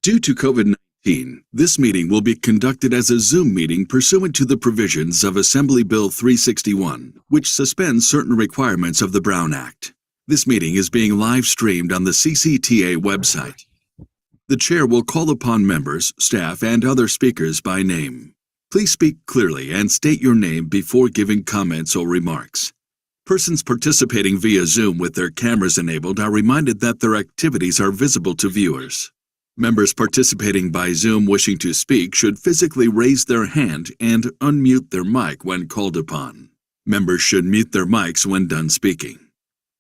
Due to COVID-19, this meeting will be conducted as a Zoom meeting pursuant to the provisions of Assembly Bill 361, which suspends certain requirements of the Brown Act. This meeting is being live streamed on the CCTA website. The chair will call upon members, staff, and other speakers by name. Please speak clearly and state your name before giving comments or remarks. Persons participating via Zoom with their cameras enabled are reminded that their activities are visible to viewers. Members participating by Zoom wishing to speak should physically raise their hand and unmute their mic when called upon. Members should mute their mics when done speaking.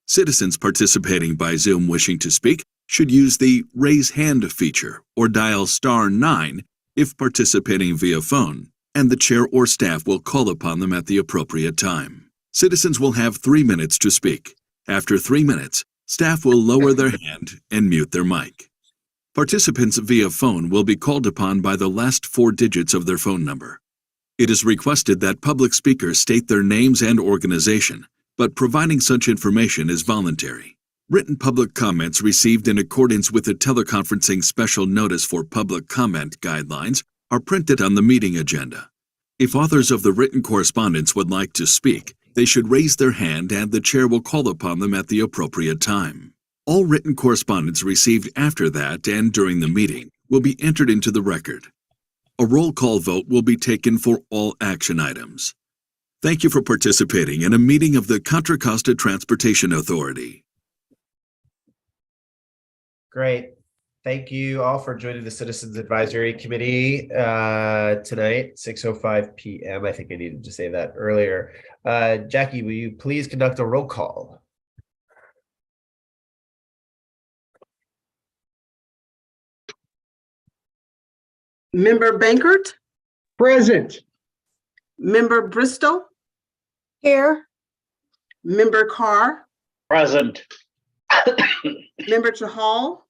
Citizens participating by Zoom wishing to speak should use the Raise Hand feature or dial *9 if participating via phone, and the chair or staff will call upon them at the appropriate time. Citizens will have 3 minutes to speak. After 3 minutes, staff will lower their hand and mute their mic. Participants via phone will be called upon by the last 4 digits of their phone number. It is requested that public speakers state their names and organization, but providing such information is voluntary. Written public comments received in accordance with the teleconferencing special notice for public comment guidelines are printed on the meeting agenda. If authors of the written correspondence would like to speak, they should raise their hand and the chair will call upon them at the appropriate time. All written correspondence received after that and during the meeting will be entered into the record. A roll call vote will be taken for all action items. Thank you for participating in a meeting of the Contra Costa Transportation Authority. Great. Thank you all for joining the Citizens Advisory Committee tonight, 6:05 p.m. I think I needed to say that earlier. Jackie, will you please conduct a roll call? Member Bankert? Present. Member Bristol? Here. Member Carr? Present. Member Chahal?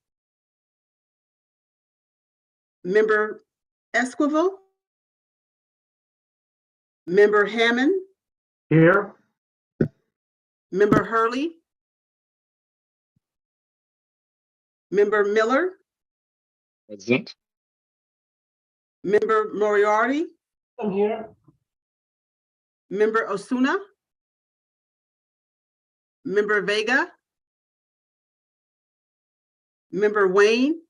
Member Esquivel? Member Hammond? Here. Member Hurley? Member Miller? Present. Member Moriarty? I'm here. Member Osuna? Member Vega? Member Wayne?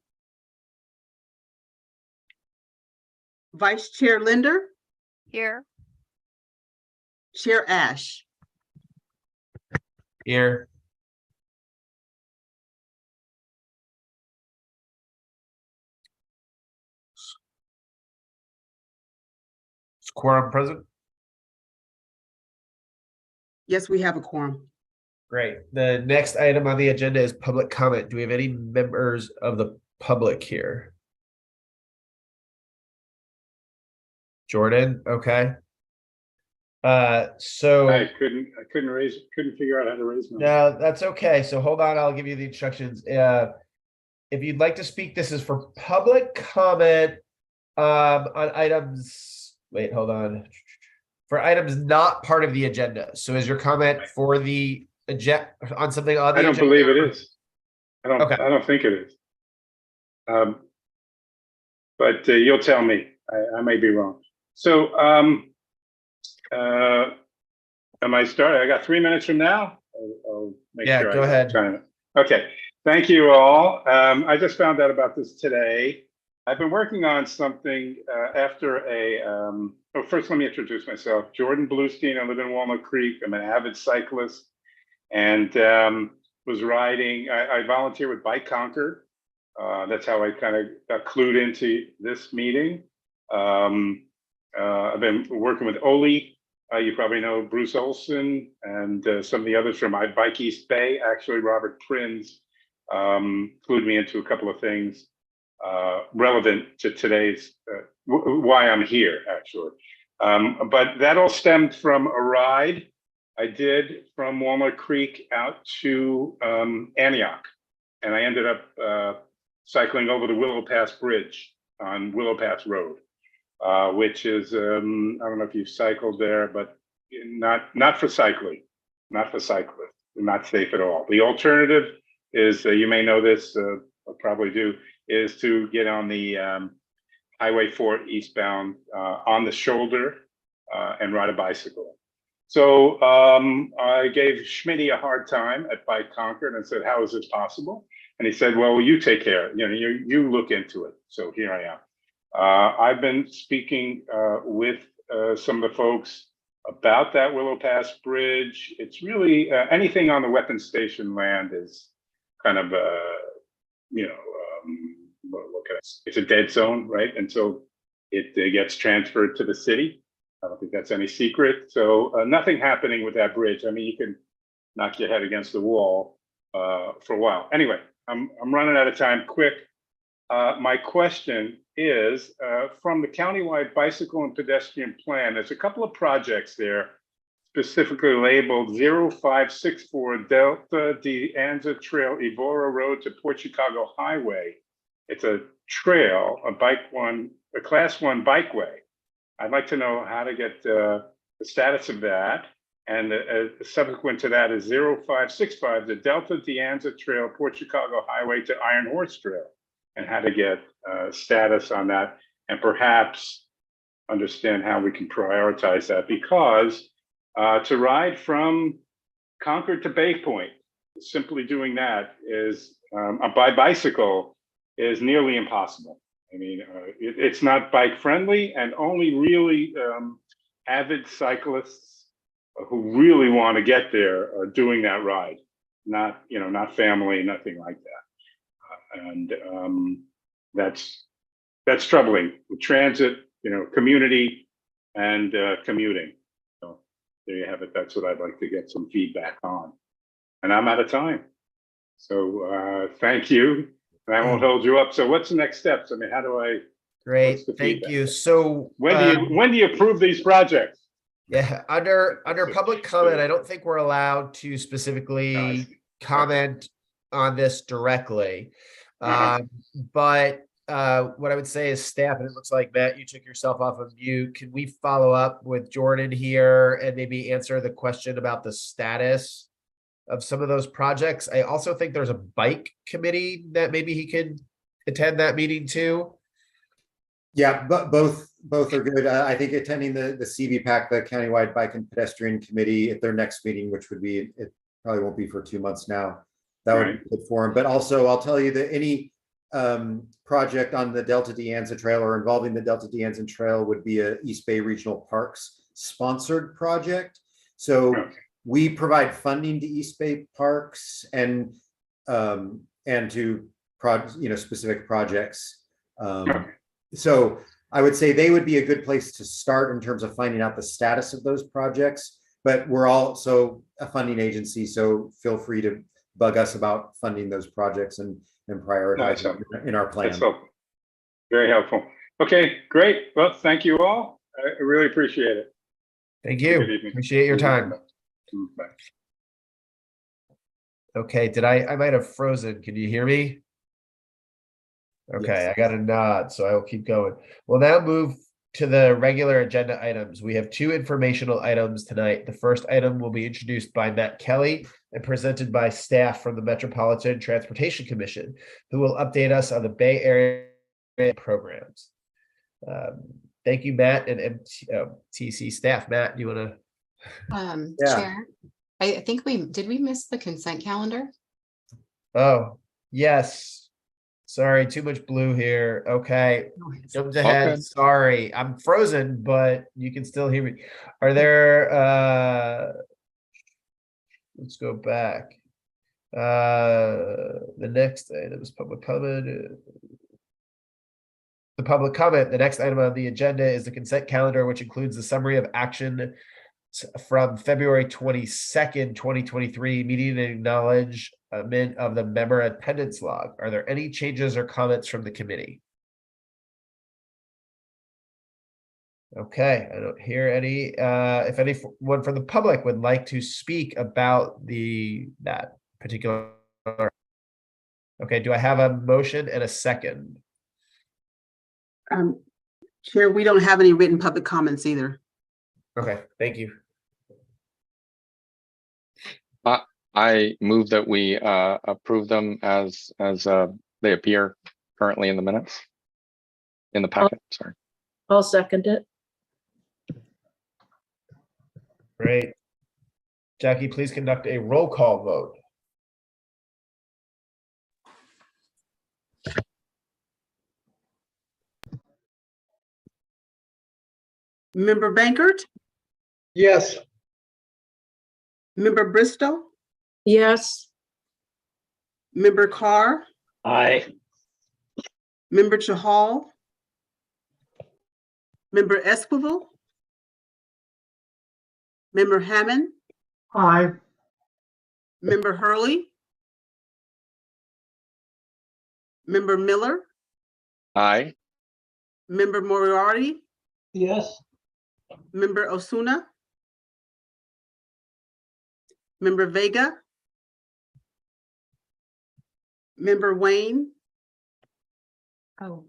Vice Chair Linder? Here. Chair Ash? Here. Is quorum present? Yes, we have a quorum. Great. The next item on the agenda is public comment. Do we have any members of the public here? Jordan, okay. So I couldn't figure out how to raise my. no, that's okay. So hold on, I'll give you the instructions. If you'd like to speak, this is for public comment on items. Wait, hold on. For items not part of the agenda. So is your comment for the agenda on something on the I don't agenda? believe it is. I don't. Okay. I don't think it is. But you'll tell me. I may be wrong. So, am I starting? I got 3 minutes from now. I'll make Yeah, sure go ahead. Okay. Thank you all. I just found out about this today. I've been working on something after a. Oh, first, let me introduce myself. Jordan Bluestein. I live in Walnut Creek. I'm an avid cyclist, and was riding. I volunteer with Bike Concord. That's how I kind of got clued into this meeting. I've been working with Oli. You probably know Bruce Olson and some of the others from Bike East Bay. Actually, Robert Prins clued me into a couple of things relevant to today's why I'm here, actually. But that all stemmed from a ride I did from Walnut Creek out to Antioch, and I ended up cycling over the Willow Pass Bridge on Willow Pass Road, which is I don't know if you've cycled there, but not for cycling, not for cyclists, not safe at all. The alternative is you may know this, or probably do, is to get on the Highway 4 eastbound on the shoulder and ride a bicycle. So I gave Schmitty a hard time at Bike Concord and said, how is this possible? And he said, well, you take care, you look into it. So here I am. I've been speaking with some of the folks about that Willow Pass Bridge. It's really anything on the weapons station land is kind of, it's a dead zone, right? Until it gets transferred to the city. I don't think that's any secret. So nothing happening with that bridge. I mean, you can knock your head against the wall for a while. Anyway, I'm running out of time. Quick. My question is from the countywide bicycle and pedestrian plan. There's a couple of projects there specifically labeled 0564 Delta de Anza Trail, Evora Road to Port Chicago Highway. It's a trail, a class 1 bikeway. I'd like to know how to get the status of that. And subsequent to that is 0565, the Delta de Anza Trail, Port Chicago Highway to Iron Horse Trail, and how to get status on that, and perhaps understand how we can prioritize that, because to ride from Concord to Bay Point, simply doing that is by bicycle is nearly impossible. I mean, it's not bike friendly, and only really avid cyclists who really want to get there are doing that ride. Not family, nothing like that. And that's troubling with transit, community and commuting. So there you have it. That's what I'd like to get some feedback on. And I'm out of time. So thank you. And I won't hold you up. So what's the next steps? I mean, how do I? Great, thank you. So When do you approve these projects? yeah, under public comment, I don't think we're allowed to specifically comment on this directly. But what I would say is staff, and it looks like Matt, you took yourself off of mute. Can we follow up with Jordan here and maybe answer the question about the status of some of those projects? I also think there's a bike committee that maybe he could attend that meeting too. Yeah, but both are good. I think attending the CBPAC, the Countywide Bike and Pedestrian Committee, at their next meeting, which would be, it probably won't be for 2 months now, that would be good for him. But also, I'll tell you that any project on the Delta de Anza Trail or involving the Delta de Anza Trail would be a East Bay Regional Parks sponsored project. So we provide funding to East Bay Parks and to specific projects. So I would say they would be a good place to start in terms of finding out the status of those projects. But we're also a funding agency, so feel free to bug us about funding those projects and prioritize them in our plan. That's helpful. Very helpful. Okay, great. Well, thank you all. I really appreciate it. Thank you. Appreciate your time. Bye. Okay, I might have frozen. Can you hear me? Okay, Yes. I got a nod, so I will keep going. We'll now move to the regular agenda items. We have 2 informational items tonight. The first item will be introduced by Matt Kelly and presented by staff from the Metropolitan Transportation Commission, who will update us on the Bay Area programs. Thank you, Matt, and MTC staff. Matt, do you want to? Yeah. Chair, I think did we miss the consent calendar? Oh, yes. Sorry, too much blue here. Okay. Jumped ahead. Okay. Sorry, I'm frozen, but you can still hear me. Are there let's go back. The next item is public comment. The public comment. The next item on the agenda is the consent calendar, which includes the summary of action from February 22nd, 2023 meeting and acknowledgement of the member attendance log. Are there any changes or comments from the committee? Okay, I don't hear any. If anyone from the public would like to speak about that particular. Okay, do I have a motion and a second? Chair, we don't have any written public comments either. Okay, thank you. I move that we approve them as they appear currently in the minutes. In the packet, sorry. I'll second it. Great. Jackie, please conduct a roll call vote. Member Bankert, Yes. Member Bristow, Yes. Member Carr, Aye. Member Chahal, Member Esquivel, Member Hammond, Aye. Member Hurley, Member Miller, Aye. Member Moriarty, Yes. Member Osuna, Member Vega, Member Wayne, Oh.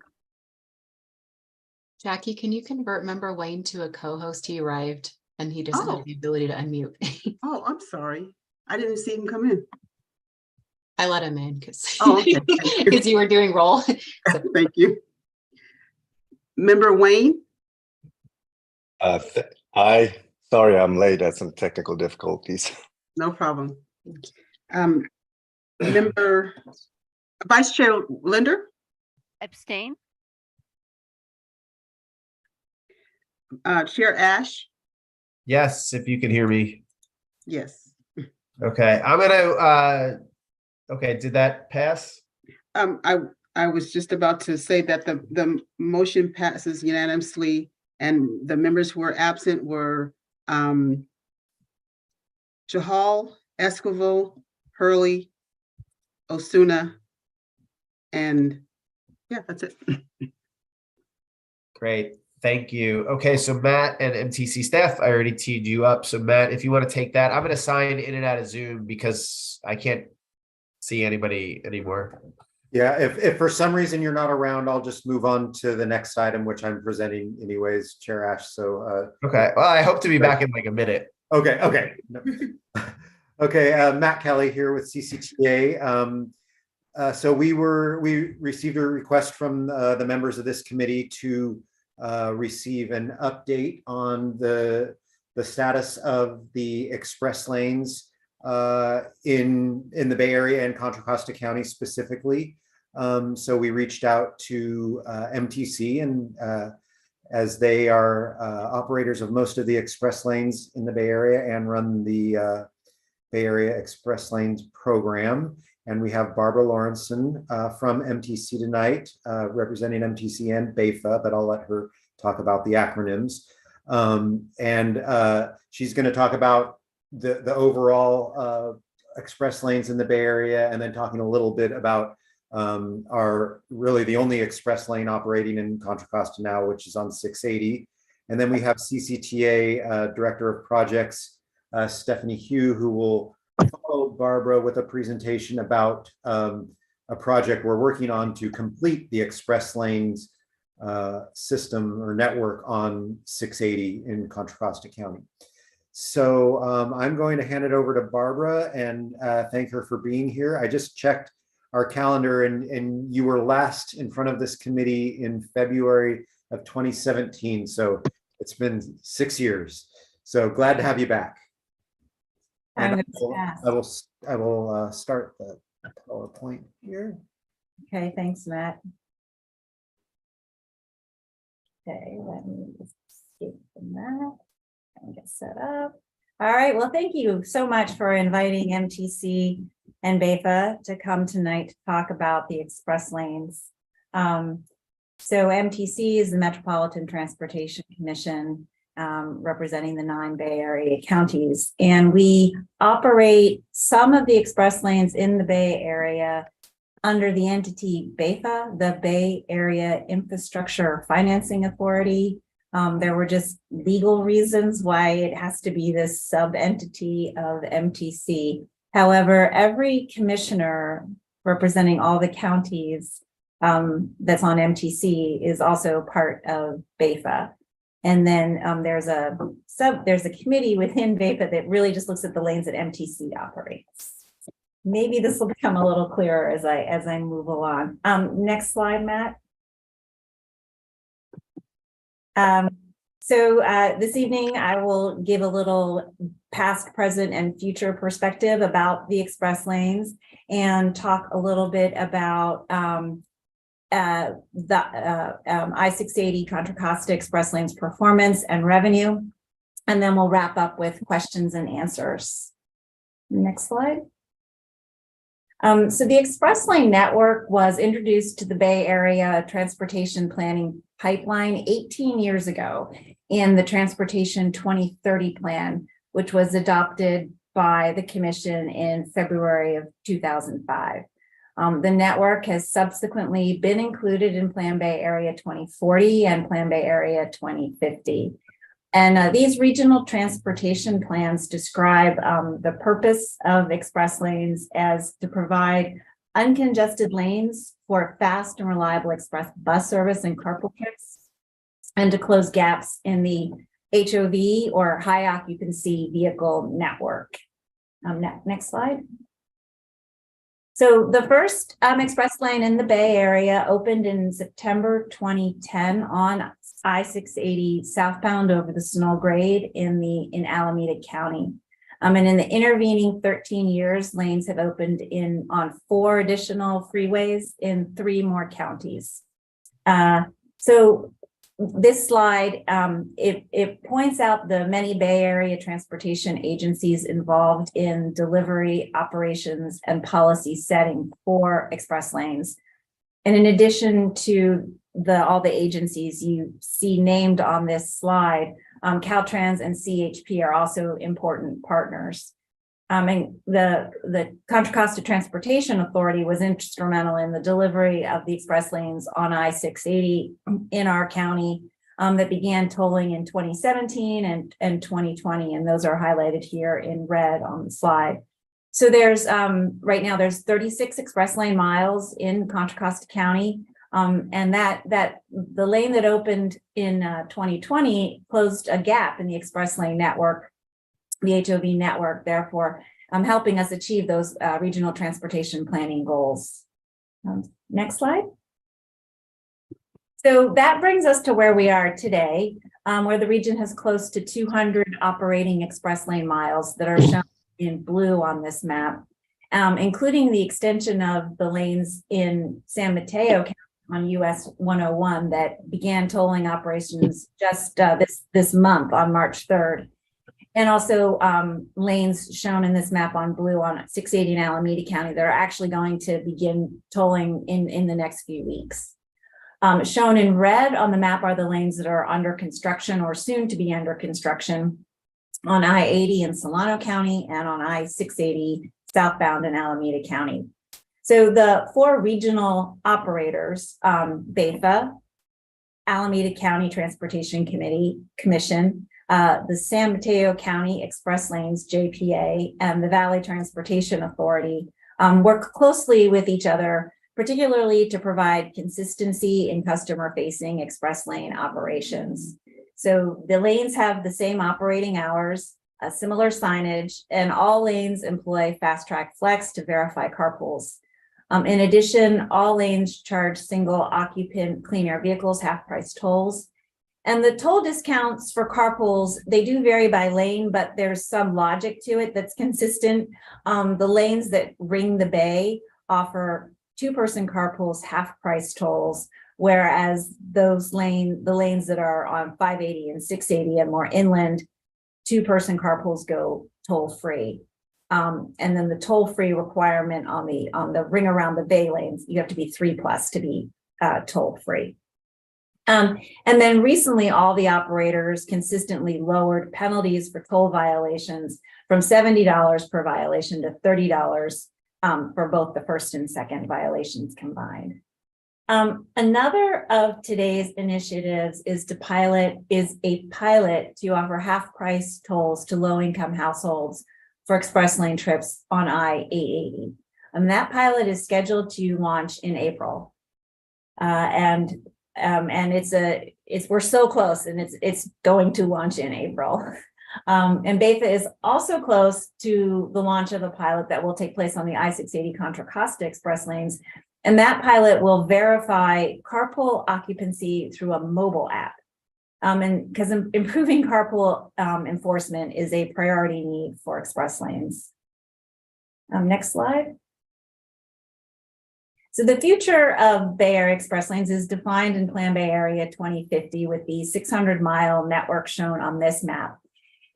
Jackie, can you convert member Wayne to a co-host? He arrived and he doesn't Oh. have the ability to unmute. oh, I'm sorry. I didn't see him come in. I let him in because Oh, okay. Thank you. you were doing roll. Thank you. Member Wayne, Sorry, I'm late. I had some technical difficulties. no problem. Member Vice Chair Linder, Abstain? Chair Ash, Yes, if you can hear me. yes. Okay, I'm gonna, okay, did that pass? I was just about to say that the motion passes unanimously, and the members who were absent were Chahal, Esquivel, Hurley, Osuna, and yeah, that's it. Great, thank you. Okay, so Matt and MTC staff, I already teed you up. So Matt, if you want to take that, I'm gonna sign in and out of Zoom because I can't see anybody anymore. Yeah, if for some reason you're not around, I'll just move on to the next item, which I'm presenting anyways, Chair Ash. So, Okay, well, I hope to be back in like a minute. okay. No. Okay, Matt Kelly here with CCTA. So we received a request from the members of this committee to receive an update on the status of the express lanes in the Bay Area and Contra Costa County specifically. So we reached out to MTC, and as they are operators of most of the express lanes in the Bay Area and run the Bay Area Express Lanes program. And we have Barbara Lawrenson from MTC tonight, representing MTC and BAFA, but I'll let her talk about the acronyms. And she's going to talk about the overall express lanes in the Bay Area, and then talking a little bit about our really the only express lane operating in Contra Costa now, which is on 680. And then we have CCTA Director of Projects, Stephanie Hugh, who will follow Barbara with a presentation about a project we're working on to complete the express lanes system or network on 680 in Contra Costa County. So I'm going to hand it over to Barbara and thank her for being here. I just checked our calendar, and you were last in front of this committee in February of 2017. So it's been 6 years. So glad to have you back. And I will start the PowerPoint here. Okay, thanks, Matt. Okay, let me escape from that and get set up. All right, well, thank you so much for inviting MTC and BAFA to come tonight to talk about the express lanes. So MTC is the Metropolitan Transportation Commission, representing the 9 Bay Area counties. And we operate some of the express lanes in the Bay Area under the entity BAFA, the Bay Area Infrastructure Financing Authority. There were just legal reasons why it has to be this sub-entity of MTC. However, every commissioner representing all the counties that's on MTC is also part of BAFA. And then there's a committee within BAFA that really just looks at the lanes that MTC operates. maybe this will become a little clearer as I move along. Next slide, Matt. So this evening, I will give a little past, present, and future perspective about the express lanes and talk a little bit about the I-680 Contra Costa Express Lanes performance and revenue. And then we'll wrap up with questions and answers. Next slide. So the Express Lane Network was introduced to the Bay Area Transportation Planning Pipeline 18 years ago in the Transportation 2030 Plan, which was adopted by the Commission in February of 2005. The network has subsequently been included in Plan Bay Area 2040 and Plan Bay Area 2050. And these regional transportation plans describe the purpose of express lanes as to provide uncongested lanes for fast and reliable express bus service and carpool trips, and to close gaps in the HOV or high occupancy vehicle network. Next slide. So the first express lane in the Bay Area opened in September 2010 on I-680 southbound over the Snow Grade in Alameda County. And in the intervening 13 years, lanes have opened on 4 additional freeways in 3 more counties. So this slide, it points out the many Bay Area transportation agencies involved in delivery, operations, and policy setting for express lanes. And in addition to all the agencies you see named on this slide, Caltrans and CHP are also important partners. And the Contra Costa Transportation Authority was instrumental in the delivery of the express lanes on I-680 in our county that began tolling in 2017 and 2020, and those are highlighted here in red on the slide. So there's right now there's 36 express lane miles in Contra Costa County, and that the lane that opened in 2020 closed a gap in the express lane network, the HOV network, therefore helping us achieve those regional transportation planning goals. Next slide. So that brings us to where we are today, where the region has close to 200 operating express lane miles that are shown in blue on this map, including the extension of the lanes in San Mateo County on US 101 that began tolling operations just this month on March 3rd. And also lanes shown in this map on blue on 680 in Alameda County that are actually going to begin tolling in the next few weeks. Shown in red on the map are the lanes that are under construction or soon to be under construction on I-80 in Solano County and on I-680 southbound in Alameda County. So the 4 regional operators, BAFA, Alameda County Transportation Commission, the San Mateo County Express Lanes, JPA, and the Valley Transportation Authority work closely with each other, particularly to provide consistency in customer-facing express lane operations. So the lanes have the same operating hours, similar signage, and all lanes employ Fast Track Flex to verify carpools. In addition, all lanes charge single occupant clean air vehicles half-price tolls. And the toll discounts for carpools, they do vary by lane, but there's some logic to it that's consistent. The lanes that ring the bay offer 2-person carpools half-price tolls, whereas the lanes that are on 580 and 680 and more inland, 2-person carpools go toll-free. And then the toll-free requirement on the ring around the bay lanes, you have to be 3+ to be toll-free. And then recently, all the operators consistently lowered penalties for toll violations from $70 per violation to $30 for both the first and second violations combined. Another of today's initiatives is a pilot to offer half-price tolls to low-income households for express lane trips on I-880. That pilot is scheduled to launch in April, and we're so close, and it's going to launch in April. And BEFA is also close to the launch of a pilot that will take place on the I-680 Contra Costa Express lanes. And that pilot will verify carpool occupancy through a mobile app. And because improving carpool enforcement is a priority need for express lanes. Next slide. So the future of Bay Area Express Lanes is defined in Plan Bay Area 2050 with the 600-mile network shown on this map.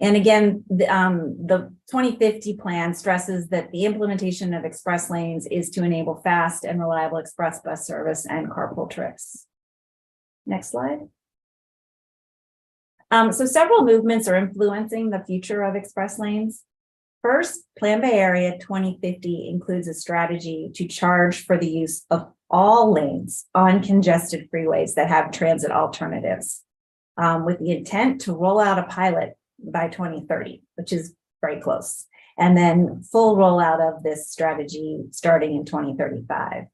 And again, the 2050 plan stresses that the implementation of express lanes is to enable fast and reliable express bus service and carpool trips. Next slide. So several movements are influencing the future of express lanes. First, Plan Bay Area 2050 includes a strategy to charge for the use of all lanes on congested freeways that have transit alternatives, with the intent to roll out a pilot by 2030, which is very close, and then full rollout of this strategy starting in 2035.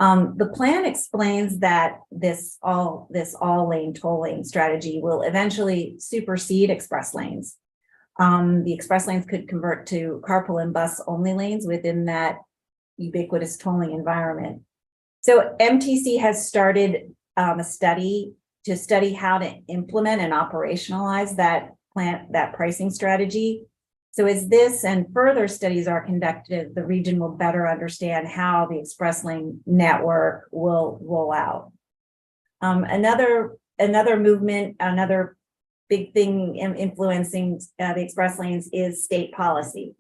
The plan explains that this all lane tolling strategy will eventually supersede express lanes. The express lanes could convert to carpool and bus only lanes within that ubiquitous tolling environment. So MTC has started a study to study how to implement and operationalize that pricing strategy. So as this and further studies are conducted, the region will better understand how the express lane network will roll out. Another movement, another big thing influencing the express lanes is state policy.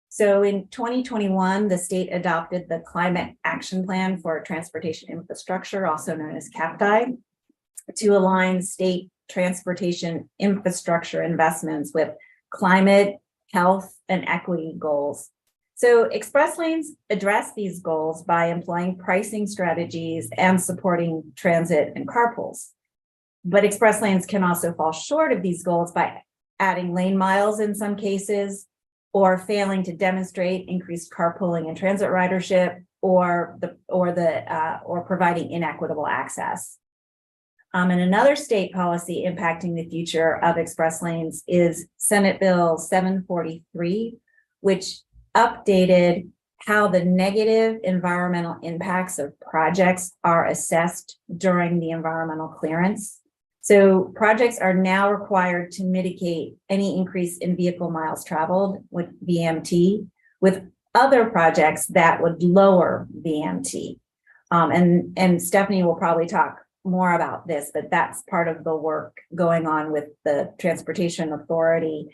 So in 2021, the state adopted the Climate Action Plan for Transportation Infrastructure, also known as CAPTI, to align state transportation infrastructure investments with climate, health, and equity goals. So express lanes address these goals by employing pricing strategies and supporting transit and carpools. But express lanes can also fall short of these goals by adding lane miles in some cases, or failing to demonstrate increased carpooling and transit ridership, or providing inequitable access. And another state policy impacting the future of express lanes is Senate Bill 743, which updated how the negative environmental impacts of projects are assessed during the environmental clearance. So projects are now required to mitigate any increase in vehicle miles traveled with VMT, with other projects that would lower VMT. And Stephanie will probably talk more about this, but that's part of the work going on with the Transportation Authority,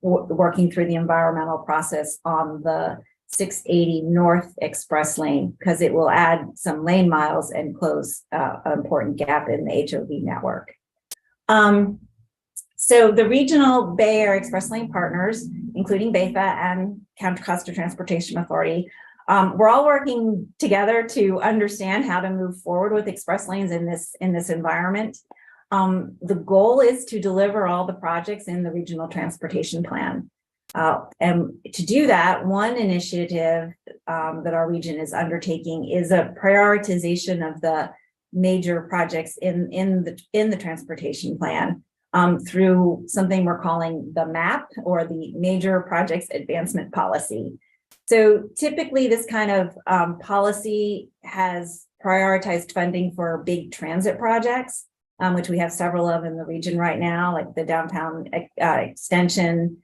working through the environmental process on the 680 North Express Lane, because it will add some lane miles and close an important gap in the HOV network. So the regional Bay Area Express Lane partners, including BEFA and Contra Costa Transportation Authority, we're all working together to understand how to move forward with express lanes in this environment. The goal is to deliver all the projects in the regional transportation plan. And to do that, one initiative that our region is undertaking is a prioritization of the major projects in the transportation plan through something we're calling the MAP, or the Major Projects Advancement Policy. So typically this kind of policy has prioritized funding for big transit projects, which we have several of in the region right now, like the downtown extension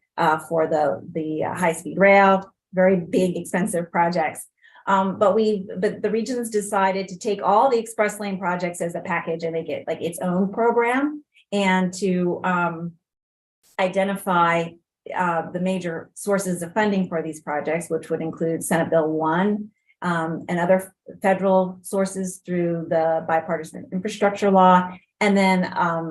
for the high-speed rail, very big, expensive projects. But the region's decided to take all the express lane projects as a package and make it like its own program, and to identify the major sources of funding for these projects, which would include Senate Bill 1 and other federal sources through the bipartisan infrastructure law, and then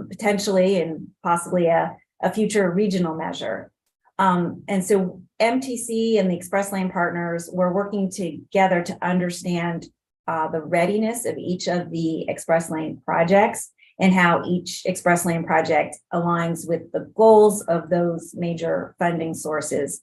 potentially and possibly a future regional measure. And so MTC and the Express Lane partners were working together to understand the readiness of each of the Express Lane projects and how each Express Lane project aligns with the goals of those major funding sources,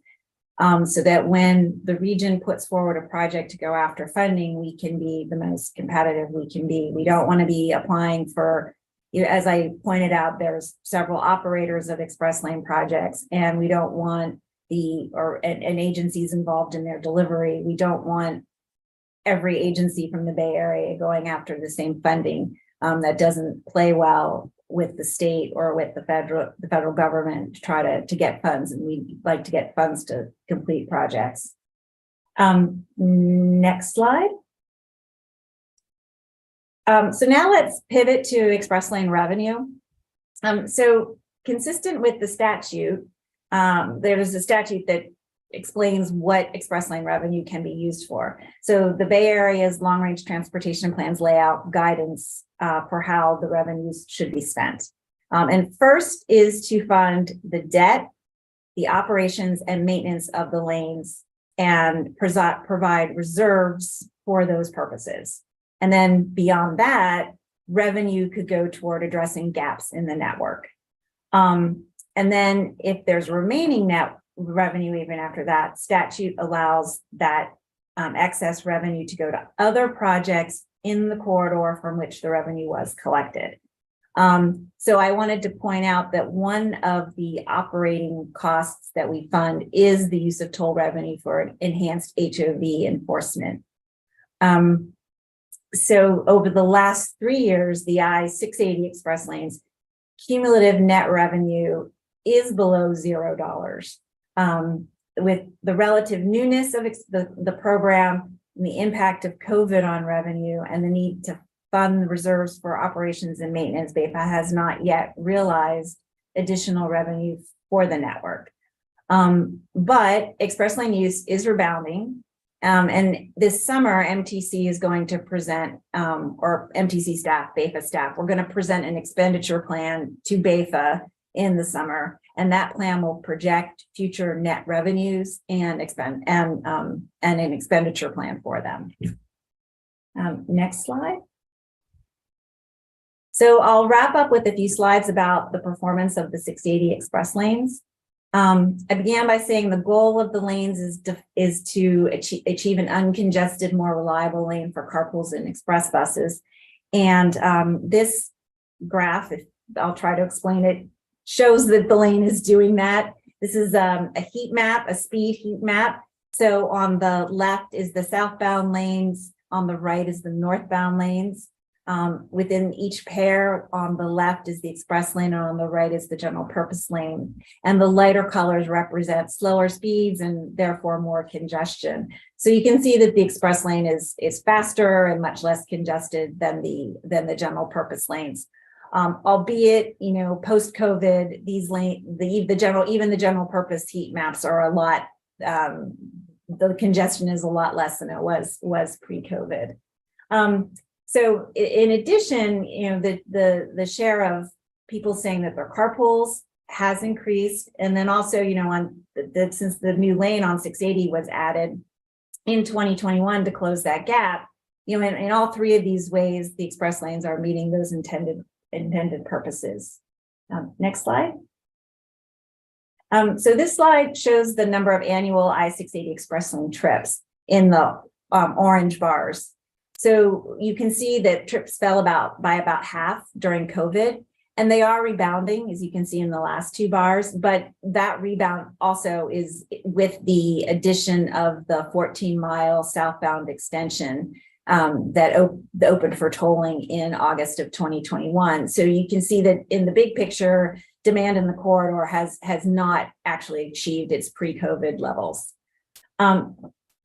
so that when the region puts forward a project to go after funding, we can be the most competitive we can be. We don't want to be applying for as I pointed out, there's several operators of express lane projects, and we don't want and agencies involved in their delivery. We don't want every agency from the Bay Area going after the same funding. That doesn't play well with the state or with the federal government to try to get funds, and we like to get funds to complete projects. Next slide. So now let's pivot to express lane revenue. So consistent with the statute, there is a statute that explains what express lane revenue can be used for. So the Bay Area's long-range transportation plans lay out guidance for how the revenues should be spent. And first is to fund the debt, the operations and maintenance of the lanes, and provide reserves for those purposes. And then beyond that, revenue could go toward addressing gaps in the network. And then if there's remaining net revenue even after that, statute allows that excess revenue to go to other projects in the corridor from which the revenue was collected. So I wanted to point out that one of the operating costs that we fund is the use of toll revenue for enhanced HOV enforcement. So over the last 3 years, the I-680 express lanes cumulative net revenue is below $0. With the relative newness of the program and the impact of COVID on revenue and the need to fund reserves for operations and maintenance, BEPA has not yet realized additional revenue for the network. But express lane use is rebounding. And this summer, MTC is going to present, or MTC staff, BEPA staff, we're going to present an expenditure plan to BEPA in the summer, and that plan will project future net revenues and an expenditure plan for them. Next slide. So I'll wrap up with a few slides about the performance of the 680 express lanes. I began by saying the goal of the lanes is to achieve an uncongested, more reliable lane for carpools and express buses. And this graph, if I'll try to explain it, shows that the lane is doing that. This is a heat map, a speed heat map. So on the left is the southbound lanes, on the right is the northbound lanes. Within each pair, on the left is the express lane, and on the right is the general purpose lane. And the lighter colors represent slower speeds and therefore more congestion. So you can see that the express lane is faster and much less congested than the general purpose lanes. Albeit, you know, post-COVID, these even the general purpose heat maps are a lot. The congestion is a lot less than it was pre-COVID. So in addition, you know, the share of people saying that their carpools has increased, and then also, you know, since the new lane on 680 was added in 2021 to close that gap, you know, in all three of these ways, the express lanes are meeting those intended purposes. Next slide. So this slide shows the number of annual I-680 express lane trips in the orange bars. So you can see that trips fell by about half during COVID, and they are rebounding, as you can see in the last two bars, but that rebound also is with the addition of the 14-mile southbound extension that opened for tolling in August of 2021. So you can see that in the big picture, demand in the corridor has not actually achieved its pre-COVID levels.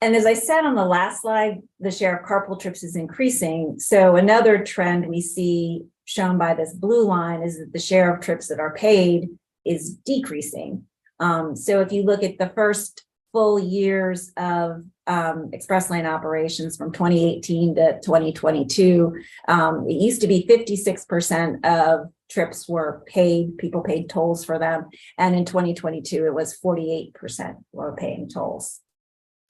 And as I said on the last slide, the share of carpool trips is increasing. So another trend we see shown by this blue line is that the share of trips that are paid is decreasing. So if you look at the first full years of express lane operations from 2018 to 2022, it used to be 56% of trips were paid, people paid tolls for them. And in 2022, it was 48% were paying tolls.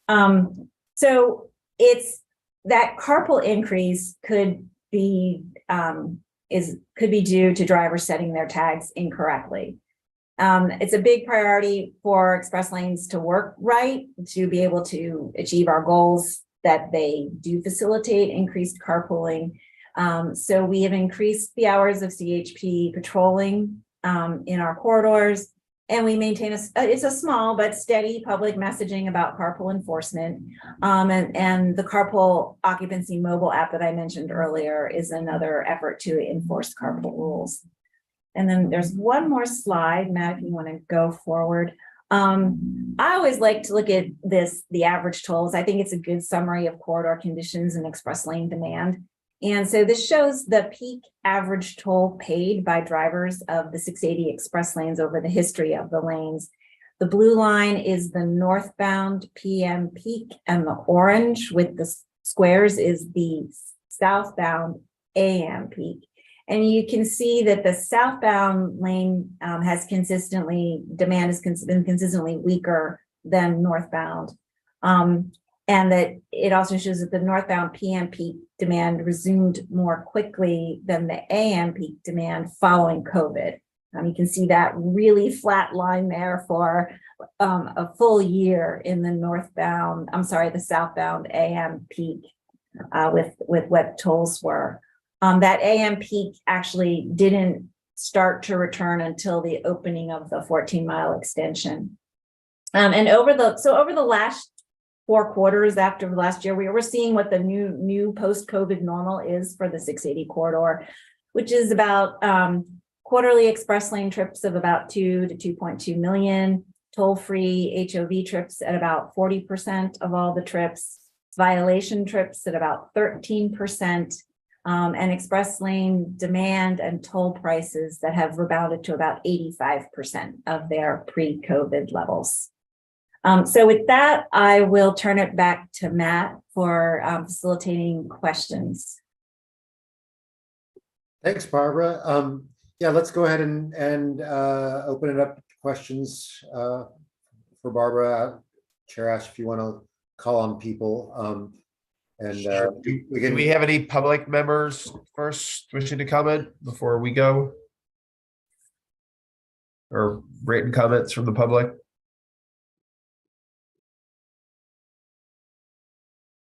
So it's that carpool increase could be due to drivers setting their tags incorrectly. It's a big priority for express lanes to work right, to be able to achieve our goals that they do facilitate increased carpooling. So we have increased the hours of CHP patrolling in our corridors. And we maintain it's a small but steady public messaging about carpool enforcement. And the carpool occupancy mobile app that I mentioned earlier is another effort to enforce carpool rules. And then there's one more slide, Matt, if you want to go forward. I always like to look at the average tolls. I think it's a good summary of corridor conditions and express lane demand. And so this shows the peak average toll paid by drivers of the 680 express lanes over the history of the lanes. The blue line is the northbound PM peak, and the orange with the squares is the southbound AM peak. And you can see that the southbound lane demand has been consistently weaker than northbound. And that it also shows that the northbound PM peak demand resumed more quickly than the AM peak demand following COVID. You can see that really flat line there for a full year in the southbound AM peak with what tolls were. That AM peak actually didn't start to return until the opening of the 14-mile extension. And over the last 4 quarters after last year, we were seeing what the new post-COVID normal is for the 680 corridor, which is about quarterly express lane trips of about 2 to 2.2 million, toll-free HOV trips at about 40% of all the trips, violation trips at about 13%, and express lane demand and toll prices that have rebounded to about 85% of their pre-COVID levels. So with that, I will turn it back to Matt for facilitating questions. Thanks, Barbara. Yeah, let's go ahead and open it up to questions for Barbara. Chair Ash, if you want to call on people. Do we have any public members first wishing to comment before we go? Or written comments from the public?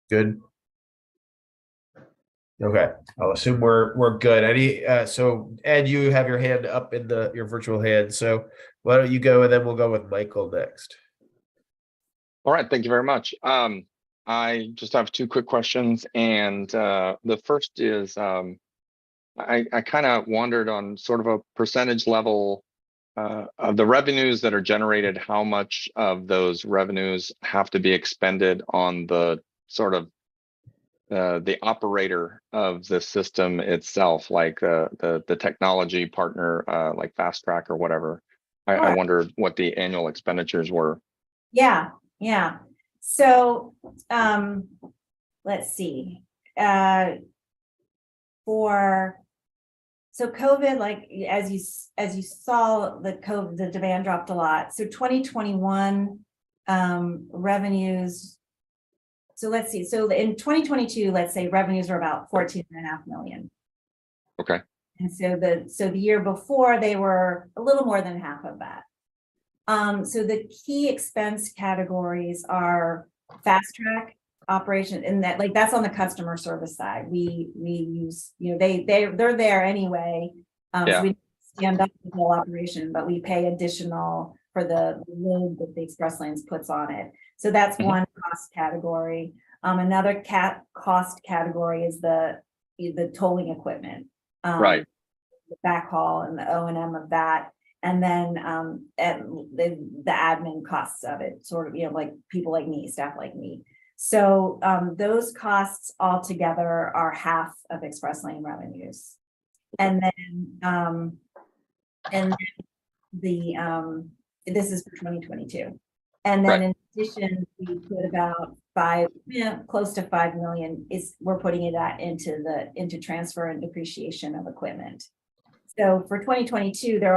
Good. Okay, I'll assume we're good. So Ed, you have your hand up in your virtual hand. So why don't you go, and then we'll go with Michael next. All right, thank you very much. I just have 2 quick questions, and the first is I kind of wondered on sort of a percentage level of the revenues that are generated, how much of those revenues have to be expended on the sort of the operator of the system itself, like the technology partner, like Fast Track or whatever. I wondered what the annual expenditures were. Yeah. So let's see. So COVID, like as you saw, the demand dropped a lot. So 2021 revenues. So let's see. So in 2022, let's say revenues were about 14.5 million. Okay. And so the year before, they were a little more than half of that. So the key expense categories are Fast Track operation, and that's on the customer service side. We use, they're there anyway. So we stand up the whole operation, but we pay additional for the load that the express lanes puts on it. So that's one cost category. Another cost category is the tolling equipment, Right. the backhaul and the O&M of that. And then the admin costs of it, sort of, like people like me, staff like me. So those costs all together are half of express lane revenues. And then this is for 2022. And then in addition, we put about close to 5 million we're putting it into transfer and depreciation of equipment. So for 2022, there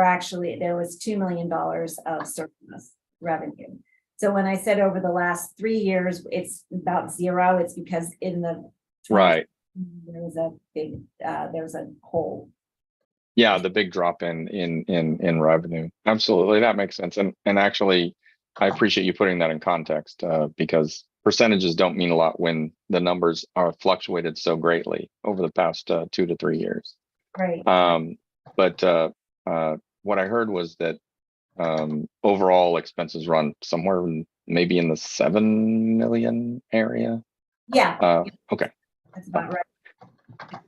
was $2 million of surplus revenue. So when I said over the last 3 years, it's about 0, it's because in the Right. there was a hole. Yeah, the big drop in revenue. Absolutely, that makes sense. And actually, I appreciate you putting that in context because percentages don't mean a lot when the numbers are fluctuated so greatly over the past 2 to 3 years. Right. But what I heard was that overall expenses run somewhere maybe in the 7 million area. Yeah, Okay. that's about right.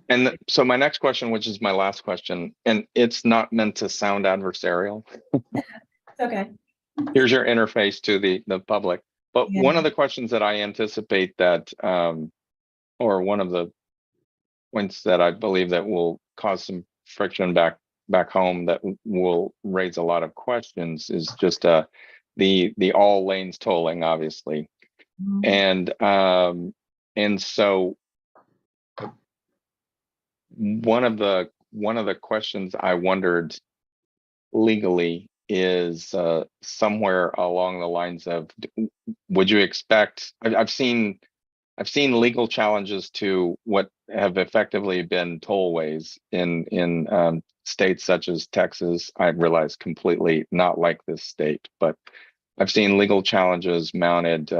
And so my next question, which is my last question, and it's not meant to sound adversarial. It's okay. Here's your interface to the public. But Yeah. one of the questions that I anticipate that, or one of the points that I believe that will cause some friction back home that will raise a lot of questions is just the all lanes tolling, obviously. Mhm. And so one of the questions I wondered legally is somewhere along the lines of, would you expect? I've seen legal challenges to what have effectively been tollways in states such as Texas. I realize completely not like this state, but I've seen legal challenges mounted.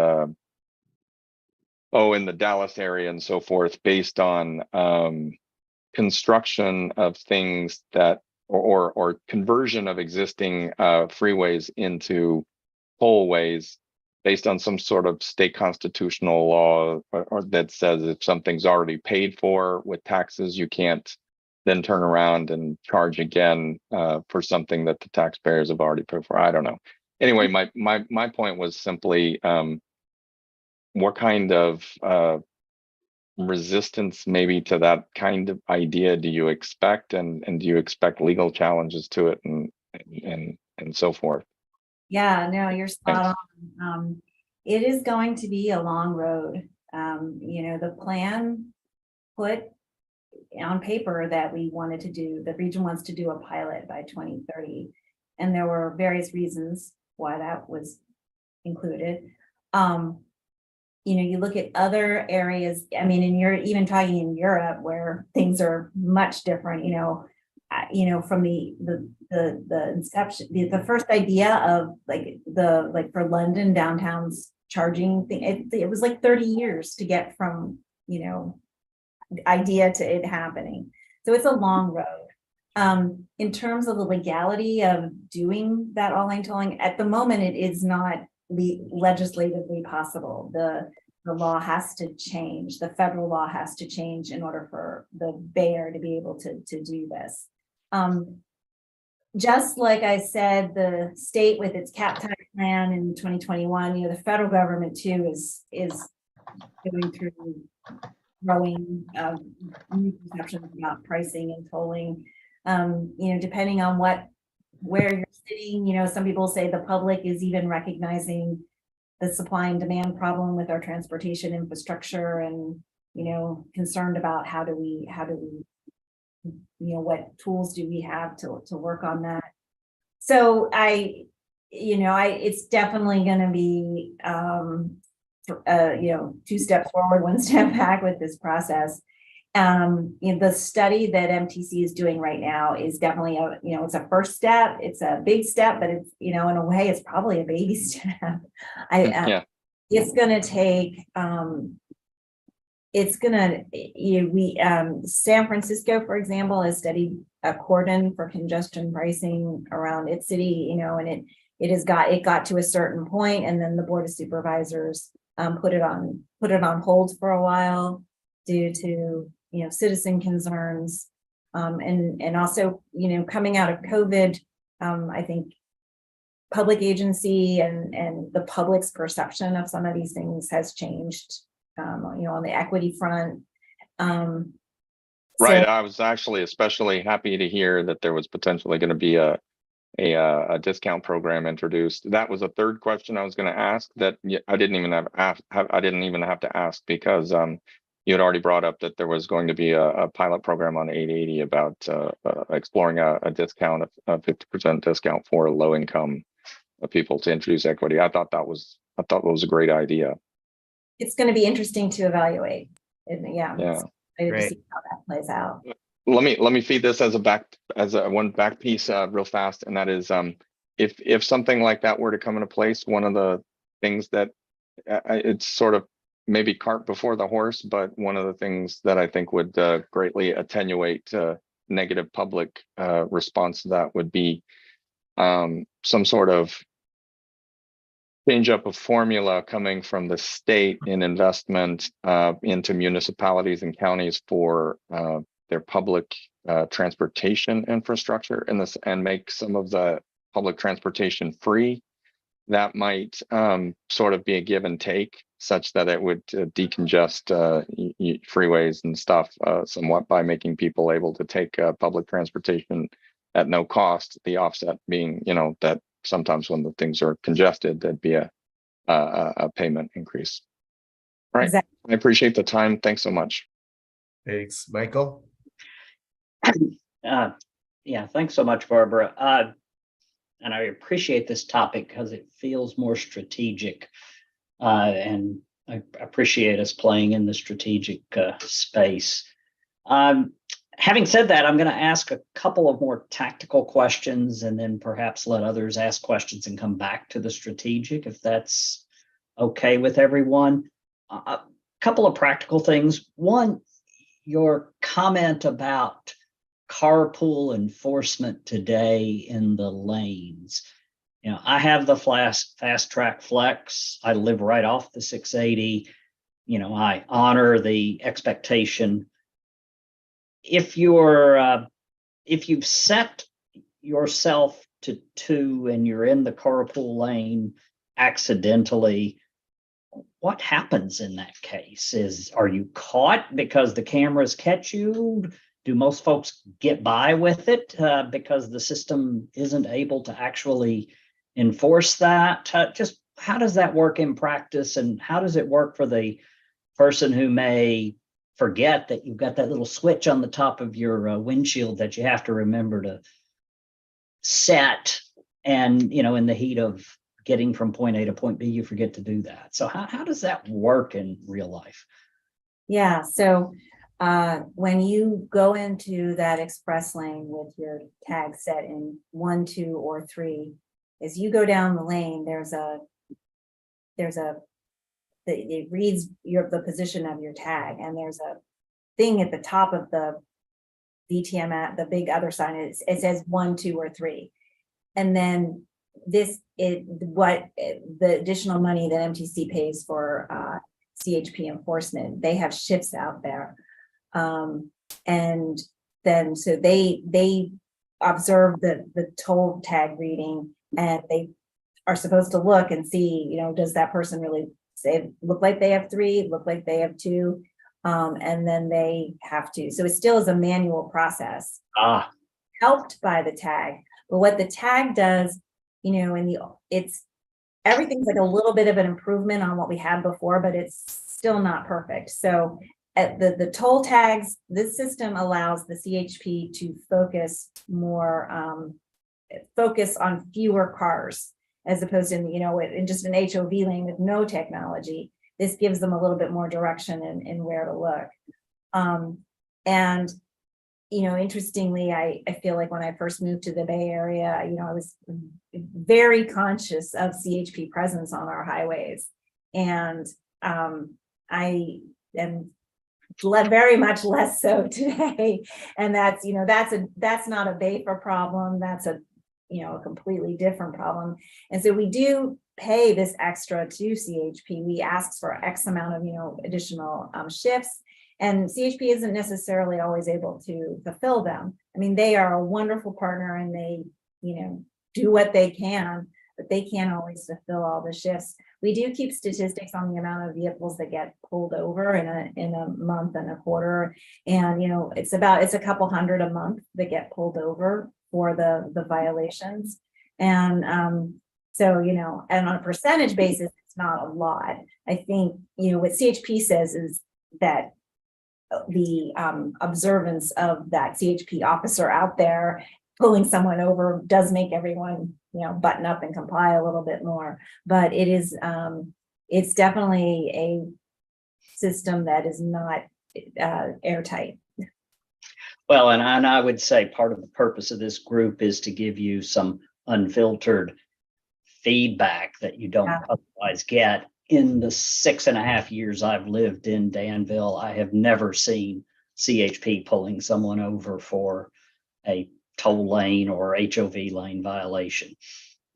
In the Dallas area and so forth, based on construction of things that or conversion of existing freeways into tollways based on some sort of state constitutional law or that says if something's already paid for with taxes, you can't then turn around and charge again for something that the taxpayers have already paid for. I don't know. Anyway, my point was simply what kind of resistance maybe to that kind of idea do you expect, and do you expect legal challenges to it and so forth? Yeah, no, you're spot Thanks. on. It is going to be a long road. The plan put on paper that we wanted to do, the region wants to do a pilot by 2030. And there were various reasons why that was included. You look at other areas, I mean, and you're even talking in Europe where things are much different, from the inception, the first idea of for London downtown's charging thing, it was like 30 years to get from, idea to it happening. So it's a long road. In terms of the legality of doing that all lane tolling, at the moment, it is not legislatively possible. The law has to change. The federal law has to change in order for the Bay Area to be able to do this. Just like I said, the state with its cap tax plan in 2021, the federal government too is going through growing new perceptions about pricing and tolling. Depending on where you're sitting, some people say the public is even recognizing the supply and demand problem with our transportation infrastructure and, concerned about how do we, what tools do we have to work on that? So it's definitely going to be, 2 steps forward, 1 step back with this process. The study that MTC is doing right now is definitely it's a first step. It's a big step, but it's, in a way, it's probably a baby step. It's going to take, San Francisco, for example, has studied a cordon for congestion pricing around its city, and it got to a certain point, and then the Board of Supervisors put it on hold for a while due to citizen concerns, and also coming out of COVID, I think public agency and the public's perception of some of these things has changed, on the equity front. Right. I was actually especially happy to hear that there was potentially going to be a discount program introduced. That was a third question I was going to ask that I didn't even have to ask because you had already brought up that there was going to be a pilot program on 880 about exploring a discount, a 50% discount for low income people to introduce equity. I thought that was a great idea. It's going to be interesting to evaluate. And Yeah. To see how that plays out. Let me feed this as one back piece real fast, and that is if something like that were to come into place, one of the things that it's sort of maybe cart before the horse, but one of the things that I think would greatly attenuate negative public response to that would be some sort of change up of formula coming from the state in investment into municipalities and counties for their public transportation infrastructure and make some of the public transportation free. That might sort of be a give and take, such that it would decongest freeways and stuff somewhat by making people able to take public transportation at no cost. The offset being, that sometimes when the things are congested, there'd be a payment increase. All right. Exactly. I appreciate the time. Thanks so much. Thanks, Michael. Yeah, thanks so much, Barbara. And I appreciate this topic because it feels more strategic. And I appreciate us playing in the strategic space. Having said that, I'm going to ask a couple of more tactical questions and then perhaps let others ask questions and come back to the strategic, if that's okay with everyone. A couple of practical things. One, your comment about carpool enforcement today in the lanes. I have the fast track flex. I live right off the 680. I honor the expectation. If you've set yourself to 2 and you're in the carpool lane accidentally, what happens in that case? Are you caught because the cameras catch you? Do most folks get by with it because the system isn't able to actually enforce that? Just how does that work in practice, and how does it work for the person who may forget that you've got that little switch on the top of your windshield that you have to remember to set, and in the heat of getting from point A to point B, you forget to do that. So how does that work in real life? Yeah, so when you go into that express lane with your tag set in 1, 2, or 3, as you go down the lane, it reads the position of your tag, and there's a thing at the top of the VTM at the big other sign. It says 1, 2, or 3, and then the additional money that MTC pays for CHP enforcement. They have shifts out there, and then so they observe the toll tag reading, and they are supposed to look and see, does that person really look like they have 3, look like they have 2, and then they have to. So it still is a manual process, helped by the tag. But what the tag does, everything's like a little bit of an improvement on what we had before, but it's still not perfect. So at the toll tags, this system allows the CHP to focus on fewer cars, as opposed to, in just an HOV lane with no technology. This gives them a little bit more direction in where to look. And, interestingly, I feel like when I first moved to the Bay Area, I was very conscious of CHP presence on our highways. And I am very much less so today. And that's not a BAFA problem. That's a completely different problem. And so we do pay this extra to CHP. We ask for X amount of, additional shifts, and CHP isn't necessarily always able to fulfill them. I mean, they are a wonderful partner, and they, do what they can, but they can't always fulfill all the shifts. We do keep statistics on the amount of vehicles that get pulled over in a month and a quarter. And, it's a couple hundred a month that get pulled over for the violations. And so, and on a percentage basis, it's not a lot. I think, what CHP says is that the observance of that CHP officer out there pulling someone over does make everyone, button up and comply a little bit more. But it is, it's definitely a system that is not airtight. Well, and I would say part of the purpose of this group is to give you some unfiltered feedback that you don't otherwise get. in the 6.5 years I've lived in Danville, I have never seen CHP pulling someone over for a toll lane or HOV lane violation.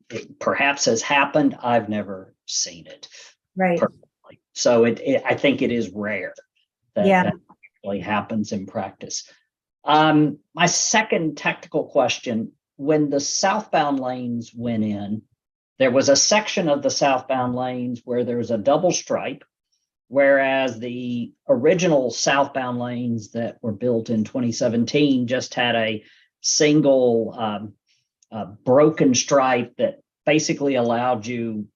It perhaps has happened. I've never seen it. Right. So I think it is rare that Yeah. that actually happens in practice. My second technical question, when the southbound lanes went in, there was a section of the southbound lanes where there was a double stripe, whereas the original southbound lanes that were built in 2017 just had a single broken stripe that basically allowed you,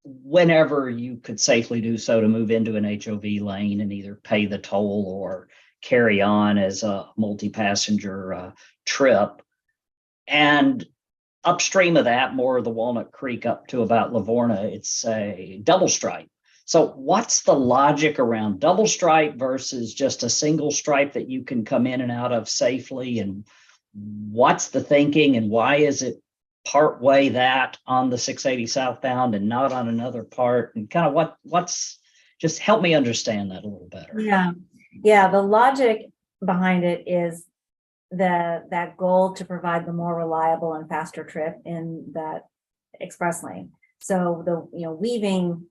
whenever you could safely do so, to move into an HOV lane and either pay the toll or carry on as a multi-passenger trip. And upstream of that, more of the Walnut Creek up to about Livorno, it's a double stripe. So what's the logic around double stripe versus just a single stripe that you can come in and out of safely? And what's the thinking, and why is it part way that on the 680 southbound and not on another part? And kind of what's, just help me understand that a little better. Yeah, the logic behind it is that goal to provide the more reliable and faster trip in that express lane. So the weaving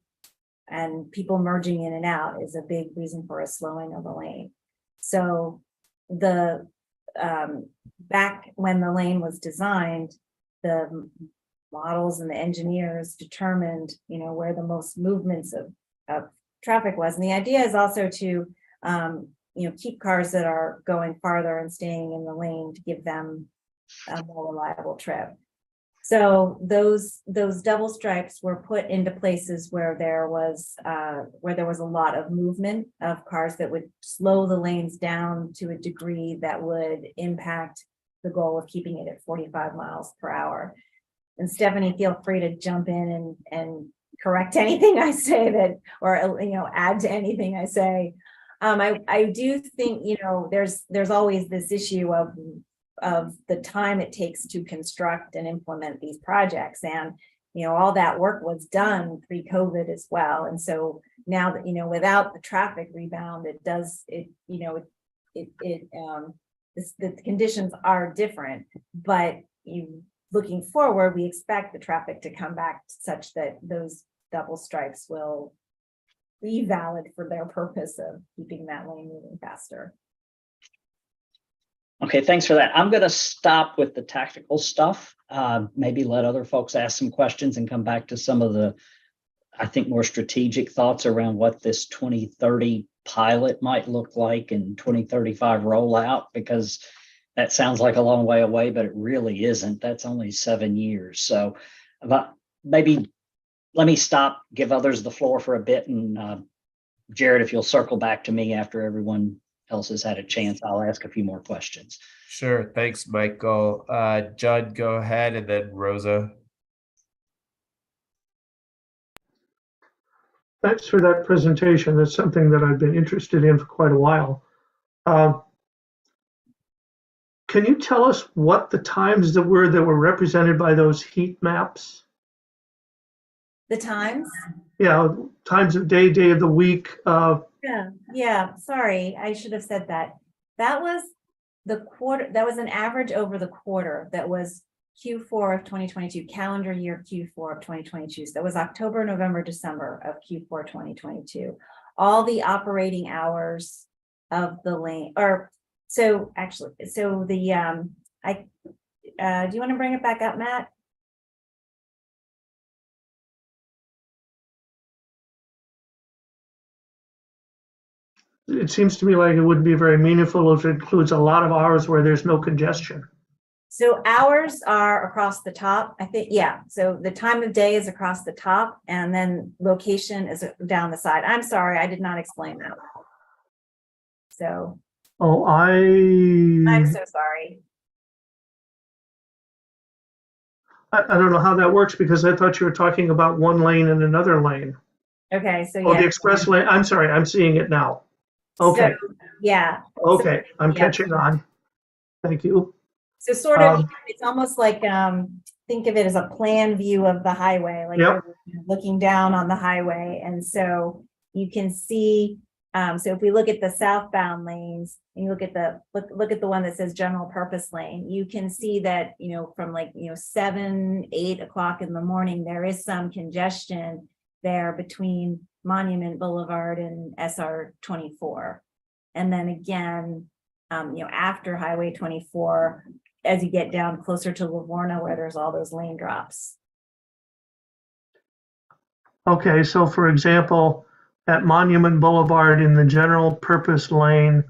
and people merging in and out is a big reason for a slowing of the lane. So the back when the lane was designed, the models and the engineers determined where the most movements of traffic was. And the idea is also to keep cars that are going farther and staying in the lane to give them a more reliable trip. So those double stripes were put into places where there was a lot of movement of cars that would slow the lanes down to a degree that would impact the goal of keeping it at 45 miles per hour. And Stephanie, feel free to jump in and correct anything I say or add to anything I say. I do think, there's always this issue of the time it takes to construct and implement these projects. And, all that work was done pre-COVID as well. And so now that, without the traffic rebound, the conditions are different, but looking forward, we expect the traffic to come back such that those double stripes will be valid for their purpose of keeping that lane moving faster. Okay, thanks for that. I'm going to stop with the tactical stuff, maybe let other folks ask some questions and come back to some of the, I think, more strategic thoughts around what this 2030 pilot might look like and 2035 rollout, because that sounds like a long way away, but it really isn't. That's only 7 years. So maybe let me stop, give others the floor for a bit. And Jared, if you'll circle back to me after everyone else has had a chance, I'll ask a few more questions. Sure. Thanks, Michael. Judd, go ahead, and then Rosa. Thanks for that presentation. That's something that I've been interested in for quite a while. Can you tell us what the times that were represented by those heat maps? The times? Yeah, times of day of the week. Yeah. Sorry, I should have said that. That was the quarter. That was an average over the quarter. That was Q4 of 2022, calendar year Q4 of 2022. So that was October, November, December of Q4 2022. All the operating hours of the lane, or so actually, so the do you want to bring it back up, Matt? It seems to me like it wouldn't be very meaningful if it includes a lot of hours where there's no congestion. So hours are across the top, I think. Yeah. So the time of day is across the top, and then location is down the side. I'm sorry, I did not explain that. So. Oh, I'm so sorry. I don't know how that works, because I thought you were talking about one lane and another lane. Okay. So Oh, yeah. the express lane. I'm sorry, I'm seeing it now. Okay. So, yeah. Okay, I'm yeah. catching on. Thank you. So sort of, Um, it's almost like, think of it as a plan view of the highway, like Yep. you're looking down on the highway. And so you can see, so if we look at the southbound lanes and you look at look at the one that says general purpose lane, you can see that, from 7, 8 o'clock in the morning, there is some congestion there between Monument Boulevard and SR 24. And then again, after Highway 24, as you get down closer to Livorno, where there's all those lane drops. Okay, so for example, at Monument Boulevard in the general purpose lane,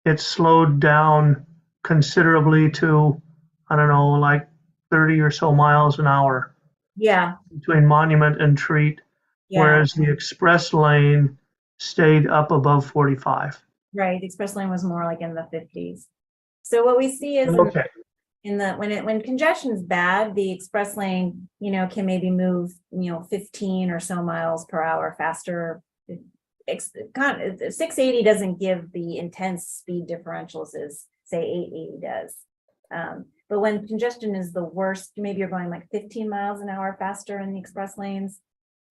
it's slowed down considerably to, I don't know, like 30 or so miles an hour Yeah, between Monument and Treat, yeah, whereas the express lane stayed up above 45. right. The express lane was more like in the 50s. So what we see is Okay, when congestion is bad, the express lane, can maybe move, 15 or so miles per hour faster. 680 doesn't give the intense speed differentials as say 880 does. But when congestion is the worst, maybe you're going like 15 miles an hour faster in the express lanes.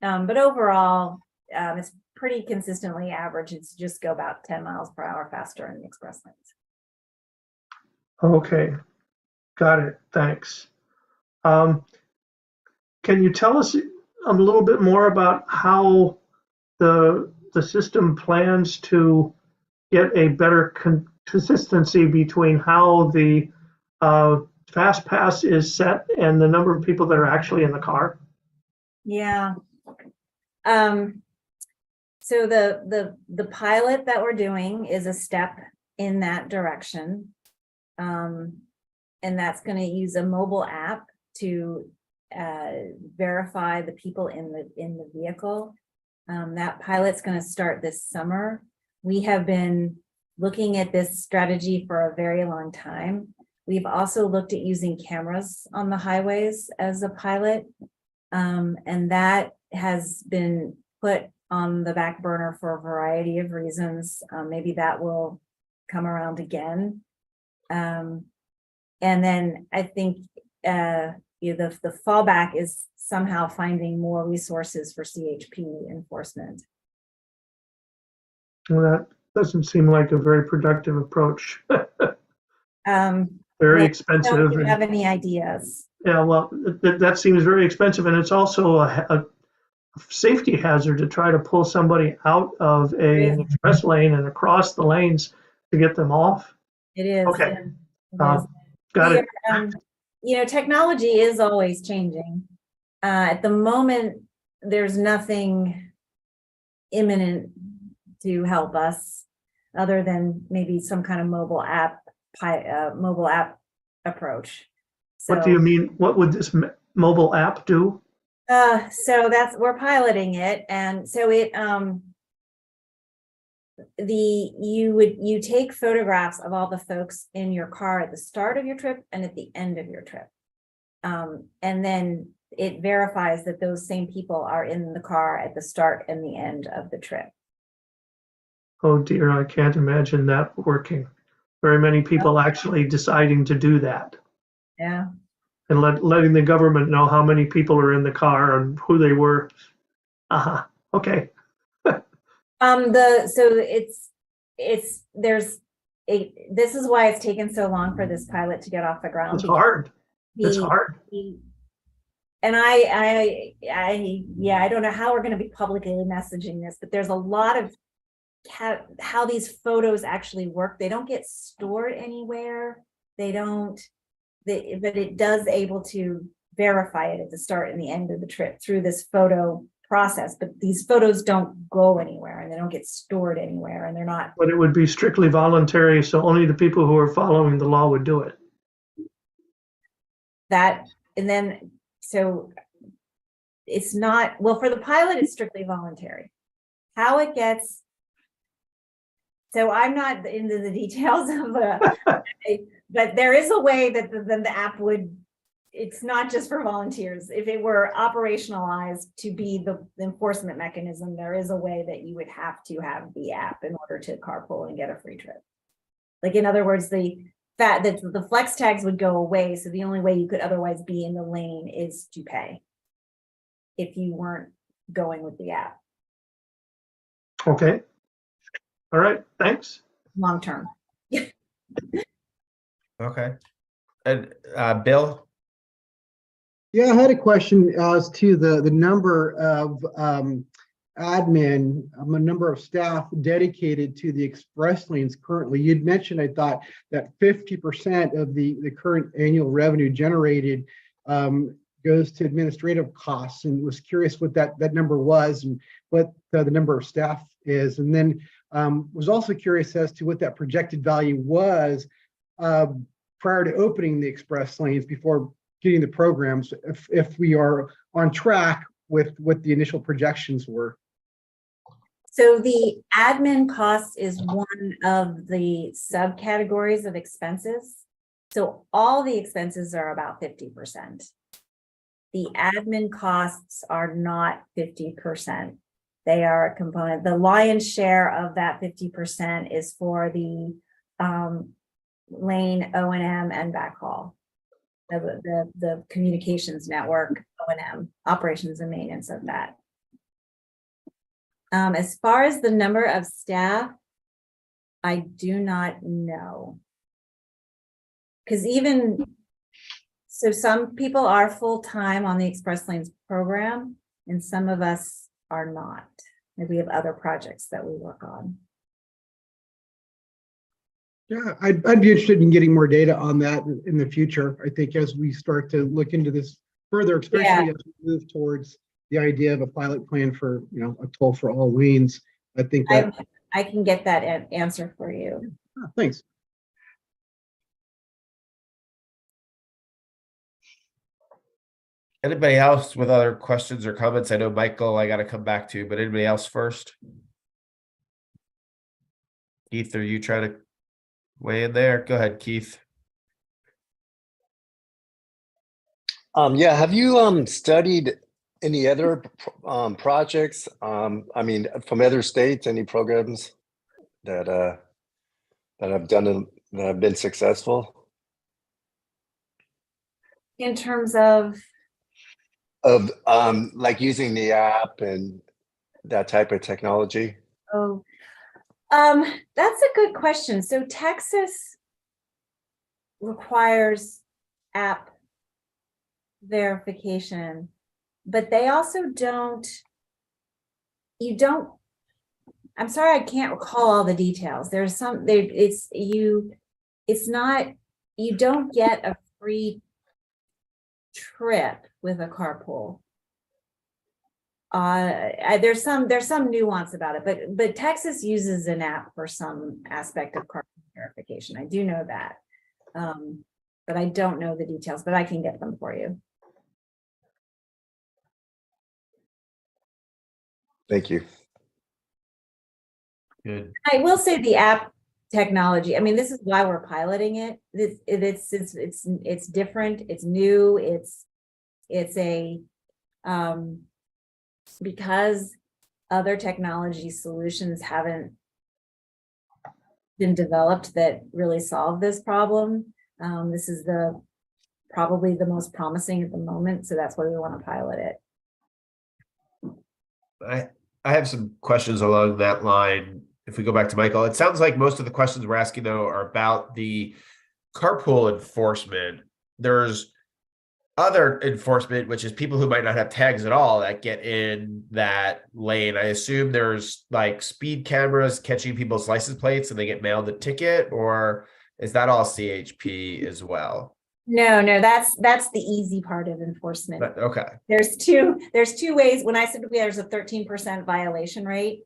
But overall, it's pretty consistently average. It's just go about 10 miles per hour faster in the express lanes. okay, got it, thanks. Can you tell us a little bit more about how the system plans to get a better consistency between how the fast pass is set and the number of people that are actually in the car? Yeah. So the pilot that we're doing is a step in that direction. And that's going to use a mobile app to verify the people in the vehicle. That pilot's going to start this summer. We have been looking at this strategy for a very long time. We've also looked at using cameras on the highways as a pilot. And that has been put on the back burner for a variety of reasons. Maybe that will come around again. And then I think the fallback is somehow finding more resources for CHP enforcement. Well, that doesn't seem like a very productive approach. Very Well, expensive. Do you have any ideas? Yeah, well, that seems very expensive, and it's also a safety hazard to try to pull somebody out of an express lane and across the lanes to get them off. It is. Okay. It is. Got it. Technology is always changing. At the moment, there's nothing imminent to help us other than maybe some kind of mobile app approach. What do you mean? What would this mobile app do? So we're piloting it, and so it you take photographs of all the folks in your car at the start of your trip and at the end of your trip, and then it verifies that those same people are in the car at the start and the end of the trip. Oh dear, I can't imagine that working. Very many people actually deciding to do that. Yeah. And letting the government know how many people are in the car and who they were. Okay. This is why it's taken so long for this pilot to get off the ground. It's hard. It's hard. And I don't know how we're going to be publicly messaging this, but there's a lot of how these photos actually work. They don't get stored anywhere. But it does able to verify it at the start and the end of the trip through this photo process. But these photos don't go anywhere and they don't get stored anywhere, and they're not. But it would be strictly voluntary, so only the people who are following the law would do it. So it's not, well, for the pilot, it's strictly voluntary. How it gets, so I'm not into the details of but there is a way that the app would, it's not just for volunteers. If it were operationalized to be the enforcement mechanism, there is a way that you would have to have the app in order to carpool and get a free trip. Like, in other words, the that the flex tags would go away. So the only way you could otherwise be in the lane is to pay if you weren't going with the app Okay. All right, thanks. long term. Okay. And Bill? Yeah, I had a question as to the number of admin, a number of staff dedicated to the express lanes currently. You'd mentioned, I thought, that 50% of the current annual revenue generated goes to administrative costs, and was curious what that number was and what the number of staff is. And then was also curious as to what that projected value was prior to opening the express lanes before getting the programs, if we are on track with what the initial projections were. So the admin cost is one of the subcategories of expenses. So all the expenses are about 50%. The admin costs are not 50%. They are a component. The lion's share of that 50% is for the lane O&M and backhaul. The communications network, O&M, operations and maintenance of that. As far as the number of staff, I do not know. Because so some people are full-time on the Express Lanes program, and some of us are not. And we have other projects that we work on. Yeah, I'd be interested in getting more data on that in the future. I think as we start to look into this further, especially as we move towards the idea of a pilot plan for, a toll for all lanes, I think that. I can get that answer for you. Thanks. Anybody else with other questions or comments? I know Michael, I got to come back to, but anybody else first? Keith, are you trying to weigh in there? Go ahead, Keith. Yeah, have you studied any other projects? I mean, from other states, any programs that have that have been successful? In terms of like using the app and that type of technology? That's a good question. So Texas requires app verification, but they also I'm sorry, I can't recall all the details. There's you don't get a free trip with a carpool. There's some nuance about it, but Texas uses an app for some aspect of carpool verification. I do know that, but I don't know the details, but I can get them for you. Thank you. Good. I will say the app technology, I mean, this is why we're piloting it. It's different, it's new, it's a because other technology solutions haven't been developed that really solve this problem. This is probably the most promising at the moment, so that's why we want to pilot it. I have some questions along that line. If we go back to Michael, it sounds like most of the questions we're asking though are about the carpool enforcement. There's other enforcement, which is people who might not have tags at all that get in that lane. I assume there's like speed cameras catching people's license plates and they get mailed a ticket, or is that all CHP as well? No, that's the easy part of enforcement. Okay. There's two ways. When I said there's a 13% violation rate,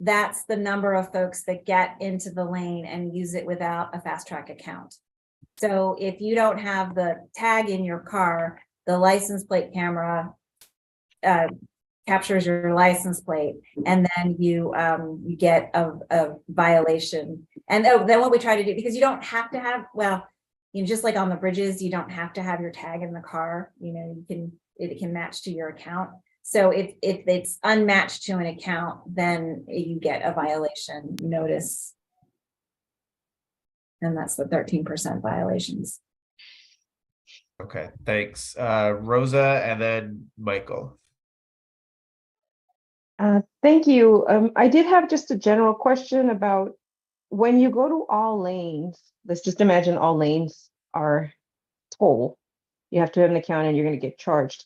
that's the number of folks that get into the lane and use it without a fast track account. So if you don't have the tag in your car, the license plate camera captures your license plate, and then you get a violation. And then what we try to do, because you don't have to have, just like on the bridges, you don't have to have your tag in the car. It can match to your account. So if it's unmatched to an account, then you get a violation notice. And that's the 13% violations. Okay, thanks. Rosa and then Michael. Thank you. I did have just a general question about when you go to all lanes, let's just imagine all lanes are toll. You have to have an account and you're going to get charged.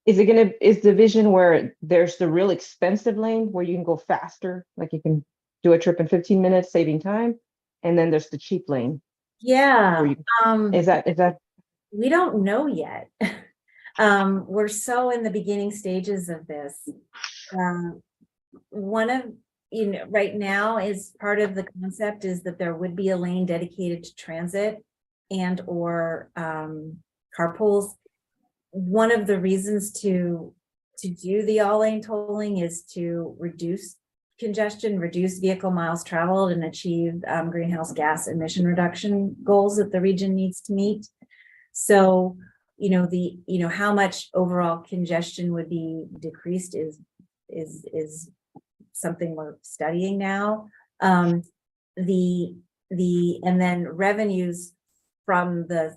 Is the vision where there's the real expensive lane where you can go faster, like you can do a trip in 15 minutes, saving time, and then there's the cheap lane? Yeah. Is that We don't know yet. We're so in the beginning stages of this. One of, right now is part of the concept is that there would be a lane dedicated to transit and or carpools. One of the reasons to do the all lane tolling is to reduce congestion, reduce vehicle miles traveled, and achieve greenhouse gas emission reduction goals that the region needs to meet. So, how much overall congestion would be decreased is something we're studying now. And then revenues from the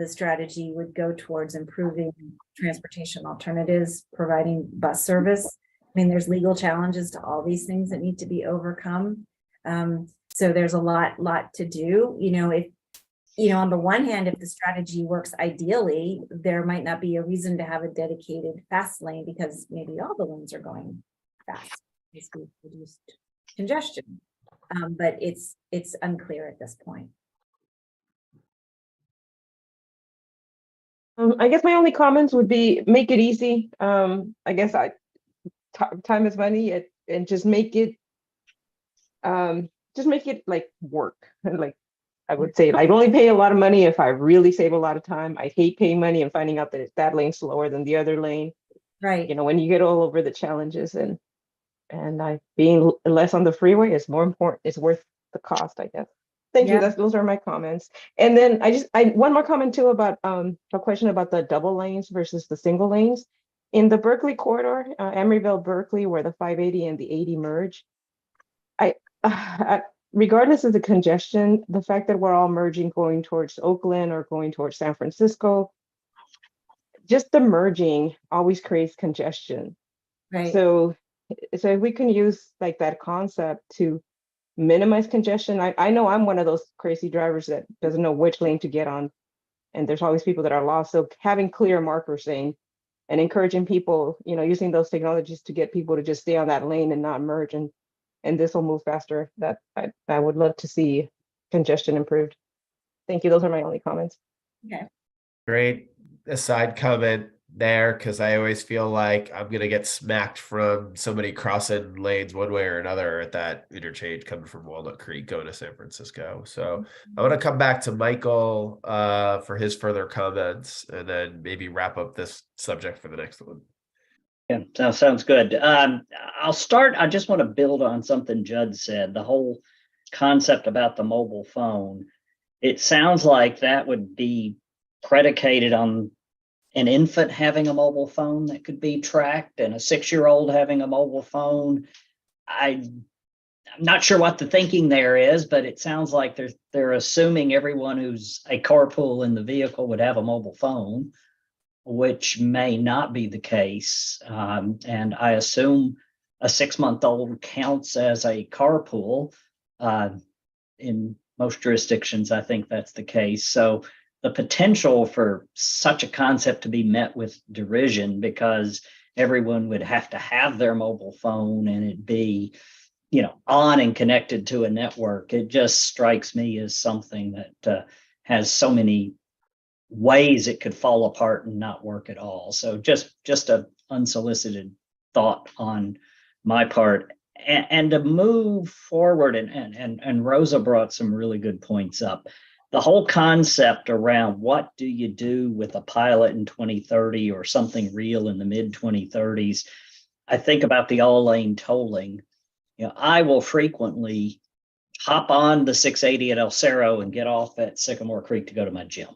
strategy would go towards improving transportation alternatives, providing bus service. I mean, there's legal challenges to all these things that need to be overcome. So there's a lot to do. If on the one hand, if the strategy works ideally, there might not be a reason to have a dedicated fast lane because maybe all the lanes are going fast. Basically reduced congestion. But it's unclear at this point. I guess my only comments would be make it easy. I guess time is money, and just make it like work. Like I would say, I'd only pay a lot of money if I really save a lot of time. I hate paying money and finding out that that lane's slower than the other lane. Right. When you get all over the challenges and being less on the freeway is more important. It's worth the cost, I guess. Thank you. Those are my comments. And then one more comment too about a question about the double lanes versus the single lanes. In the Berkeley corridor, Emeryville, Berkeley, where the 580 and the 80 merge, regardless of the congestion, the fact that we're all merging going towards Oakland or going towards San Francisco, just the merging always creates congestion. Right. So if we can use like that concept to minimize congestion, I know I'm one of those crazy drivers that doesn't know which lane to get on, and there's always people that are lost. So having clear markers saying and encouraging people, using those technologies to get people to just stay on that lane and not merge, and this will move faster. That I would love to see congestion improved. Thank you. Those are my only comments. Okay. Great aside comment there, because I always feel like I'm gonna get smacked from somebody crossing lanes one way or another at that interchange coming from Walnut Creek going to San Francisco. So I want to come back to Michael for his further comments and then maybe wrap up this subject for the next one. Yeah, sounds good. I'll start. I just want to build on something Judd said, the whole concept about the mobile phone. It sounds like that would be predicated on an infant having a mobile phone that could be tracked and a 6-year-old having a mobile phone. I'm not sure what the thinking there is, but it sounds like they're assuming everyone who's a carpool in the vehicle would have a mobile phone, which may not be the case. And I assume a 6-month-old counts as a carpool. In most jurisdictions, I think that's the case. So the potential for such a concept to be met with derision because everyone would have to have their mobile phone and it'd be, on and connected to a network. It just strikes me as something that has so many ways it could fall apart and not work at all. So just a unsolicited thought on my part. And to move forward, and Rosa brought some really good points up. The whole concept around what do you do with a pilot in 2030 or something real in the mid 2030s. I think about the all lane tolling. I will frequently hop on the 680 at El Cerro and get off at Sycamore Creek to go to my gym.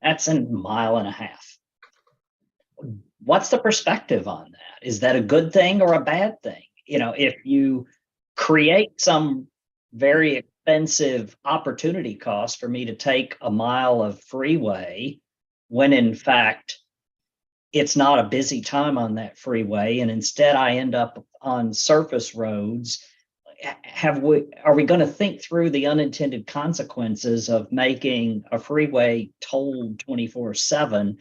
That's a mile and a half. What's the perspective on that? Is that a good thing or a bad thing? If you create some very expensive opportunity cost for me to take a mile of freeway when in fact it's not a busy time on that freeway, and instead I end up on surface roads. Are we going to think through the unintended consequences of making a freeway tolled 24/7,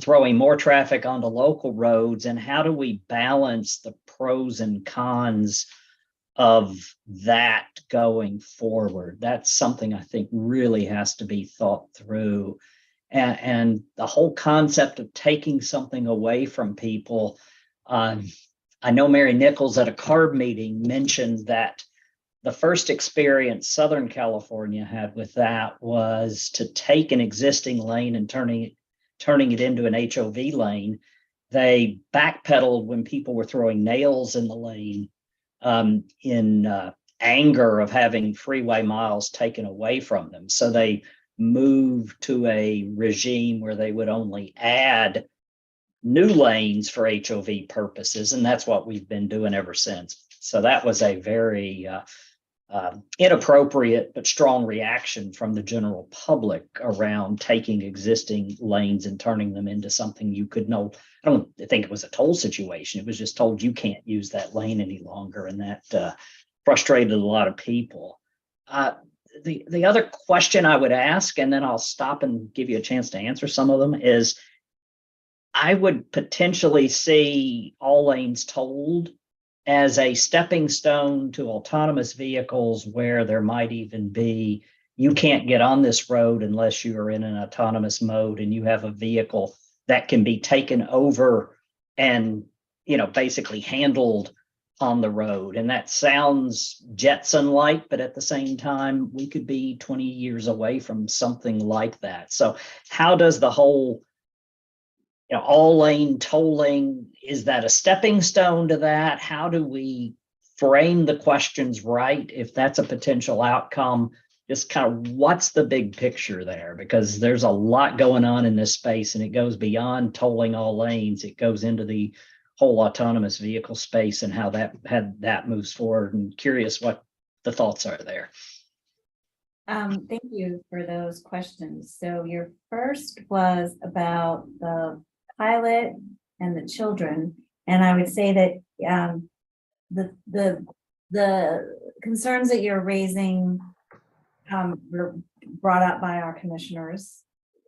throwing more traffic onto local roads, and how do we balance the pros and cons of that going forward? That's something I think really has to be thought through. And the whole concept of taking something away from people. I know Mary Nichols at a CARB meeting mentioned that the first experience Southern California had with that was to take an existing lane and turning it into an HOV lane. They backpedaled when people were throwing nails in the lane in anger of having freeway miles taken away from them. So they moved to a regime where they would only add new lanes for HOV purposes. And that's what we've been doing ever since. So that was a very inappropriate but strong reaction from the general public around taking existing lanes and turning them into something you could know. I don't think it was a toll situation. It was just told you can't use that lane any longer. And that frustrated a lot of people. The other question I would ask, and then I'll stop and give you a chance to answer some of them, is I would potentially see all lanes tolled as a stepping stone to autonomous vehicles, where there might even be, you can't get on this road unless you are in an autonomous mode and you have a vehicle that can be taken over and, basically handled on the road. And that sounds Jetson-like, but at the same time, we could be 20 years away from something like that. So how does the whole all lane tolling, is that a stepping stone to that? How do we frame the questions right if that's a potential outcome? Just kind of what's the big picture there? Because there's a lot going on in this space, and it goes beyond tolling all lanes. It goes into the whole autonomous vehicle space and how that moves forward. And curious what the thoughts are there. Thank you for those questions. So your first was about the pilot and the children, and I would say that the concerns that you're raising were brought up by our commissioners.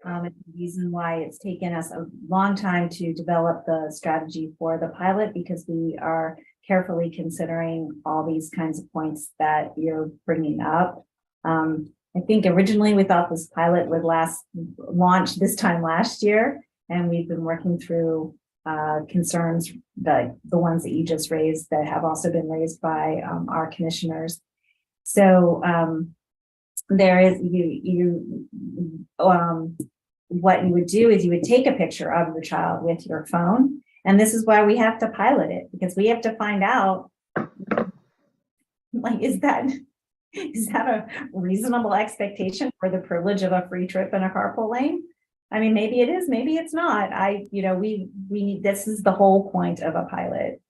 It's the reason why it's taken us a long time to develop the strategy for the pilot, because we are carefully considering all these kinds of points that you're bringing up. I think originally we thought this pilot would launch this time last year, and we've been working through concerns, the ones that you just raised that have also been raised by our commissioners. So there is what you would do is you would take a picture of your child with your phone, and this is why we have to pilot it, because we have to find out, like, is that a reasonable expectation for the privilege of a free trip in a carpool lane? I mean, maybe it is, maybe it's not. We need, this is the whole point of a pilot.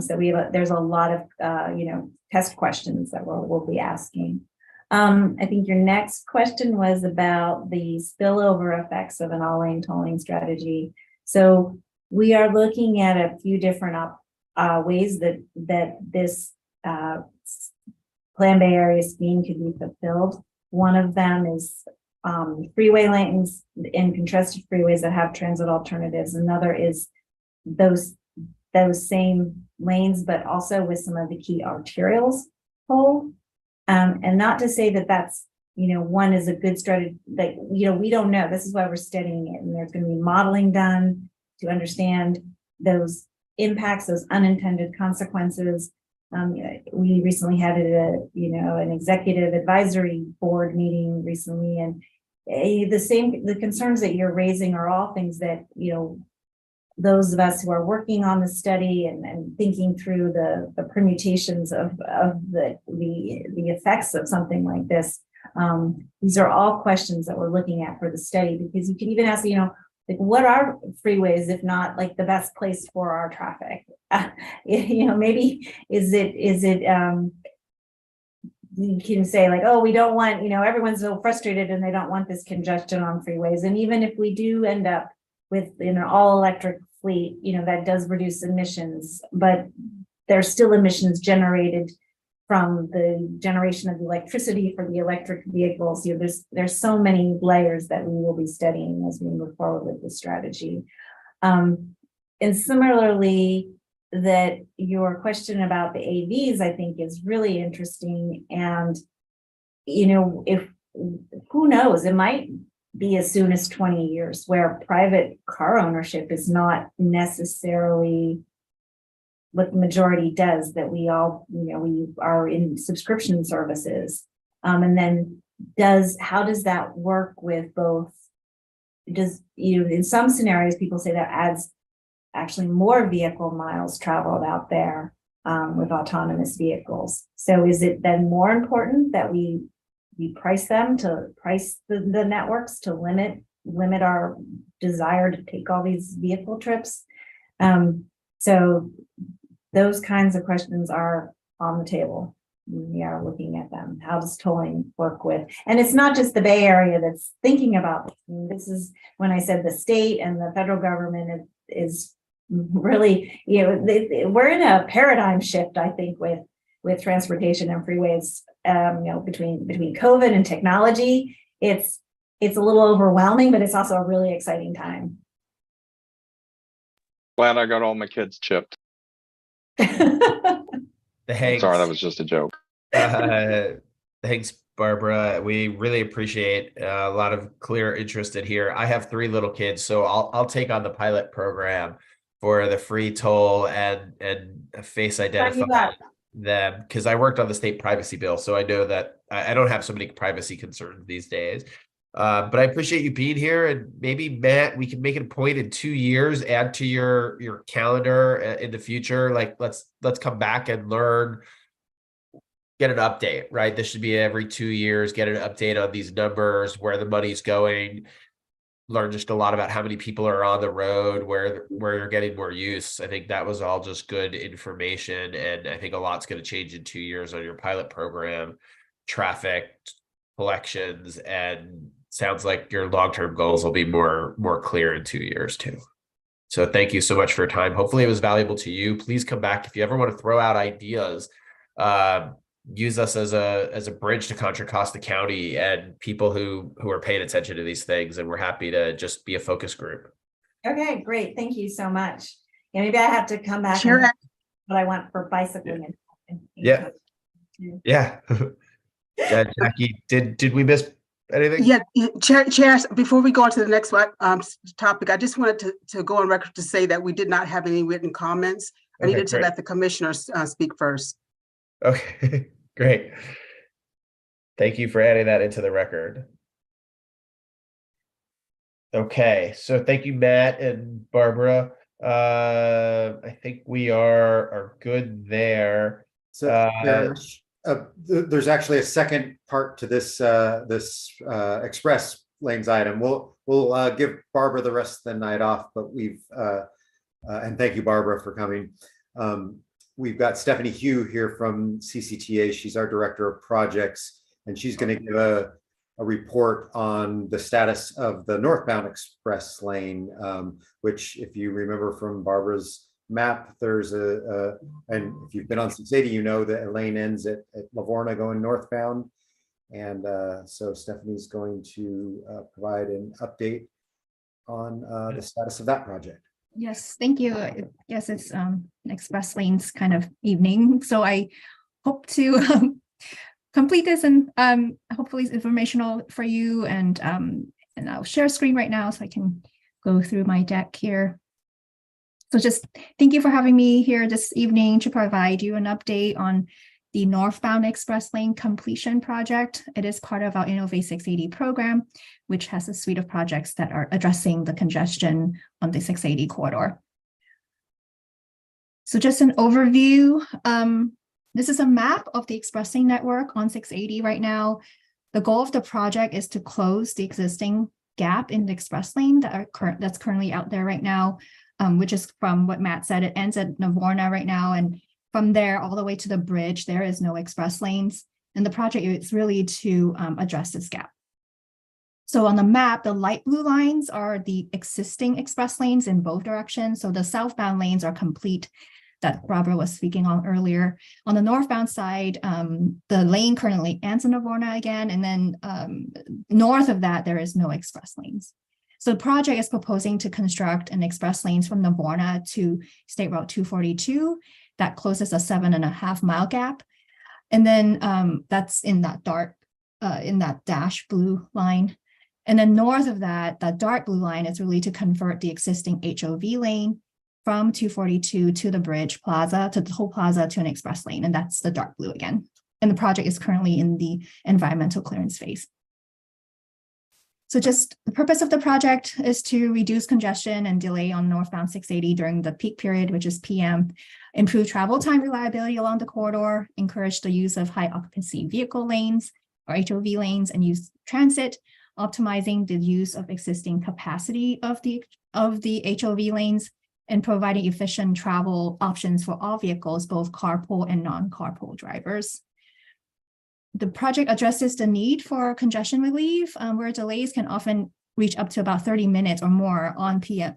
So there's a lot of test questions that we'll be asking. I think your next question was about the spillover effects of an all-lane tolling strategy. So we are looking at a few different ways that this Plan Bay Area scheme could be fulfilled. One of them is freeway lanes in congested freeways that have transit alternatives. Another is those same lanes, but also with some of the key arterials tolled. And not to say that that's, one is a good strategy, like, we don't know. This is why we're studying it. And there's going to be modeling done to understand those impacts, those unintended consequences. We recently had an executive advisory board meeting recently, and the concerns that you're raising are all things that, those of us who are working on the study and thinking through the permutations of the effects of something like this. These are all questions that we're looking at for the study, because you can even ask, like, what are freeways if not like the best place for our traffic? Maybe is it you can say like, oh, we don't want, everyone's so frustrated and they don't want this congestion on freeways. And even if we do end up with, all electric fleet, that does reduce emissions, but there's still emissions generated from the generation of electricity for the electric vehicles. There's so many layers that we will be studying as we move forward with the strategy. And similarly, that your question about the AVs, I think, is really interesting. And, if who knows, it might be as soon as 20 years where private car ownership is not necessarily what the majority does, that we all, we are in subscription services. And then how does that work with both? In some scenarios, people say that adds actually more vehicle miles traveled out there with autonomous vehicles. So is it then more important that we price the networks to limit our desire to take all these vehicle trips? So those kinds of questions are on the table. We are looking at them. How does tolling work with? And it's not just the Bay Area that's thinking about this. I mean, this is when I said the state and the federal government is really, we're in a paradigm shift, I think, with transportation and freeways. Between COVID and technology, it's a little overwhelming, but it's also a really exciting time. Glad I got all my kids chipped. Thanks. Sorry, that was just a joke. Thanks, Barbara. We really appreciate a lot of clear interest in here. I have 3 little kids, so I'll take on the pilot program for the free toll and face identify them, because I worked on the state privacy bill, so I know that I don't have so many privacy concerns these days. But I appreciate you being here, and maybe Matt, we can make it a point in 2 years, add to your calendar in the future. Like let's come back and learn, get an update, right? This should be every 2 years, get an update on these numbers, where the money's going, learn just a lot about how many people are on the road, where you're getting more use. I think that was all just good information. And I think a lot's going to change in 2 years on your pilot program, traffic collections, and sounds like your long-term goals will be more clear in 2 years too. So thank you so much for your time. Hopefully it was valuable to you. Please come back if you ever want to throw out ideas. Use us as a bridge to Contra Costa County and people who are paying attention to these things, and we're happy to just be a focus group. Okay, great. Thank you so much. Yeah, maybe I have to come back. Sure. And what I want for bicycling. Yeah. Yeah. Jackie, did we miss anything? Yeah, Chair, before we go on to the next topic, I just wanted to go on record to say that we did not have any written comments. I needed to let the commissioners speak first. Okay, great. Thank you for adding that into the record. Okay, so thank you, Matt and Barbara. I think we are good there. So there's actually a second part to this express lanes item. We'll give Barbara the rest of the night off, but and thank you, Barbara, for coming. We've got Stephanie Hugh here from CCTA. She's our director of projects, and she's going to give a report on the status of the northbound express lane, which, if you remember from Barbara's map, there's and if you've been on 680, you know that a lane ends at Livorno going northbound. And so Stephanie's going to provide an update on the status of that project. Yes, thank you. Yes, it's express lanes kind of evening. So I hope to complete this and hopefully it's informational for you. And I'll share screen right now so I can go through my deck here. So just thank you for having me here this evening to provide you an update on the northbound express lane completion project. It is part of our Innovate 680 program, which has a suite of projects that are addressing the congestion on the 680 corridor. So just an overview. This is a map of the express lane network on 680 right now. The goal of the project is to close the existing gap in the express lane that's currently out there right now, which is from what Matt said, it ends at Livorno right now. And from there all the way to the bridge, there is no express lanes. And the project is really to address this gap. So on the map, the light blue lines are the existing express lanes in both directions. So the southbound lanes are complete that Barbara was speaking on earlier. On the northbound side, the lane currently ends in Navorna again, and then north of that, there is no express lanes. So the project is proposing to construct an express lanes from Navorna to State Route 242 that closes a 7.5 mile gap. And then that's in that dark, in that dash blue line. And then north of that, the dark blue line is really to convert the existing HOV lane from 242 to the bridge plaza, to the whole plaza to an express lane. And that's the dark blue again. And the project is currently in the environmental clearance phase. So just the purpose of the project is to reduce congestion and delay on northbound 680 during the peak period, which is PM, improve travel time reliability along the corridor, encourage the use of high occupancy vehicle lanes or HOV lanes, and use transit, optimizing the use of existing capacity of the HOV lanes, and providing efficient travel options for all vehicles, both carpool and non-carpool drivers. The project addresses the need for congestion relief, where delays can often reach up to about 30 minutes or more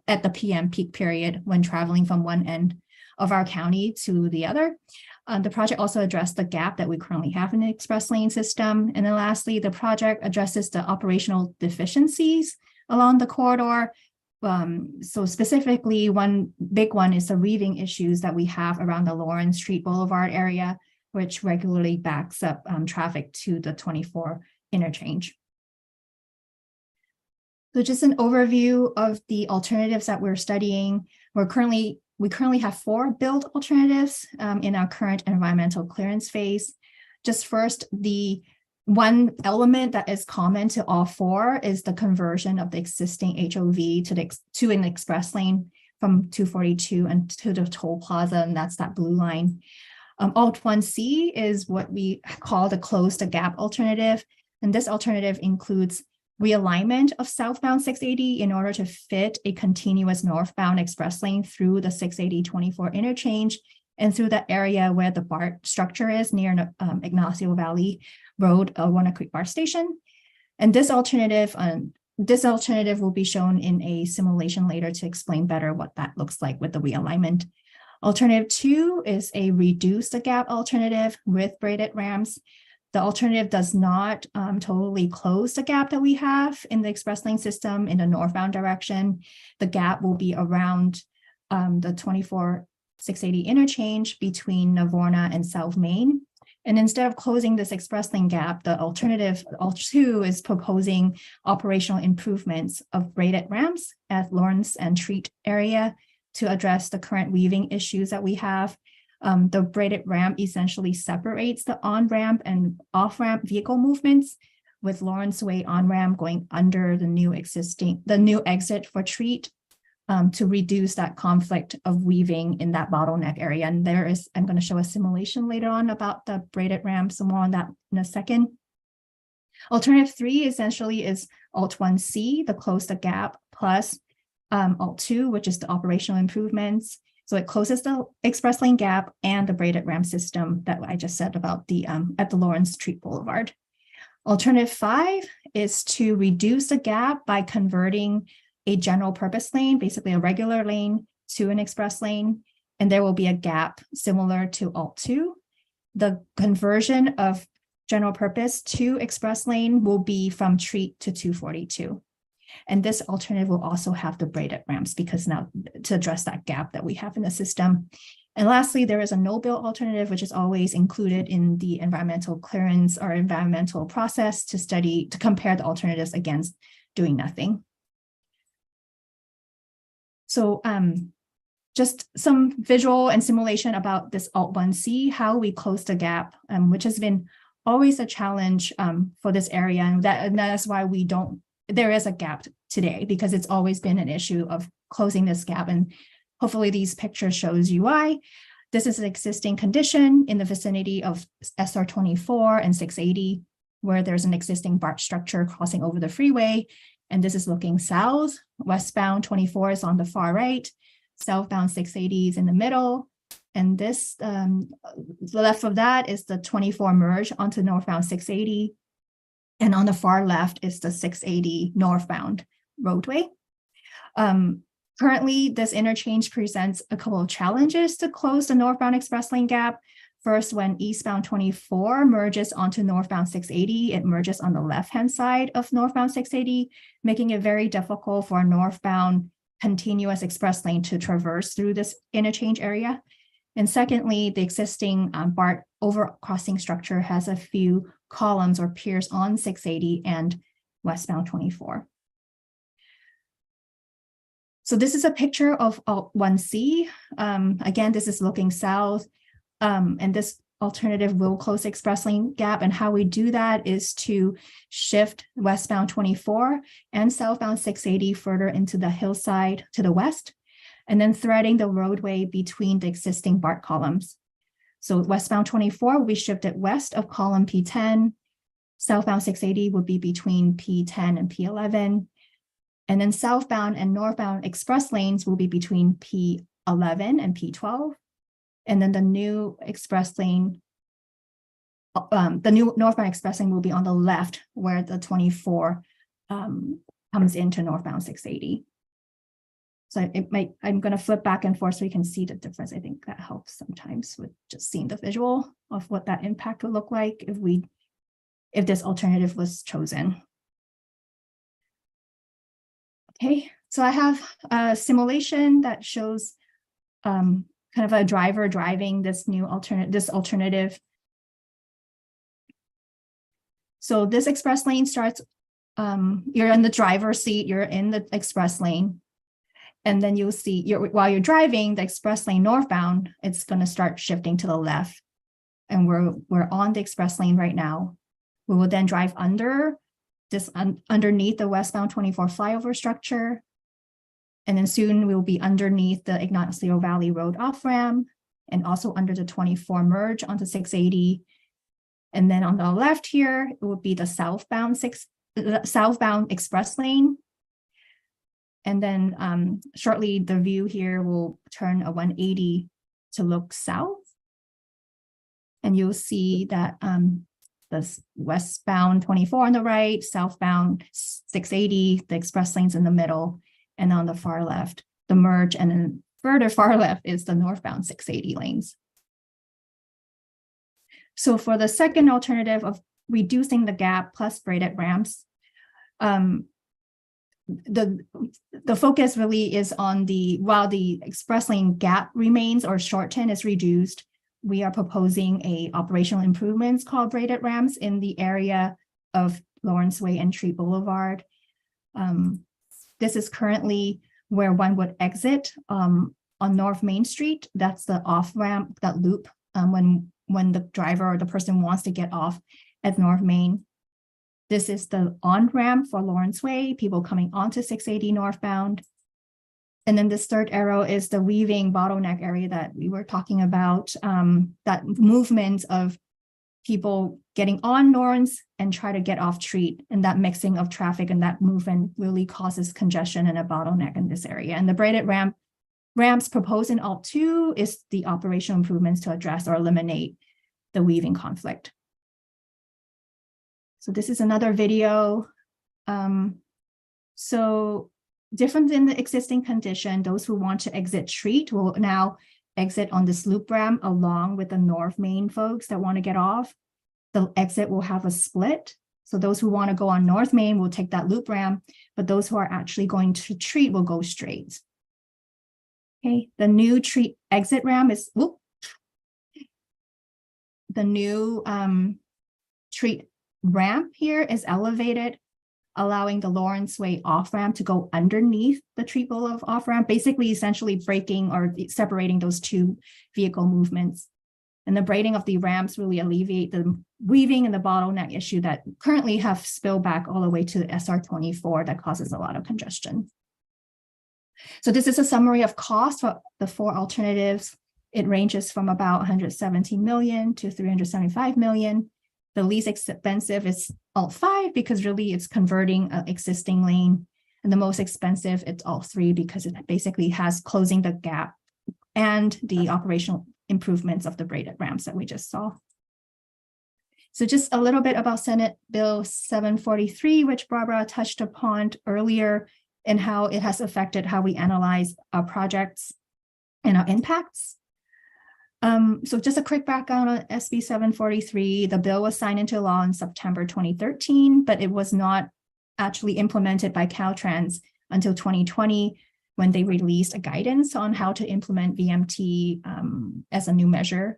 at the PM peak period when traveling from one end of our county to the other. The project also addressed the gap that we currently have in the express lane system. And then lastly, the project addresses the operational deficiencies along the corridor. So specifically, one big one is the weaving issues that we have around the Lawrence Street Boulevard area, which regularly backs up traffic to the 24 interchange. So just an overview of the alternatives that we're studying. We currently have 4 build alternatives in our current environmental clearance phase. Just first, the one element that is common to all 4 is the conversion of the existing HOV to an express lane from 242 and to the toll plaza, and that's that blue line. Alt 1C is what we call the close the gap alternative, and this alternative includes realignment of southbound 680 in order to fit a continuous northbound express lane through the 680-24 interchange and through that area where the BART structure is near Ignacio Valley Road, Warner Creek BART station. And this alternative will be shown in a simulation later to explain better what that looks like with the realignment. Alternative 2 is a reduce the gap alternative with braided ramps. The alternative does not totally close the gap that we have in the express lane system in the northbound direction. The gap will be around the 24-680 interchange between Navorna and South Main. And instead of closing this express lane gap, the alternative, Alt 2, is proposing operational improvements of braided ramps at Lawrence and Treat area to address the current weaving issues that we have. The braided ramp essentially separates the on-ramp and off-ramp vehicle movements, with Lawrence Way on-ramp going under the new exit for Treat to reduce that conflict of weaving in that bottleneck area. And I'm going to show a simulation later on about the braided ramp, so more on that in a second. Alternative 3 essentially is Alt 1C, the close the gap, plus Alt 2, which is the operational improvements. So it closes the express lane gap and the braided ramp system that I just said about the at the Lawrence Street Boulevard. Alternative 5 is to reduce the gap by converting a general purpose lane, basically a regular lane, to an express lane, and there will be a gap similar to Alt 2. The conversion of general purpose to express lane will be from Treat to 242. And this alternative will also have the braided ramps because now to address that gap that we have in the system. And lastly, there is a no-build alternative, which is always included in the environmental clearance or environmental process to compare the alternatives against doing nothing. So just some visual and simulation about this Alt 1C, how we close the gap, which has been always a challenge for this area. And that is why there is a gap today, because it's always been an issue of closing this gap. And hopefully these pictures shows you why. This is an existing condition in the vicinity of SR 24 and 680, where there's an existing BART structure crossing over the freeway. And this is looking south. Westbound 24 is on the far right. Southbound 680 is in the middle. And this, the left of that is the 24 merge onto northbound 680. And on the far left is the 680 northbound roadway. Currently, this interchange presents a couple of challenges to close the northbound express lane gap. First, when eastbound 24 merges onto northbound 680, it merges on the left-hand side of northbound 680, making it very difficult for a northbound continuous express lane to traverse through this interchange area. And secondly, the existing BART overcrossing structure has a few columns or piers on 680 and westbound 24. So this is a picture of Alt 1C. Again, this is looking south, and this alternative will close the express lane gap. And how we do that is to shift westbound 24 and southbound 680 further into the hillside to the west, and then threading the roadway between the existing BART columns. So westbound 24 will be shifted west of column P10. Southbound 680 would be between P10 and P11. And then southbound and northbound express lanes will be between P11 and P12. And then the new express lane, the new northbound express lane will be on the left where the 24 comes into northbound 680. So I'm going to flip back and forth so you can see the difference. I think that helps sometimes with just seeing the visual of what that impact would look like if this alternative was chosen. Okay, so I have a simulation that shows kind of a driver driving this new alternative. So this express lane starts, you're in the driver's seat, you're in the express lane. And then you'll see while you're driving the express lane northbound, it's going to start shifting to the left. And we're on the express lane right now. We will then drive underneath the westbound 24 flyover structure. And then soon we will be underneath the Ignacio Valley Road off-ramp and also under the 24 merge onto 680. And then on the left here, it will be the southbound express lane. And then shortly, the view here will turn a 180 to look south. And you'll see that the westbound 24 on the right, southbound 680, the express lanes in the middle, and on the far left, the merge, and then further far left is the northbound 680 lanes. So for the second alternative of reducing the gap plus braided ramps, the focus really is on while the express lane gap remains or shorten is reduced, we are proposing a operational improvements called braided ramps in the area of Lawrence Way and Treat Boulevard. This is currently where one would exit on North Main Street. That's the off ramp, that loop when the driver or the person wants to get off at North Main. This is the on-ramp for Lawrence Way, people coming onto 680 northbound. And then this third arrow is the weaving bottleneck area that we were talking about, that movement of people getting on Lawrence and try to get off Treat, and that mixing of traffic and that movement really causes congestion and a bottleneck in this area. And the braided ramps proposed in Alt 2 is the operational improvements to address or eliminate the weaving conflict. So this is another video. So different than the existing condition, those who want to exit Treat will now exit on this loop ramp along with the North Main folks that want to get off. The exit will have a split. So those who want to go on North Main will take that loop ramp, but those who are actually going to Treat will go straight. Okay, the new Treat exit ramp is, the new Treat ramp here is elevated, allowing the Lawrence Way off-ramp to go underneath the Treat Boulevard off-ramp, basically essentially breaking or separating those two vehicle movements. And the braiding of the ramps really alleviate the weaving and the bottleneck issue that currently have spilled back all the way to the SR24 that causes a lot of congestion. So this is a summary of cost for the four alternatives. It ranges from about 117 million to 375 million. The least expensive is Alt 5 because really it's converting an existing lane. And the most expensive, it's Alt 3 because it basically has closing the gap and the operational improvements of the braided ramps that we just saw. So just a little bit about Senate Bill 743, which Barbara touched upon earlier, and how it has affected how we analyze our projects and our impacts. So just a quick background on SB 743. The bill was signed into law in September 2013, but it was not actually implemented by Caltrans until 2020, when they released a guidance on how to implement VMT as a new measure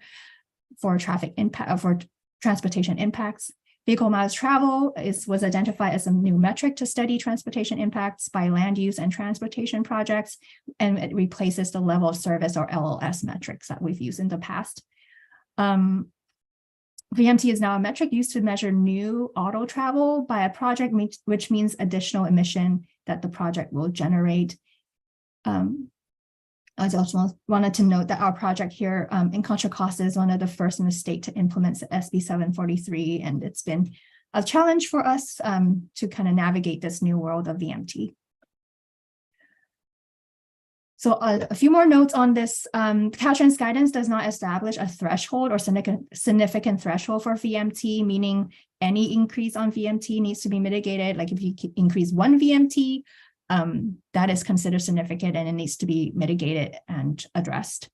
for traffic impact, for transportation impacts. Vehicle miles travel was identified as a new metric to study transportation impacts by land use and transportation projects, and it replaces the level of service or LLS metrics that we've used in the past. VMT is now a metric used to measure new auto travel by a project, which means additional emission that the project will generate. I also wanted to note that our project here in Contra Costa is one of the first in the state to implement SB 743, and it's been a challenge for us to kind of navigate this new world of VMT. So a few more notes on this. Caltrans guidance does not establish a threshold or significant threshold for VMT, meaning any increase on VMT needs to be mitigated. Like if you increase 1 VMT, that is considered significant and it needs to be mitigated and addressed.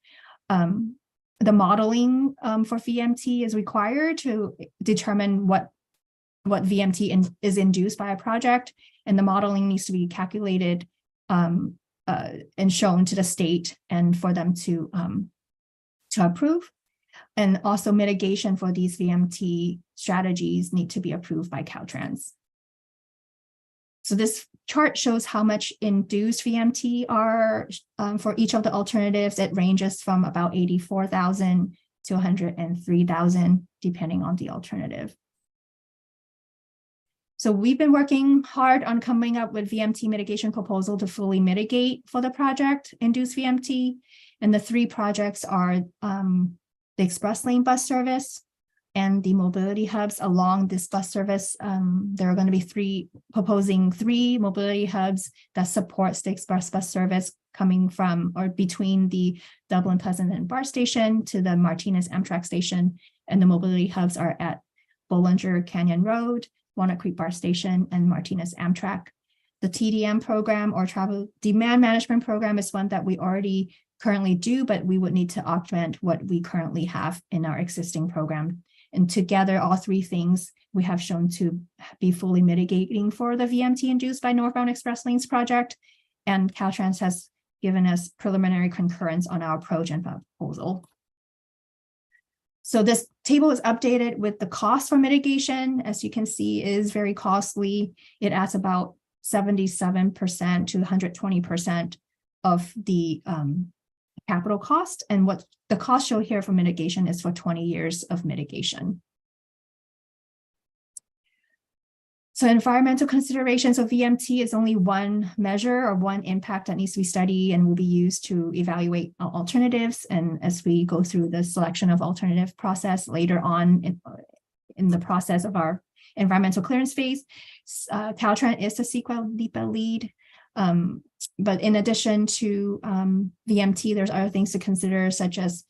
The modeling for VMT is required to determine what VMT is induced by a project, and the modeling needs to be calculated and shown to the state and for them to approve. And also mitigation for these VMT strategies need to be approved by Caltrans. So this chart shows how much induced VMT are for each of the alternatives. It ranges from about 84,000 to 103,000, depending on the alternative. So we've been working hard on coming up with VMT mitigation proposal to fully mitigate for the project induced VMT. And the 3 projects are the express lane bus service and the mobility hubs along this bus service. There are going to be proposing 3 mobility hubs that supports the express bus service coming from or between the Dublin Pleasanton BART station to the Martinez Amtrak station. And the mobility hubs are at Bollinger Canyon Road, Walnut Creek BART station, and Martinez Amtrak. The TDM program or travel demand management program is one that we already currently do, but we would need to augment what we currently have in our existing program. And together, all 3 things we have shown to be fully mitigating for the VMT induced by Northbound Express Lanes project. And Caltrans has given us preliminary concurrence on our approach and proposal. So this table is updated with the cost for mitigation. As you can see, is very costly. It adds about 77% to 120% of the capital cost, and what the cost show here for mitigation is for 20 years of mitigation. So environmental considerations of VMT is only one measure or one impact that needs to be studied and will be used to evaluate alternatives. And as we go through the selection of alternative process later on in the process of our environmental clearance phase, Caltrans is the CEQA-LEPA lead. But in addition to VMT, there's other things to consider, such as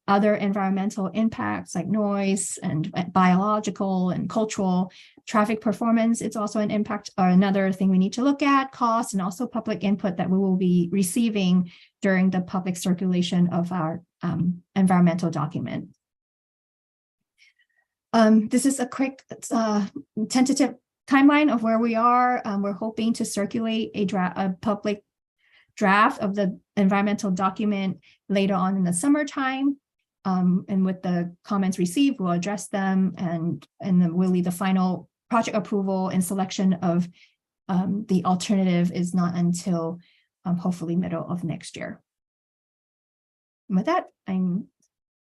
other environmental impacts like noise and biological and cultural. Traffic performance, it's also an impact or another thing we need to look at, cost, and also public input that we will be receiving during the public circulation of our environmental document. This is a quick tentative timeline of where we are. We're hoping to circulate a public draft of the environmental document later on in the summertime. And with the comments received, we'll address them, and then we'll leave the final project approval and selection of the alternative is not until hopefully middle of next year. And with that, I'm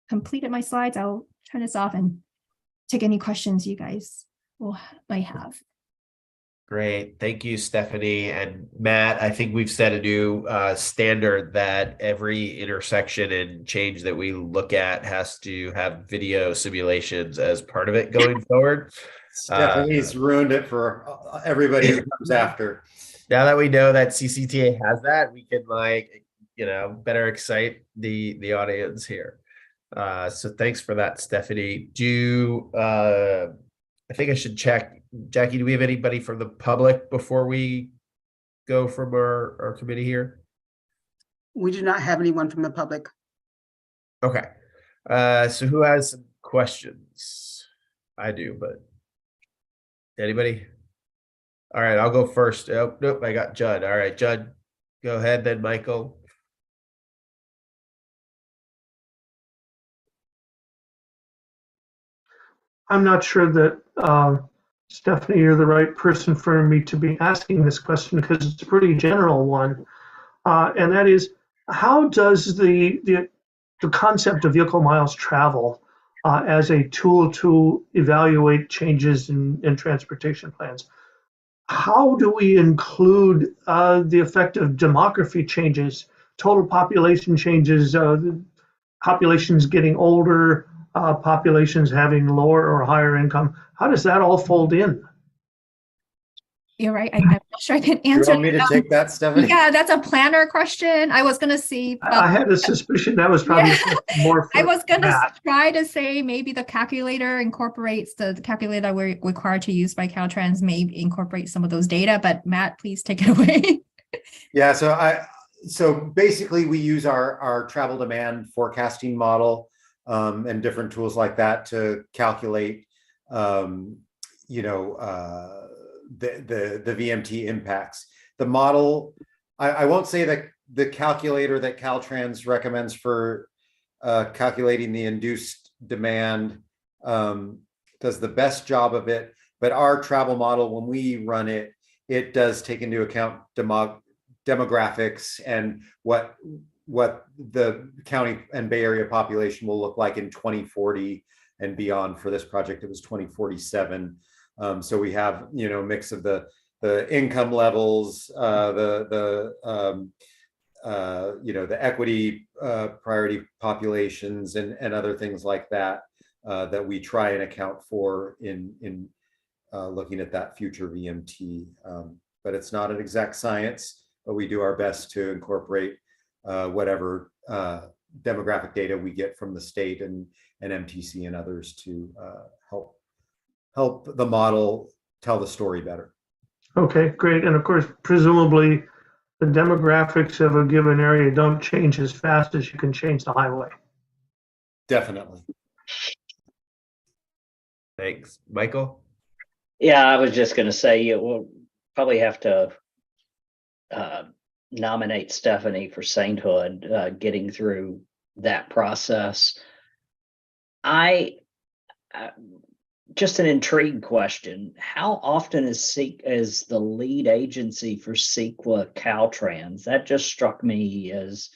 completed my slides. I'll turn this off and take any questions you guys might have. Great. Thank you, Stephanie. And Matt, I think we've set a new standard that every intersection and change that we look at has to have video simulations as part of it going forward. Stephanie's ruined it for everybody who comes after. Now that we know that CCTA has that, we can better excite the audience here. So thanks for that, Stephanie. I think I should check. Jackie, do we have anybody from the public before we go from our committee here? We do not have anyone from the public. Okay. So who has some questions? I do, but anybody? All right, I'll go first. Oh, nope, I got Judd. All right, Judd, go ahead, then Michael. I'm not sure that Stephanie, you're the right person for me to be asking this question because it's a pretty general one. And that is, how does the concept of vehicle miles travel as a tool to evaluate changes in transportation plans? How do we include the effect of demography changes, total population changes, populations getting older, populations having lower or higher income? How does that all fold in? You're right. I'm not sure I can answer. You want me to take that, Stephanie? Yeah, that's a planner question. I was gonna see. I had a suspicion that was probably more for I was gonna Matt. try to say maybe the calculator incorporates the calculator we're required to use by Caltrans may incorporate some of those data, but Matt, please take it away. Yeah, so basically we use our travel demand forecasting model and different tools like that to calculate the VMT impacts. The model, I won't say that the calculator that Caltrans recommends for calculating the induced demand does the best job of it, but our travel model, when we run it, it does take into account demographics and what the county and Bay Area population will look like in 2040 and beyond. For this project, it was 2047. So we have, a mix of the income levels, the equity priority populations and other things like that that we try and account for in looking at that future VMT. But it's not an exact science, but we do our best to incorporate whatever demographic data we get from the state and MTC and others to help the model tell the story better. Okay, great. And of course, presumably the demographics of a given area don't change as fast as you can change the highway. Definitely. Thanks. Michael? Yeah, I was just going to say, we'll probably have to nominate Stephanie for sainthood, getting through that process. Just an intrigued question. How often is the lead agency for CEQA Caltrans? That just struck me as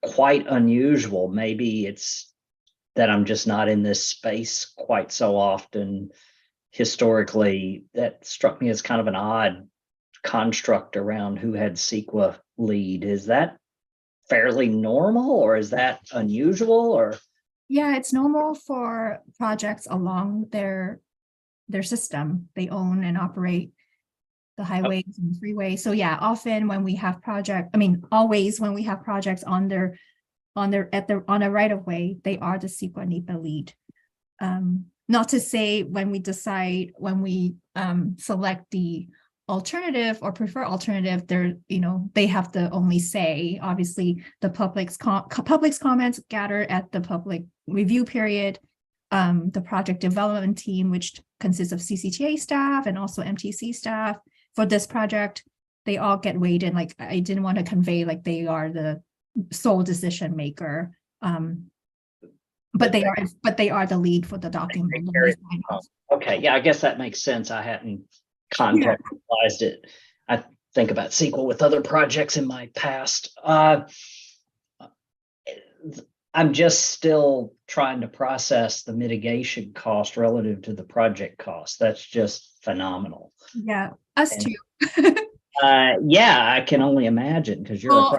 quite unusual. Maybe it's that I'm just not in this space quite so often. Historically, that struck me as kind of an odd construct around who had CEQA lead. Is that fairly normal, or is that unusual, or? Yeah, it's normal for projects along their system. They own and operate the highways and freeways. So yeah, often when we have always when we have projects on a right of way, they are the CEQA NEPA lead. Not to say when we select the alternative or prefer alternative, they have the only say. Obviously, the public's comments gathered at the public review period. The project development team, which consists of CCTA staff and also MTC staff for this project, they all get weighed in. Like, I didn't want to convey like they are the sole decision maker. But they are the lead for the document. Okay, yeah, I guess that makes sense. I hadn't contextualized it. I think about CEQA with other projects in my past. I'm just still trying to process the mitigation cost relative to the project cost. That's just phenomenal. Yeah, us too. Yeah, I can only imagine, because you're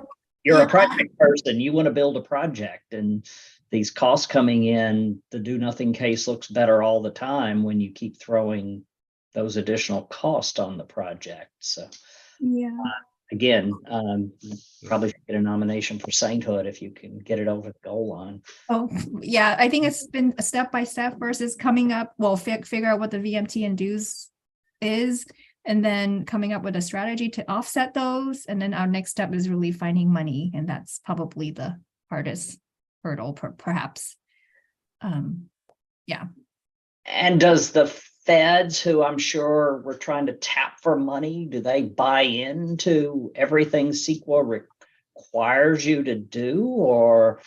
a project person. You want to build a project, and these costs coming in, the do nothing case looks better all the time when you keep throwing those additional costs on the project. So yeah, again, probably should get a nomination for sainthood if you can get it over the goal line. Oh, yeah, I think it's been a step by step versus coming up, well, figure out what the VMT and dues is, and then coming up with a strategy to offset those. And then our next step is really finding money. And that's probably the hardest hurdle, perhaps. Yeah. And does the feds, who I'm sure we're trying to tap for money, do they buy into everything CEQA requires you to do, or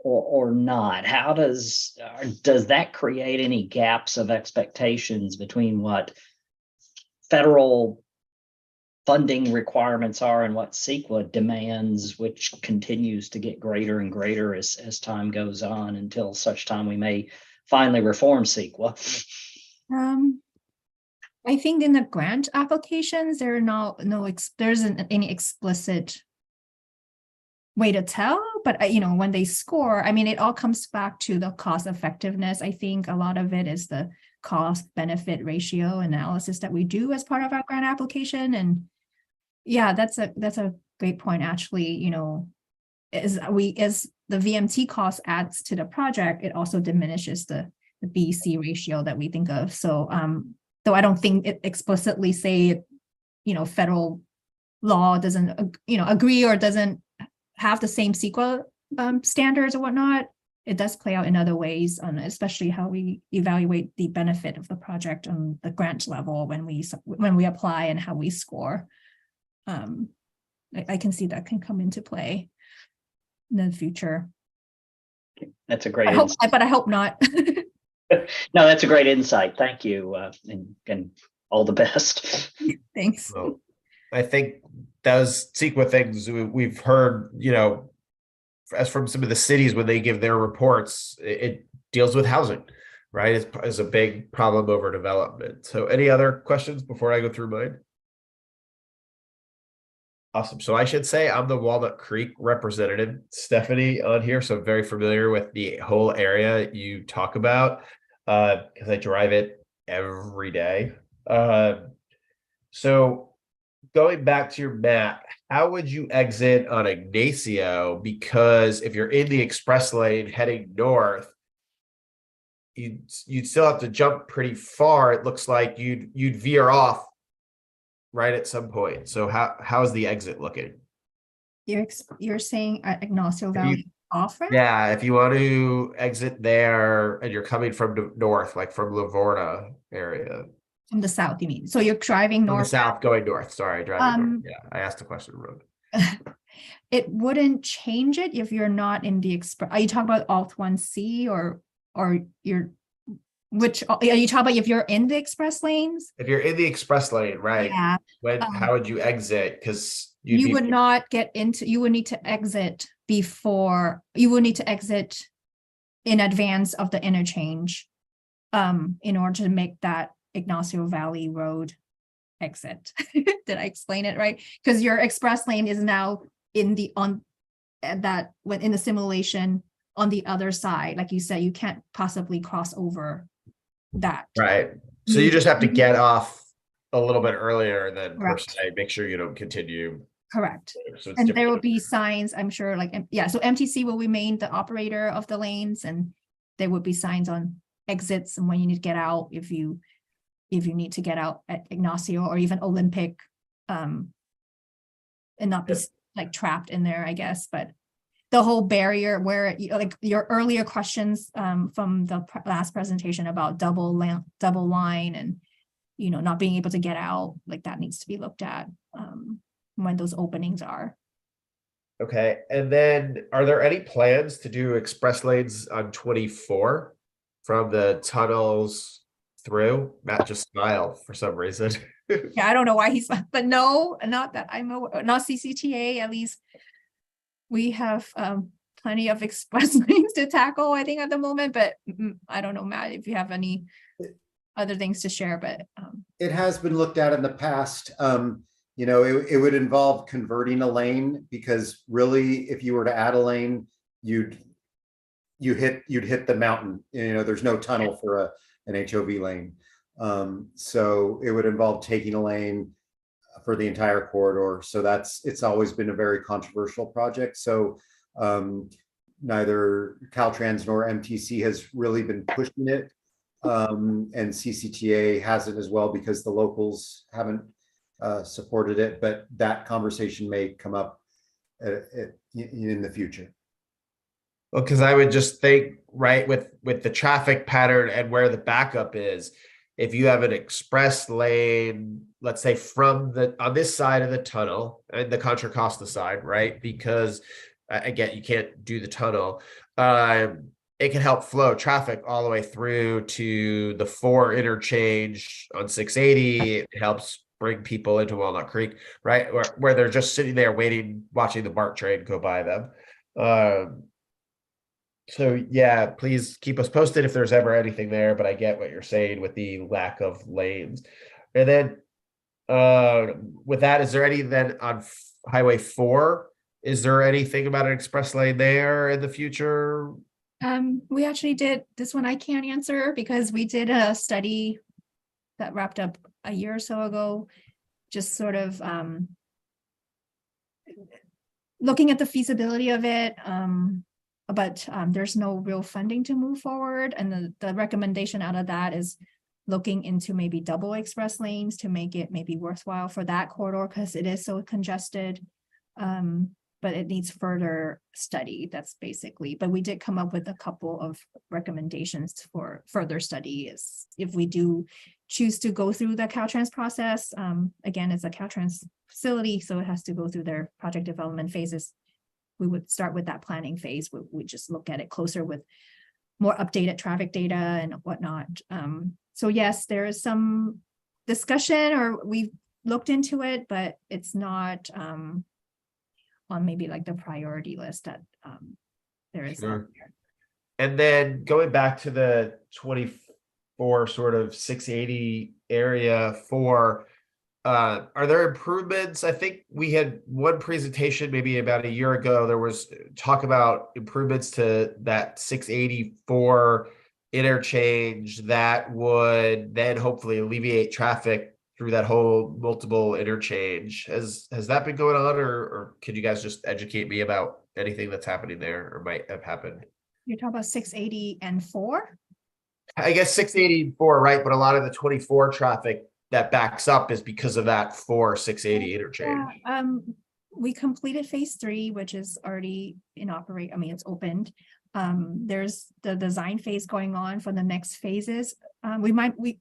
not? How does that create any gaps of expectations between what federal funding requirements are and what CEQA demands, which continues to get greater and greater as time goes on, until such time we may finally reform CEQA? I think in the grant applications, there are there isn't any explicit way to tell, but when they score, I mean, it all comes back to the cost effectiveness. I think a lot of it is the cost benefit ratio analysis that we do as part of our grant application. And yeah, that's a great point, actually. As the VMT cost adds to the project, it also diminishes the BC ratio that we think of. So though I don't think it explicitly say, federal law doesn't, agree or doesn't have the same CEQA standards or whatnot, it does play out in other ways, on especially how we evaluate the benefit of the project on the grant level when we apply and how we score. I can see that can come into play in the future. That's a great but I hope not. No, that's a great insight. Thank you, and all the best. Thanks. Well, I think those CEQA things we've heard, as from some of the cities when they give their reports, it deals with housing, right? It's a big problem over development. So any other questions before I go through mine? Awesome. So I should say I'm the Walnut Creek representative, Stephanie, on here. So I'm very familiar with the whole area you talk about because I drive it every day. So going back to your map, how would you exit on Ignacio? Because if you're in the express lane heading north, you'd still have to jump pretty far. It looks like you'd veer off right at some point. So how's the exit looking? You're saying at Ignacio Valley off ramp? Yeah, if you want to exit there and you're coming from the north, like from Livorno area. From the south, you mean? So you're driving north? From the south going north. Sorry, driving north. Yeah, I asked the question wrong. It wouldn't change it if you're not in the express. Are you talking about Alt 1C or you're which are you talking about if you're in the express lanes? If you're in the express lane, right? Yeah. How would you exit? Because you would not get into, you would need to exit before, you would need to exit in advance of the interchange in order to make that Ignacio Valley Road exit. Did I explain it right? Because your express lane is now in the in the simulation on the other side. Like you said, you can't possibly cross over that. Right. So you just have to get off a little bit earlier than per Correct. se, make sure you don't continue. Correct. So it's And there different. will be signs, I'm sure, like, yeah, so MTC will remain the operator of the lanes, and there would be signs on exits and when you need to get out if you need to get out at Ignacio or even Olympic, and not be like trapped in there, I guess. But the whole barrier where like your earlier questions from the last presentation about double line and not being able to get out, like that needs to be looked at when those openings are. Okay. And then are there any plans to do express lanes on 24 from the tunnels through? Matt just smiled for some reason. Yeah, I don't know why he's, but no, not that I'm aware, not CCTA, at least. We have plenty of express lanes to tackle, I think, at the moment, but I don't know, Matt, if you have any other things to share, but. It has been looked at in the past. It would involve converting a lane, because really, if you were to add a lane, you'd hit the mountain. There's no tunnel for an HOV lane. So it would involve taking a lane, for the entire corridor. So it's always been a very controversial project. So neither Caltrans nor MTC has really been pushing it. And CCTA hasn't as well because the locals haven't supported it, but that conversation may come up in the future. Well, because I would just think, right, with the traffic pattern and where the backup is, if you have an express lane, let's say from on this side of the tunnel and the Contra Costa side, right? Because again, you can't do the tunnel. It can help flow traffic all the way through to the 4 interchange on 680. It helps bring people into Walnut Creek, right? Where they're just sitting there waiting, watching the BART train go by them. So yeah, please keep us posted if there's ever anything there, but I get what you're saying with the lack of lanes. And then with that, is there any then on Highway 4? Is there anything about an express lane there in the future? We actually did this one. I can't answer because we did a study that wrapped up a year or so ago, just sort of looking at the feasibility of it. But there's no real funding to move forward. And the recommendation out of that is looking into maybe double express lanes to make it maybe worthwhile for that corridor because it is so congested. But it needs further study. That's basically, but we did come up with a couple of recommendations for further study is if we do choose to go through the Caltrans process. Again, it's a Caltrans facility, so it has to go through their project development phases. We would start with that planning phase. We just look at it closer with more updated traffic data and whatnot. So yes, there is some discussion or we've looked into it, but it's not on maybe like the priority list that there is. Sure. And then going back to the 24 sort of 680 area for are there improvements? I think we had one presentation maybe about a year ago. There was talk about improvements to that 684 interchange that would then hopefully alleviate traffic through that whole multiple interchange. Has that been going on, or could you guys just educate me about anything that's happening there or might have happened? You're talking about 680 and 4? I guess 684, right? But a lot of the 24 traffic that backs up is because of that 680 interchange. Yeah, we completed phase 3, which is already in operate. I mean, it's opened. There's the design phase going on for the next phases.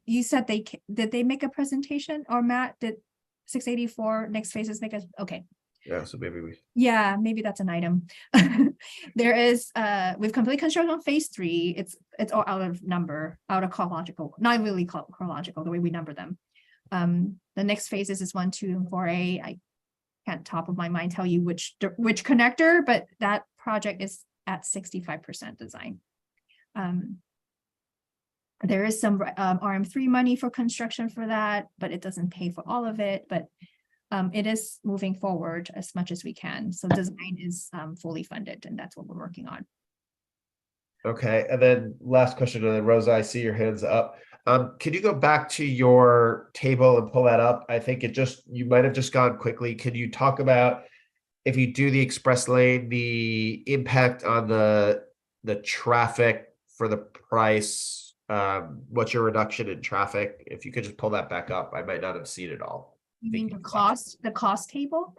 You said did they make a presentation, or Matt, did 684 next phases make a, okay. Yeah, so maybe maybe that's an item. There is we've completed construction on phase 3. It's all out of chronological, not really chronological the way we number them. The next phases is 1, 2, and 4A. I can't top of my mind tell you which connector, but that project is at 65% design. There is some RM3 money for construction for that, but it doesn't pay for all of it. But it is moving forward as much as we can. So design is fully funded, and that's what we're working on. Okay, and then last question, and then Rosa, I see your hands up. Can you go back to your table and pull that up? I think you might have just gone quickly. Can you talk about if you do the express lane, the impact on the traffic for the price? What's your reduction in traffic? If you could just pull that back up, I might not have seen it all. You mean the cost table?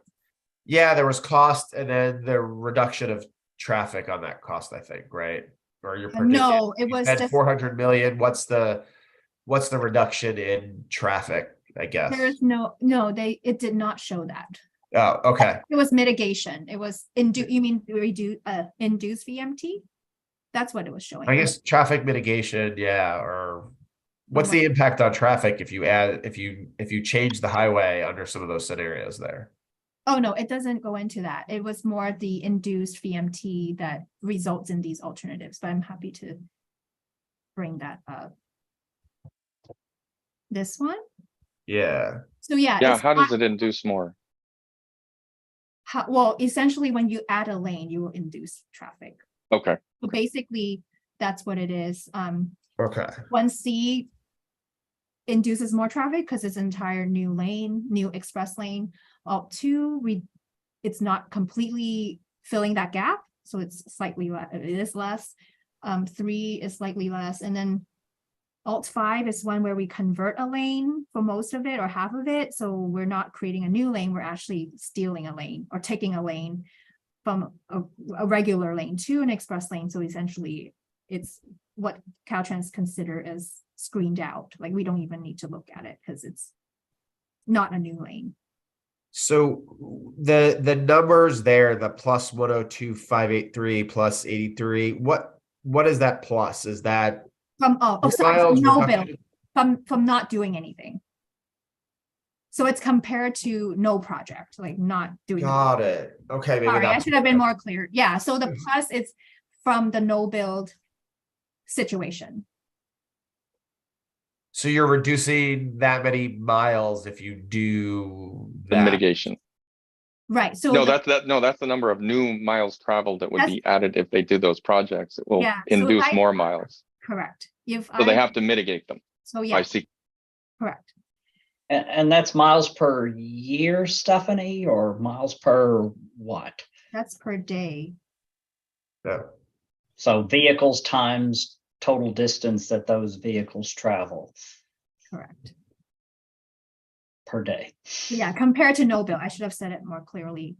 Yeah, there was cost and then the reduction of traffic on that cost, I think, right? Or you're predicting. No, it was At just 400 million. What's the reduction in traffic, I guess? there's it did not show that. Oh, okay. It was mitigation. It was induce VMT? That's what it was showing. I guess traffic mitigation, yeah, or what's the impact on traffic if you change the highway under some of those scenarios there? Oh, no, it doesn't go into that. It was more the induced VMT that results in these alternatives, but I'm happy to bring that up. This one? Yeah. So yeah. Yeah, how does it induce more? Well, essentially when you add a lane, you will induce traffic. Okay. So basically, that's what it is. Okay. 1C induces more traffic because it's an entire new lane, new express lane. Alt 2, it's not completely filling that gap, so it's slightly it is less. 3 is slightly less, and then Alt 5 is one where we convert a lane for most of it or half of it. So we're not creating a new lane, we're actually stealing a lane or taking a lane from a regular lane to an express lane. So essentially it's what Caltrans consider as screened out. Like we don't even need to look at it because it's not a new lane. So the numbers there, the plus 102,583 plus 83, what is that plus? Is that From sorry, miles from no bill, reduction? from not doing anything. So it's compared to no project, like not doing. Got it. Okay, maybe Sorry, I that's should have been more clear. Yeah, so the plus it's from the no build situation. So you're reducing that many miles if you do The that. mitigation. Right, so No, the- that's the number of new miles traveled that would That's- be added if they do those projects. It will Yeah, so if induce I- more miles. correct. If So they I, have to mitigate them. so I yeah, see. correct. And that's miles per year, Stephanie, or miles per what? That's per day. Yeah. So vehicles times total distance that those vehicles travel Correct. per day. Yeah, compared to no bill, I should have said it more clearly.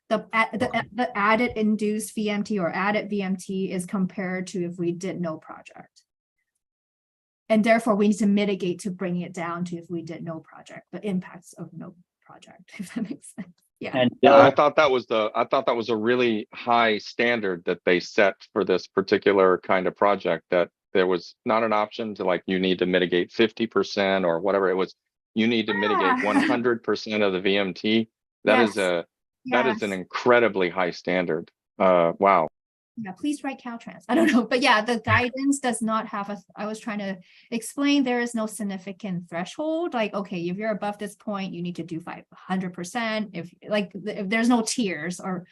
The added induced VMT or added VMT is compared to if we did no project. And therefore we need to mitigate to bring it down to if we did no project, the impacts of no project, if that makes sense. Yeah. And Yeah, I thought that was a really high standard that they set for this particular kind of project, that there was not an option to like, you need to mitigate 50% or whatever. It was, you need to mitigate 100% of the VMT. That is that is an incredibly high standard. Wow. Yeah, please write Caltrans. I don't know, but yeah, the guidance does not have I was trying to explain there is no significant threshold. Like, okay, if you're above this point, you need to do 500%. If there's no tiers or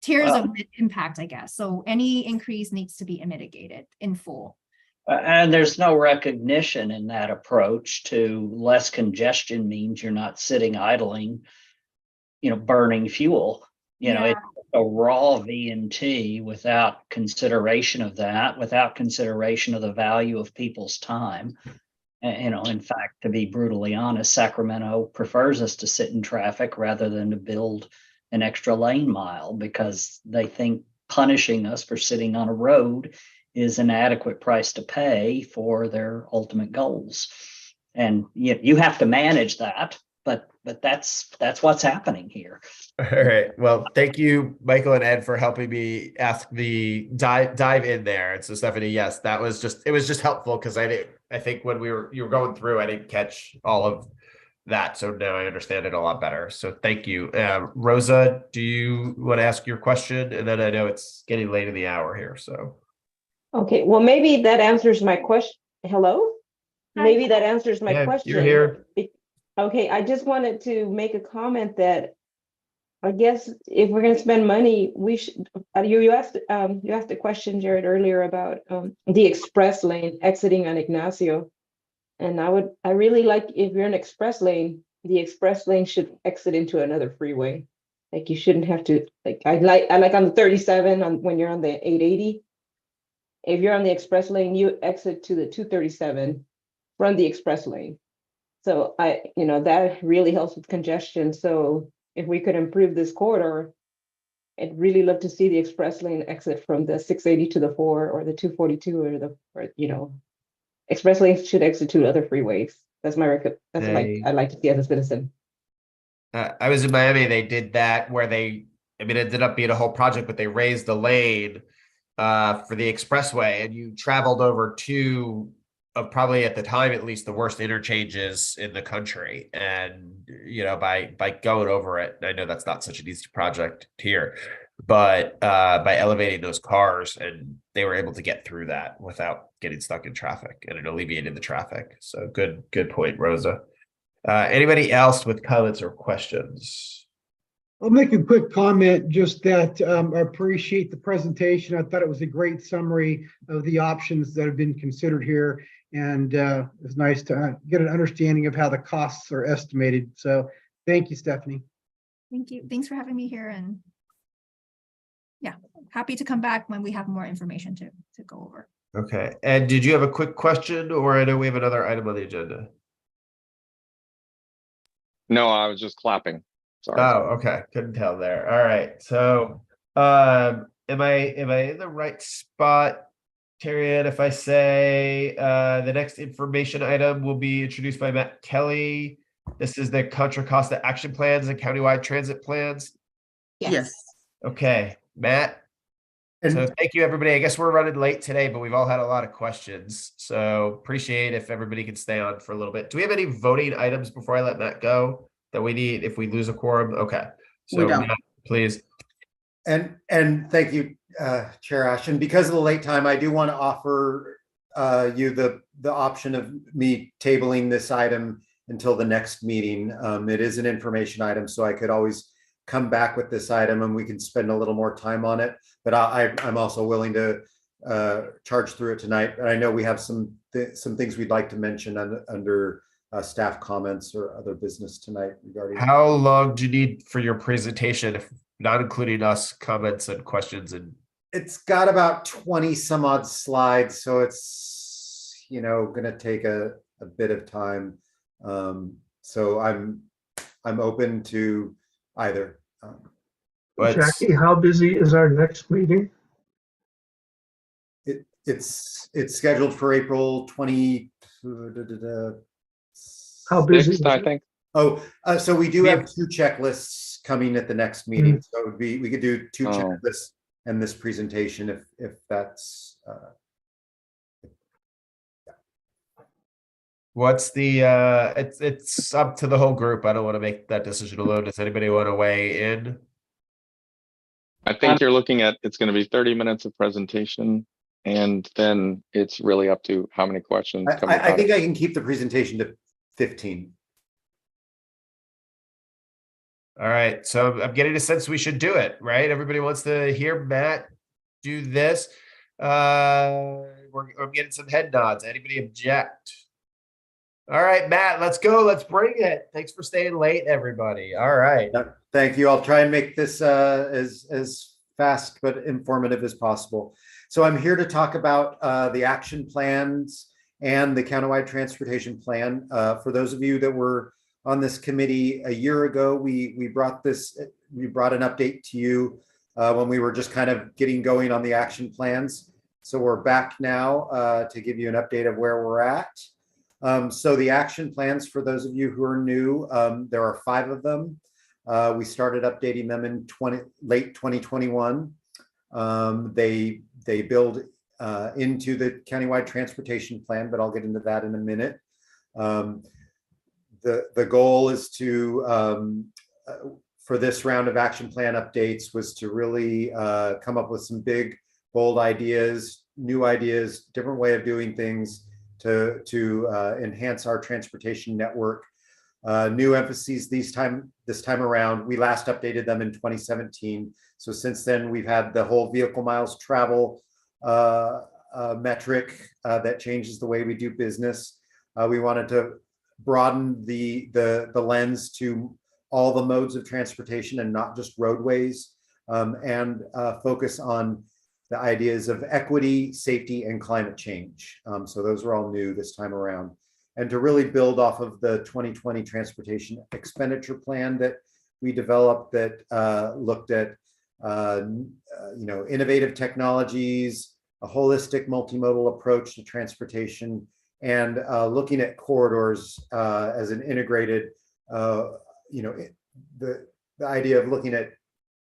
tiers of impact, I guess. So any increase needs to be mitigated in full. And there's no recognition in that approach to less congestion means you're not sitting idling, burning fuel. It's a raw VMT without consideration of that, without consideration of the value of people's time. In fact, to be brutally honest, Sacramento prefers us to sit in traffic rather than to build an extra lane mile because they think punishing us for sitting on a road is an adequate price to pay for their ultimate goals. And you have to manage that, but that's what's happening here. All right. Well, thank you, Michael and Ed, for helping me ask the dive in there. And so, Stephanie, yes, it was just helpful because I think when you were going through, I didn't catch all of that. So now I understand it a lot better. So thank you. Rosa, do you want to ask your question? And then I know it's getting late in the hour here. So. Okay, well, maybe that answers my question. Hello? Hi. Maybe that answers my Yeah, question. you're here. Okay, I just wanted to make a comment that I guess if we're going to spend money, we should. You asked a question, Jared, earlier about the express lane exiting on Ignacio, and I really like if you're an express lane, the express lane should exit into another freeway. Like you shouldn't have to. Like I like on the 37 when you're on the 880. If you're on the express lane, you exit to the 237 from the express lane. So that really helps with congestion. So if we could improve this corridor, I'd really love to see the express lane exit from the 680 to the 4 or the 242 express lanes should exit to other freeways. That's what I'd like to see as a citizen. I was in Miami. They did that where it ended up being a whole project, but they raised the lane for the expressway, and you traveled over two of probably at the time at least the worst interchanges in the country. And by going over it, I know that's not such an easy project here, but by elevating those cars, and they were able to get through that without getting stuck in traffic, and it alleviated the traffic. So good point, Rosa. Anybody else with comments or questions? I'll make a quick comment, just that I appreciate the presentation. I thought it was a great summary of the options that have been considered here. And it's nice to get an understanding of how the costs are estimated. So thank you, Stephanie. Thank you. Thanks for having me here, and yeah, happy to come back when we have more information to go over. Okay. And did you have a quick question, or I know we have another item on the agenda? No, I was just clapping. Sorry. Oh, okay. Couldn't tell there. All right. So, am I in the right spot, Terrian, if I say the next information item will be introduced by Matt Kelly? This is the Contra Costa action plans and countywide transit plans. Yes. Okay, Matt. And So thank you, everybody. I guess we're running late today, but we've all had a lot of questions. So appreciate if everybody can stay on for a little bit. Do we have any voting items before I let Matt go that we need if we lose a quorum? Okay. So We don't. Matt, please. And thank you, Chair Ashton. Because of the late time, I do want to offer you the option of me tabling this item until the next meeting. It is an information item, so I could always come back with this item and we can spend a little more time on it. But I'm also willing to charge through it tonight. But I know we have some things we'd like to mention under staff comments or other business tonight regarding. How long do you need for your presentation, if not including us comments and questions? And It's got about 20 some odd slides, so it's going to take a bit of time. So I'm open to either. Jackie, how busy is our next meeting? It's scheduled for April 20. How busy? Sixth, I think. Oh, so we do have 2 checklists coming at the next meeting. So it would be, we could do 2 checklists and this presentation if that's. what's the it's up to the whole group. I don't want to make that decision alone. Does anybody want to weigh in? I think you're looking at, it's going to be 30 minutes of presentation, and then it's really up to how many questions come I about think it. I can keep the presentation to 15. All right, so I'm getting a sense we should do it, right? Everybody wants to hear Matt do this. I'm getting some head nods. Anybody object? All right, Matt, let's go. Let's bring it. Thanks for staying late, everybody. All right. Thank you. I'll try and make this as fast but informative as possible. So I'm here to talk about the action plans and the countywide transportation plan. For those of you that were on this committee a year ago, we brought an update to you when we were just kind of getting going on the action plans. So we're back now to give you an update of where we're at. So the action plans, for those of you who are new, there are 5 of them. We started updating them in late 2021. They build into the countywide transportation plan, but I'll get into that in a minute. The goal is to, for this round of action plan updates, was to really come up with some big, bold ideas, new ideas, different way of doing things to enhance our transportation network. New emphases this time around. We last updated them in 2017. So since then, we've had the whole vehicle miles travel metric that changes the way we do business. We wanted to broaden the lens to all the modes of transportation and not just roadways, and focus on the ideas of equity, safety, and climate change. So those are all new this time around. And to really build off of the 2020 transportation expenditure plan that we developed that looked at innovative technologies, a holistic multimodal approach to transportation, and looking at corridors as an integrated, the idea of looking at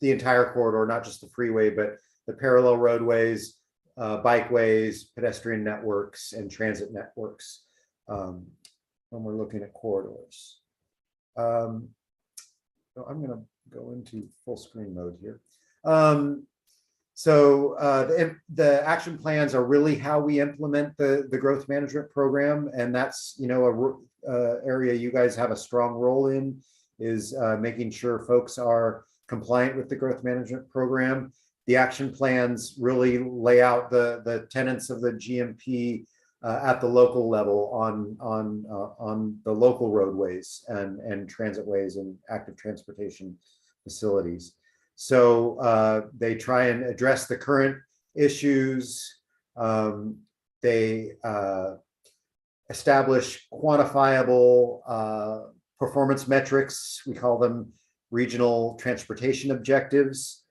the entire corridor, not just the freeway, but the parallel roadways, bikeways, pedestrian networks, and transit networks when we're looking at corridors. So I'm going to go into full screen mode here. So the action plans are really how we implement the growth management program, and that's a area you guys have a strong role in, is making sure folks are compliant with the growth management program. The action plans really lay out the tenets of the GMP at the local level on the local roadways and transitways and active transportation facilities. So they try and address the current issues. They establish quantifiable performance metrics. We call them regional transportation objectives.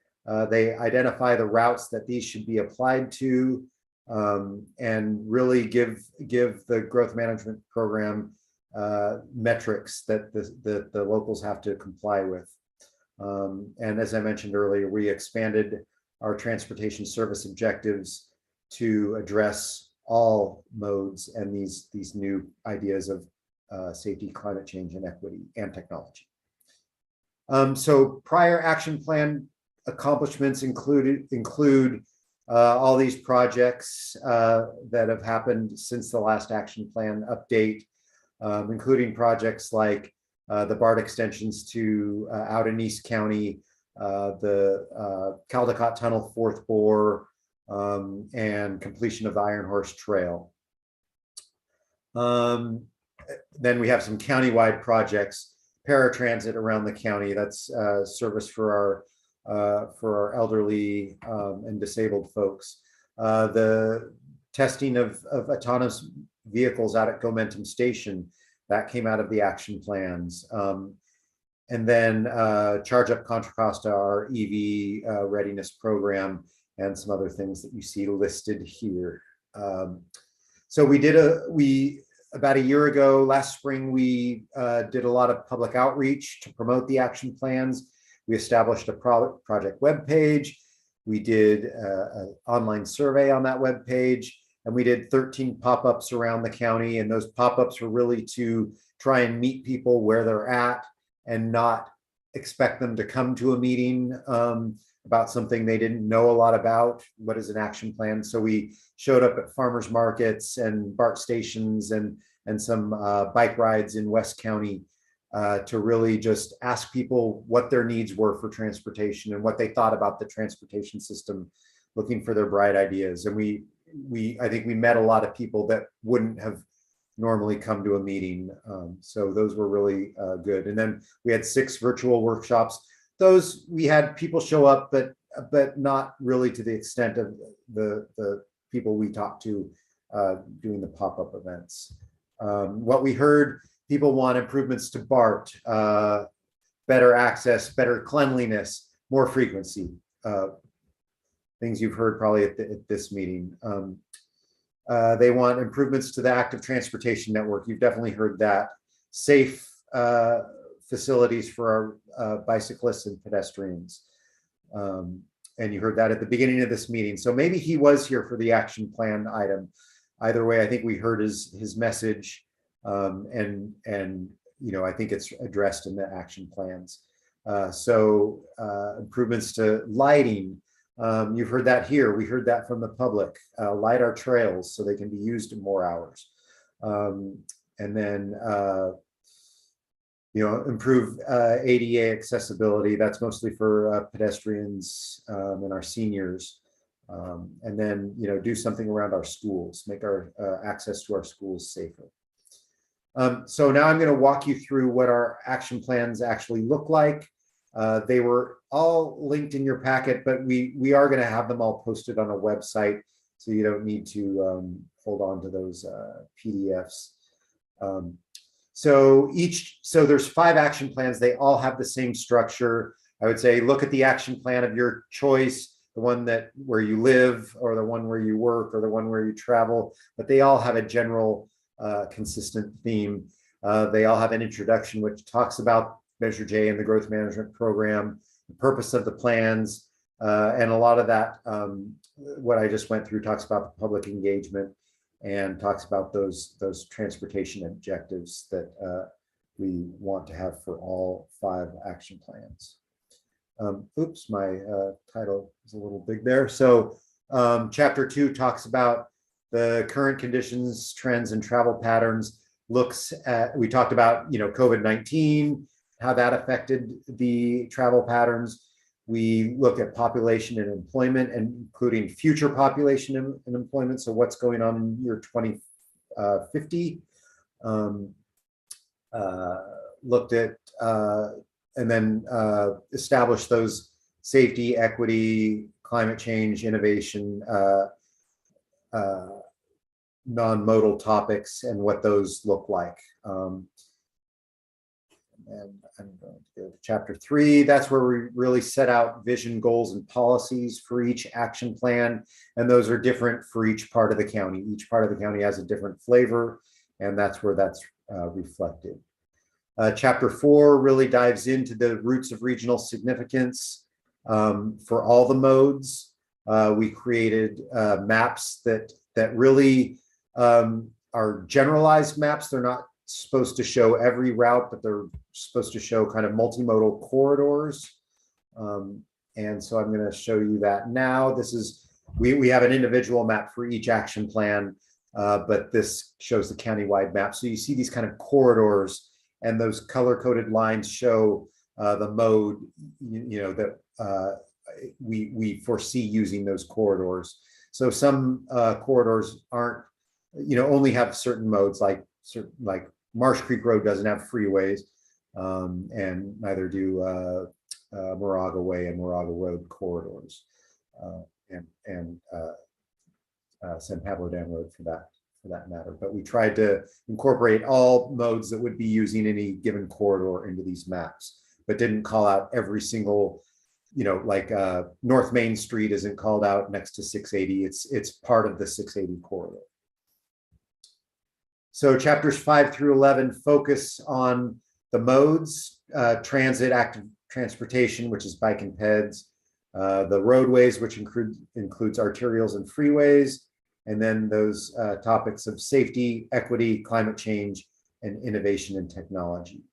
They identify the routes that these should be applied to, and really give the growth management program metrics that the locals have to comply with. And as I mentioned earlier, we expanded our transportation service objectives to address all modes and these new ideas of safety, climate change, and equity and technology. So prior action plan accomplishments include all these projects that have happened since the last action plan update, including projects like the BART extensions to out in East County, the Caldecott Tunnel fourth bore, and completion of the Iron Horse Trail. Then we have some countywide projects, paratransit around the county. That's service for our elderly and disabled folks. The testing of autonomous vehicles out at Gomentum Station, that came out of the action plans. And then Charge Up Contra Costa, our EV readiness program, and some other things that you see listed here. So about a year ago, last spring, we did a lot of public outreach to promote the action plans. We established a project webpage. We did an online survey on that webpage, and we did 13 pop-ups around the county. And those pop-ups were really to try and meet people where they're at and not expect them to come to a meeting about something they didn't know a lot about. What is an action plan? So we showed up at farmers markets and BART stations and some bike rides in West County to really just ask people what their needs were for transportation and what they thought about the transportation system, looking for their bright ideas. And I think we met a lot of people that wouldn't have normally come to a meeting. So those were really good. And then we had 6 virtual workshops. Those we had people show up, but not really to the extent of the people we talked to doing the pop-up events. What we heard, people want improvements to BART, better access, better cleanliness, more frequency. Things you've heard probably at this meeting. They want improvements to the active transportation network. You've definitely heard that. Safe facilities for our bicyclists and pedestrians. And you heard that at the beginning of this meeting. So maybe he was here for the action plan item. Either way, I think we heard his message, and I think it's addressed in the action plans. So improvements to lighting. You've heard that here. We heard that from the public. Light our trails so they can be used in more hours. And then improve ADA accessibility. That's mostly for pedestrians and our seniors. And then, do something around our schools, make our access to our schools safer. So now I'm going to walk you through what our action plans actually look like. They were all linked in your packet, but we are going to have them all posted on a website, so you don't need to hold on to those PDFs. So there's 5 action plans. They all have the same structure. I would say look at the action plan of your choice, the one where you live, or the one where you work, or the one where you travel, but they all have a general consistent theme. They all have an introduction which talks about Measure J and the growth management program, the purpose of the plans, and a lot of that, what I just went through, talks about the public engagement and talks about those transportation objectives that we want to have for all 5 action plans. Oops, my title is a little big there. So chapter 2 talks about the current conditions, trends, and travel patterns. We talked about, COVID-19, how that affected the travel patterns. We look at population and employment, and including future population and employment. So what's going on in year 50. Looked at and then established those safety, equity, climate change, innovation, non-modal topics and what those look like. And I'm going to go to chapter 3. That's where we really set out vision, goals, and policies for each action plan. And those are different for each part of the county. Each part of the county has a different flavor, and that's where that's reflected. Chapter 4 really dives into the roots of regional significance for all the modes. We created maps that really are generalized maps. They're not supposed to show every route, but they're supposed to show kind of multimodal corridors. And so I'm going to show you that now. This is, we have an individual map for each action plan, but this shows the countywide map. So you see these kind of corridors, and those color-coded lines show the mode, that we foresee using those corridors. So some corridors aren't, only have certain modes, like Marsh Creek Road doesn't have freeways, and neither do Moraga Way and Moraga Road corridors, and San Pablo Dam Road for that matter. But we tried to incorporate all modes that would be using any given corridor into these maps, but didn't call out every single, like North Main Street isn't called out next to 680. It's part of the 680 corridor. So chapters 5 through 11 focus on the modes, transit, active transportation, which is bike and peds, the roadways, which includes arterials and freeways, and then those topics of safety, equity, climate change, and innovation and technology.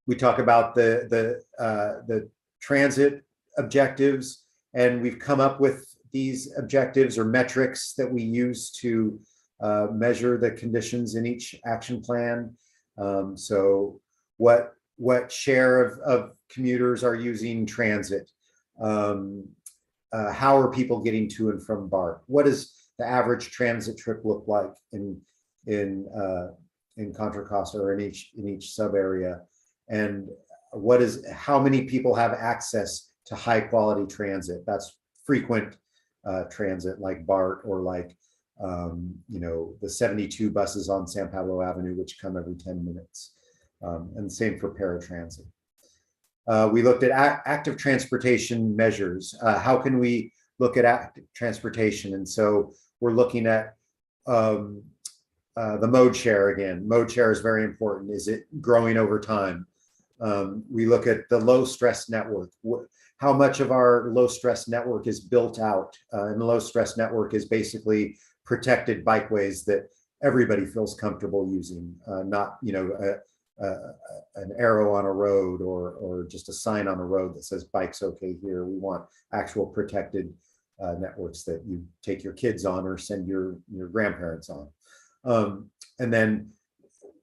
We talk about the transit objectives, and we've come up with these objectives or metrics that we use to measure the conditions in each action plan. So what share of commuters are using transit? How are people getting to and from BART? What does the average transit trip look like in Contra Costa or in each sub area? And how many people have access to high quality transit? That's frequent transit like BART, or like the 72 buses on San Pablo Avenue, which come every 10 minutes. And same for paratransit. We looked at active transportation measures. How can we look at active transportation? And so we're looking at the mode share again. Mode share is very important. Is it growing over time? We look at the low stress network. How much of our low stress network is built out? And the low stress network is basically protected bikeways that everybody feels comfortable using, not an arrow on a road or just a sign on a road that says bike's okay here. We want actual protected networks that you take your kids on or send your grandparents on. And then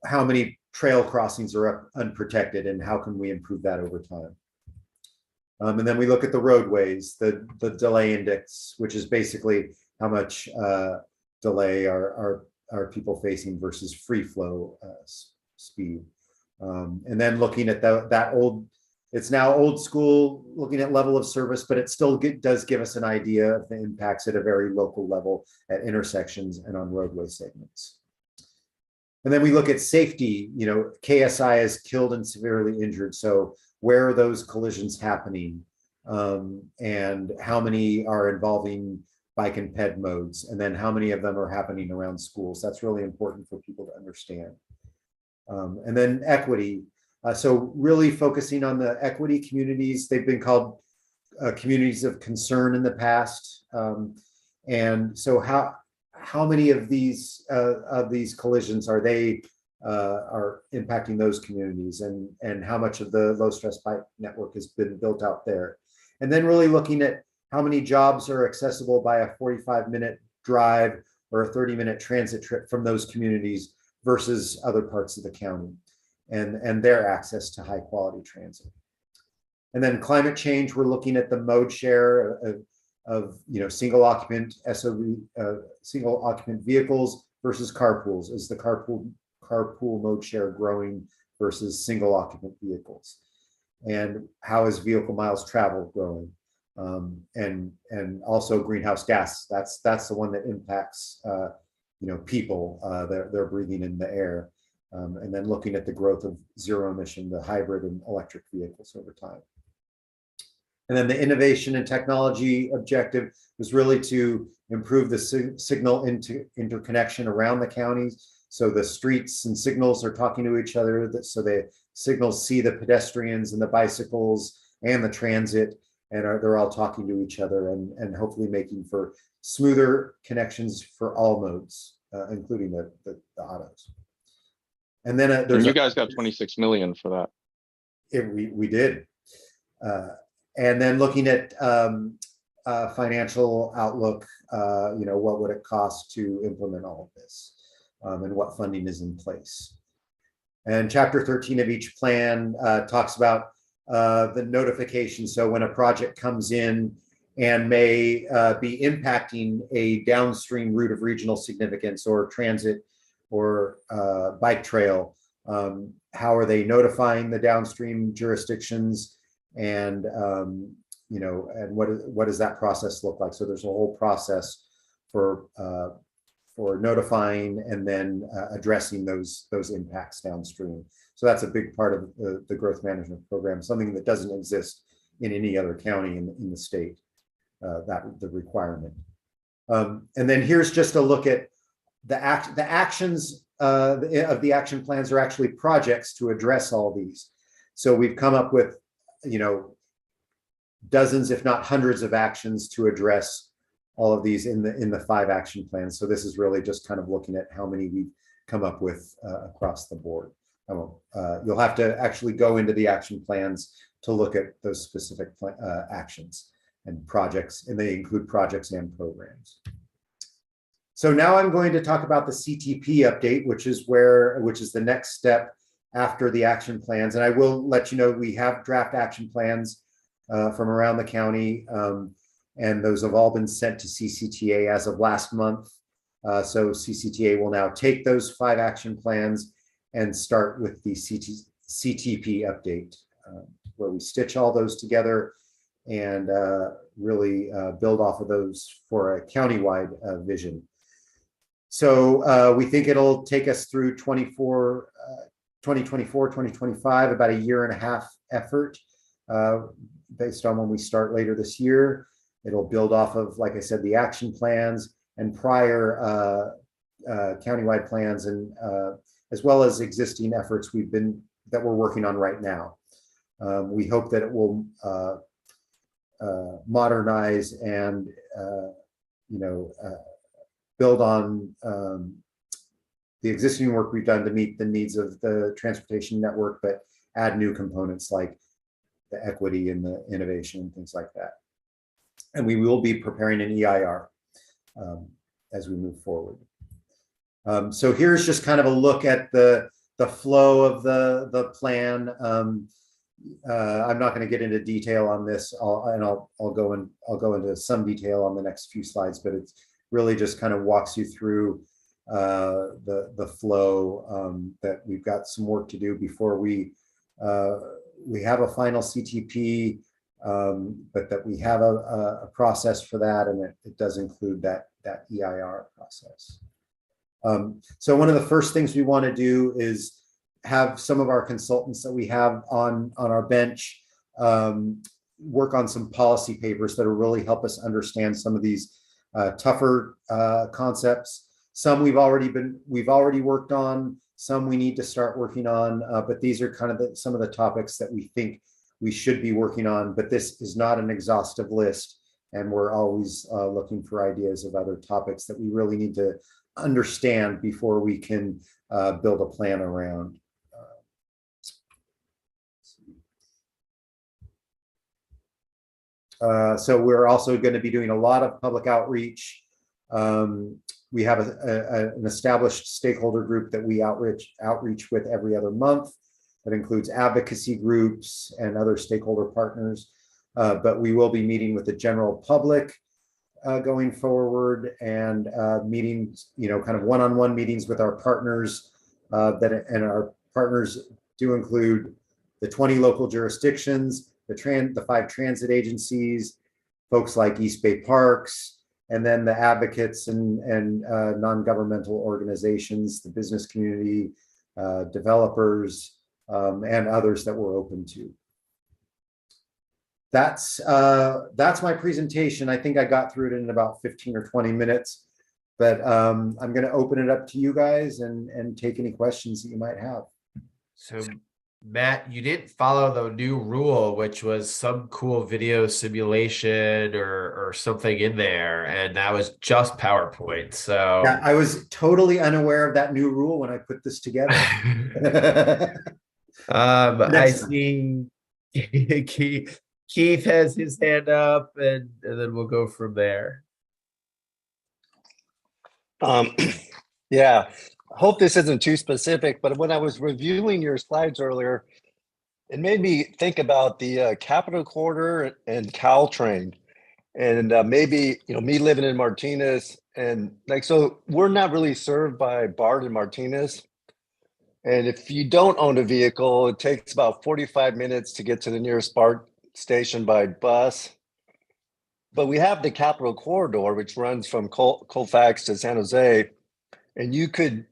how many trail crossings are unprotected, and how can we improve that over time? And then we look at the roadways, the delay index, which is basically how much delay are people facing versus free flow speed. And then looking at that old, it's now old school, looking at level of service, but it still does give us an idea of the impacts at a very local level at intersections and on roadway segments. And then we look at safety. KSI is killed and severely injured. So where are those collisions happening? And how many are involving bike and ped modes? And then how many of them are happening around schools? That's really important for people to understand. And then equity. So really focusing on the equity communities. They've been called communities of concern in the past. And so how many of these collisions are impacting those communities, and how much of the low stress bike network has been built out there? And then really looking at how many jobs are accessible by a 45-minute drive or a 30-minute transit trip from those communities versus other parts of the county, and their access to high quality transit. And then climate change, we're looking at the mode share of, single occupant SOV, single occupant vehicles versus carpools. Is the carpool mode share growing versus single occupant vehicles? And how is vehicle miles traveled growing? And also greenhouse gas. That's the one that impacts people. They're breathing in the air. And then looking at the growth of zero emission, the hybrid and electric vehicles over time. And then the innovation and technology objective was really to improve the signal interconnection around the counties. So the streets and signals are talking to each other, so the signals see the pedestrians and the bicycles and the transit, and they're all talking to each other, and hopefully making for smoother connections for all modes, including the autos. And then and you guys got 26 million for that. We did. And then looking at financial outlook, what would it cost to implement all of this, and what funding is in place. And chapter 13 of each plan talks about the notification. So when a project comes in and may be impacting a downstream route of regional significance or transit or bike trail, how are they notifying the downstream jurisdictions? And and what does that process look like? So there's a whole process for notifying and then addressing those impacts downstream. So that's a big part of the growth management program, something that doesn't exist in any other county in the state, the requirement. And then here's just a look at the actions of the action plans are actually projects to address all these. So we've come up with dozens, if not hundreds of actions to address all of these in the 5 action plans. So this is really just kind of looking at how many we've come up with across the board. You'll have to actually go into the action plans to look at those specific actions and projects, and they include projects and programs. So now I'm going to talk about the CTP update, which is the next step after the action plans. And I will let you know we have draft action plans from around the county, and those have all been sent to CCTA as of last month. So CCTA will now take those 5 action plans and start with the CTP update, where we stitch all those together and really build off of those for a countywide vision. So we think it'll take us through 2024, 2025, about a 1.5 year effort based on when we start later this year. It'll build off of, like I said, the action plans and prior countywide plans, and as well as existing efforts that we're working on right now. We hope that it will modernize and build on the existing work we've done to meet the needs of the transportation network, but add new components like the equity and the innovation and things like that. And we will be preparing an EIR as we move forward. So here's just kind of a look at the flow of the plan. I'm not going to get into detail on this, I'll go into some detail on the next few slides, but it's really just kind of walks you through the flow, that we've got some work to do before we have a final CTP, but that we have a process for that, and it does include that EIR process. So one of the first things we want to do is have some of our consultants that we have on our bench work on some policy papers that will really help us understand some of these tougher concepts. Some we've already worked on, some we need to start working on, but these are kind of some of the topics that we think we should be working on, but this is not an exhaustive list, and we're always looking for ideas of other topics that we really need to understand before we can build a plan around. So we're also going to be doing a lot of public outreach. We have an established stakeholder group that we outreach with every other month. That includes advocacy groups and other stakeholder partners. But we will be meeting with the general public going forward, and meetings, kind of one-on-one meetings with our partners. And our partners do include the 20 local jurisdictions, the 5 transit agencies, folks like East Bay Parks, and then the advocates and non-governmental organizations, the business community, developers, and others that we're open to. That's my presentation. I think I got through it in about 15 or 20 minutes, but I'm going to open it up to you guys and take any questions that you might have. So Matt, you didn't follow the new rule, which was some cool video simulation or something in there, and that was just PowerPoint. So yeah, I was totally unaware of that new rule when I put this together. I see Keith has his hand up, and then we'll go from there. Yeah, hope this isn't too specific, but when I was reviewing your slides earlier, it made me think about the Capitol Corridor and Caltrain, and maybe me living in Martinez, and so we're not really served by BART and Martinez. And if you don't own a vehicle, it takes about 45 minutes to get to the nearest BART station by bus. But we have the Capitol Corridor, which runs from Colfax to San Jose, and you can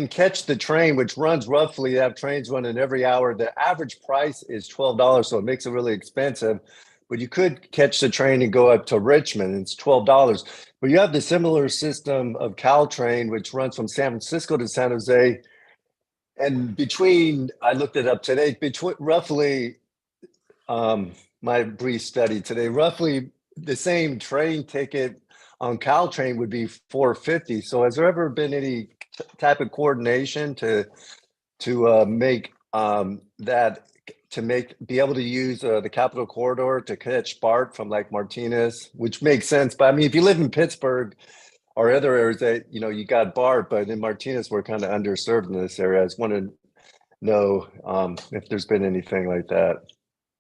catch the train, which runs roughly, have trains running every hour. The average price is $12, so it makes it really expensive. But you could catch the train and go up to Richmond, and it's $12. But you have the similar system of Caltrain, which runs from San Francisco to San Jose. And I looked it up today, between roughly, my brief study today, roughly the same train ticket on Caltrain would be $4.50. So has there ever been any type of coordination to make be able to use the Capitol Corridor to catch BART from like Martinez, which makes sense. But I mean, if you live in Pittsburgh or other areas that, you got BART, but in Martinez, we're kind of underserved in this area. I just want to know if there's been anything like that.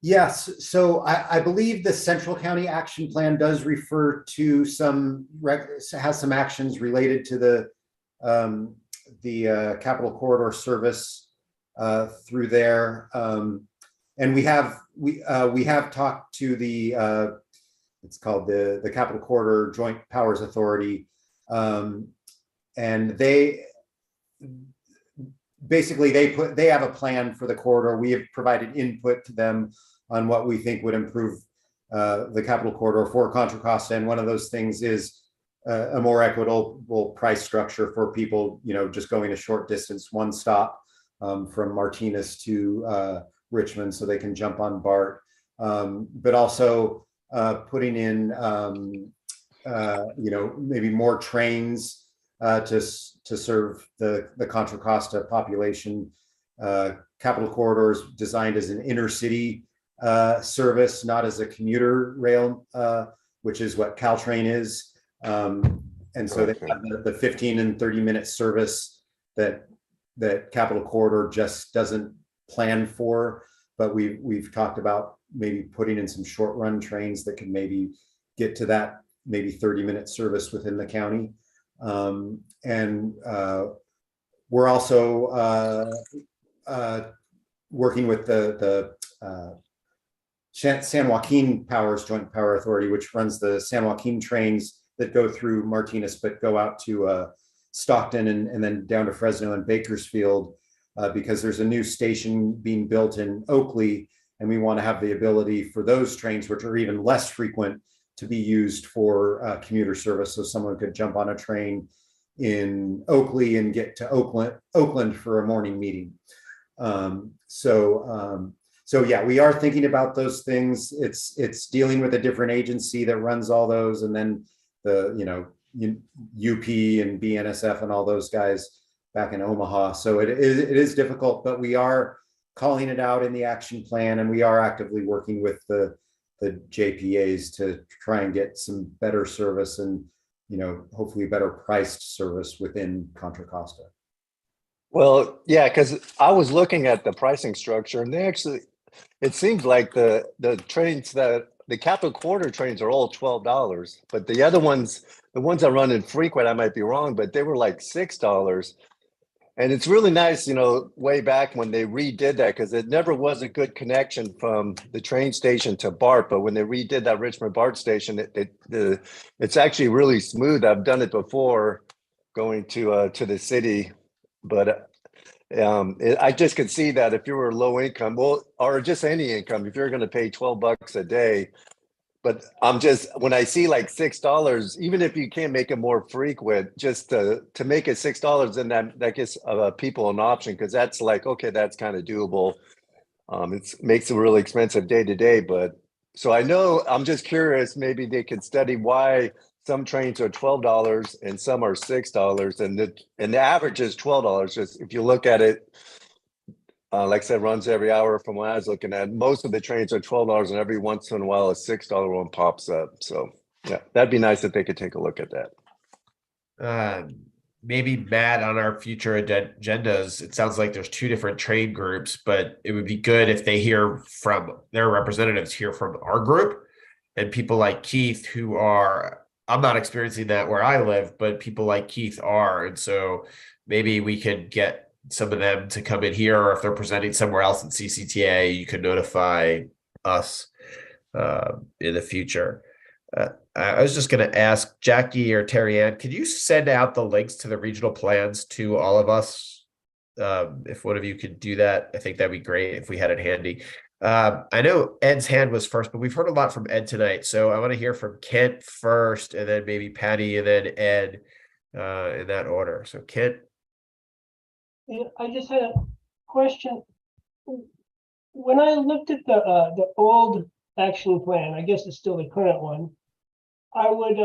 Yes, so I believe the Central County Action Plan does refer to has some actions related to the Capitol Corridor service through there, and we have talked to the it's called the Capitol Corridor Joint Powers Authority, and they basically they have a plan for the corridor. We have provided input to them on what we think would improve the Capitol Corridor for Contra Costa, and one of those things is a more equitable price structure for people, just going a short distance, one stop from Martinez to Richmond, so they can jump on BART, but also putting in, maybe more trains to serve the Contra Costa population. Capitol Corridor is designed as an intercity service, not as a commuter rail, which is what Caltrain is. And so they have the 15 and 30-minute service that Capitol Corridor just doesn't plan for. But we've talked about maybe putting in some short run trains that could maybe get to that maybe 30-minute service within the county. And we're also working with the San Joaquin Powers Joint Power Authority, which runs the San Joaquin trains that go through Martinez but go out to Stockton and then down to Fresno and Bakersfield, because there's a new station being built in Oakley, and we want to have the ability for those trains, which are even less frequent, to be used for commuter service. So someone could jump on a train in Oakley and get to Oakland for a morning meeting. So yeah, we are thinking about those things. It's dealing with a different agency that runs all those, and then the UP and BNSF and all those guys back in Omaha. So it is difficult, but we are calling it out in the action plan, and we are actively working with the JPAs to try and get some better service and hopefully better priced service within Contra Costa. Well, yeah, because I was looking at the pricing structure, and it seems like the trains that the Capital Corridor trains are all $12, but the other ones, the ones that run infrequent, I might be wrong, but they were like $6. And it's really nice, you know, way back when they redid that, because it never was a good connection from the train station to BART. But when they redid that Richmond BART station, it's actually really smooth. I've done it before going to the city, but I just could see that if you were low income, well, or just any income, if you're going to pay $12 a day. But I'm just, when I see like $6, even if you can't make it more frequent, just to make it $6, then that gives people an option, because that's like, okay, that's kind of doable. It makes it really expensive day to day, but so I know, I'm just curious, maybe they could study why some trains are $12 and some are $6, and the average is $12. Just if you look at it, like I said, runs every hour from what I was looking at. Most of the trains are $12, and every once in a while a $6 one pops up. So yeah, that'd be nice if they could take a look at that. Maybe Matt, on our future agendas, it sounds like there's two different trade groups, but it would be good if they hear from their representatives, hear from our group and people like Keith, who are, I'm not experiencing that where I live, but people like Keith are. And so maybe we could get some of them to come in here, or if they're presenting somewhere else in CCTA, you could notify us in the future. I was just going to ask Jackie or Terry Ann, could you send out the links to the regional plans to all of us? If one of you could do that, I think that'd be great if we had it handy. I know Ed's hand was first, but we've heard a lot from Ed tonight. So I want to hear from Kent first, and then maybe Patty, and then Ed in that order. So Kent. Yeah, I just had a question. When I looked at the old action plan, I guess it's still the current one, I would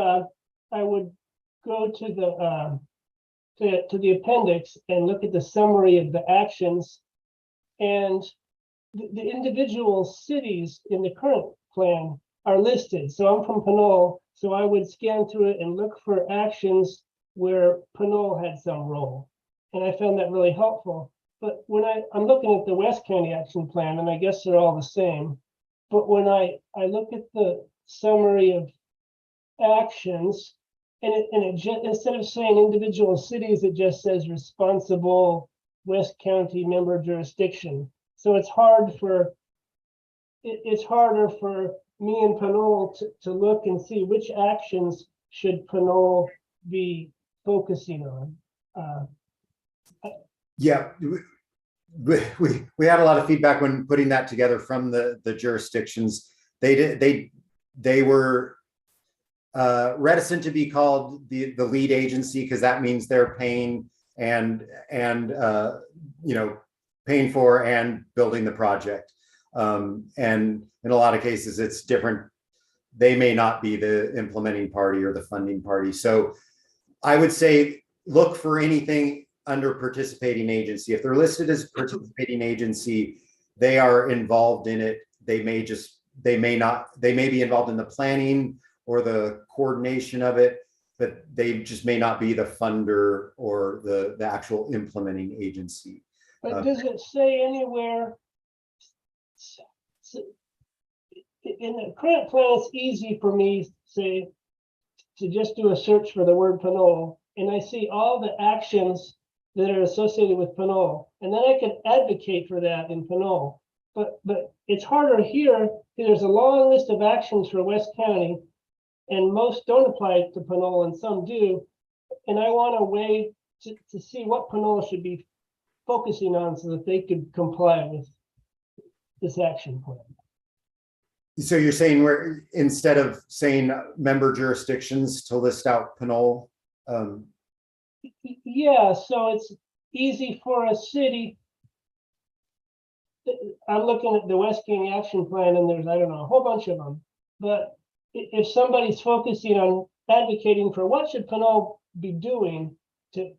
go to the appendix and look at the summary of the actions, and the individual cities in the current plan are listed. So I'm from Pinole, so I would scan through it and look for actions where Pinole had some role. And I found that really helpful. But when I'm looking at the West County Action Plan, and I guess they're all the same, but when I look at the summary of actions, and it just, instead of saying individual cities, it just says responsible West County member jurisdiction. So it's harder for me and Pinole to look and see which actions should Pinole be focusing on. Yeah, we had a lot of feedback when putting that together from the jurisdictions. They were reticent to be called the lead agency, because that means they're paying and you know, paying for and building the project. And in a lot of cases, it's different. They may not be the implementing party or the funding party. So I would say look for anything under participating agency. If they're listed as participating agency, they are involved in it. They may be involved in the planning or the coordination of it, but they just may not be the funder or the actual implementing agency. But does it say anywhere in the current plan? It's easy for me, say, to just do a search for the word Pinole, and I see all the actions that are associated with Pinole, and then I can advocate for that in Pinole. But it's harder here. There's a long list of actions for West County, and most don't apply to Pinole, and some do. And I want a way to see what Pinole should be focusing on so that they could comply with this action plan. So you're saying we're, instead of saying member jurisdictions, to list out Pinole? Yeah, so it's easy for a city. I'm looking at the West County Action Plan, and there's, I don't know, a whole bunch of them. But if somebody's focusing on advocating for what should Pinole be doing to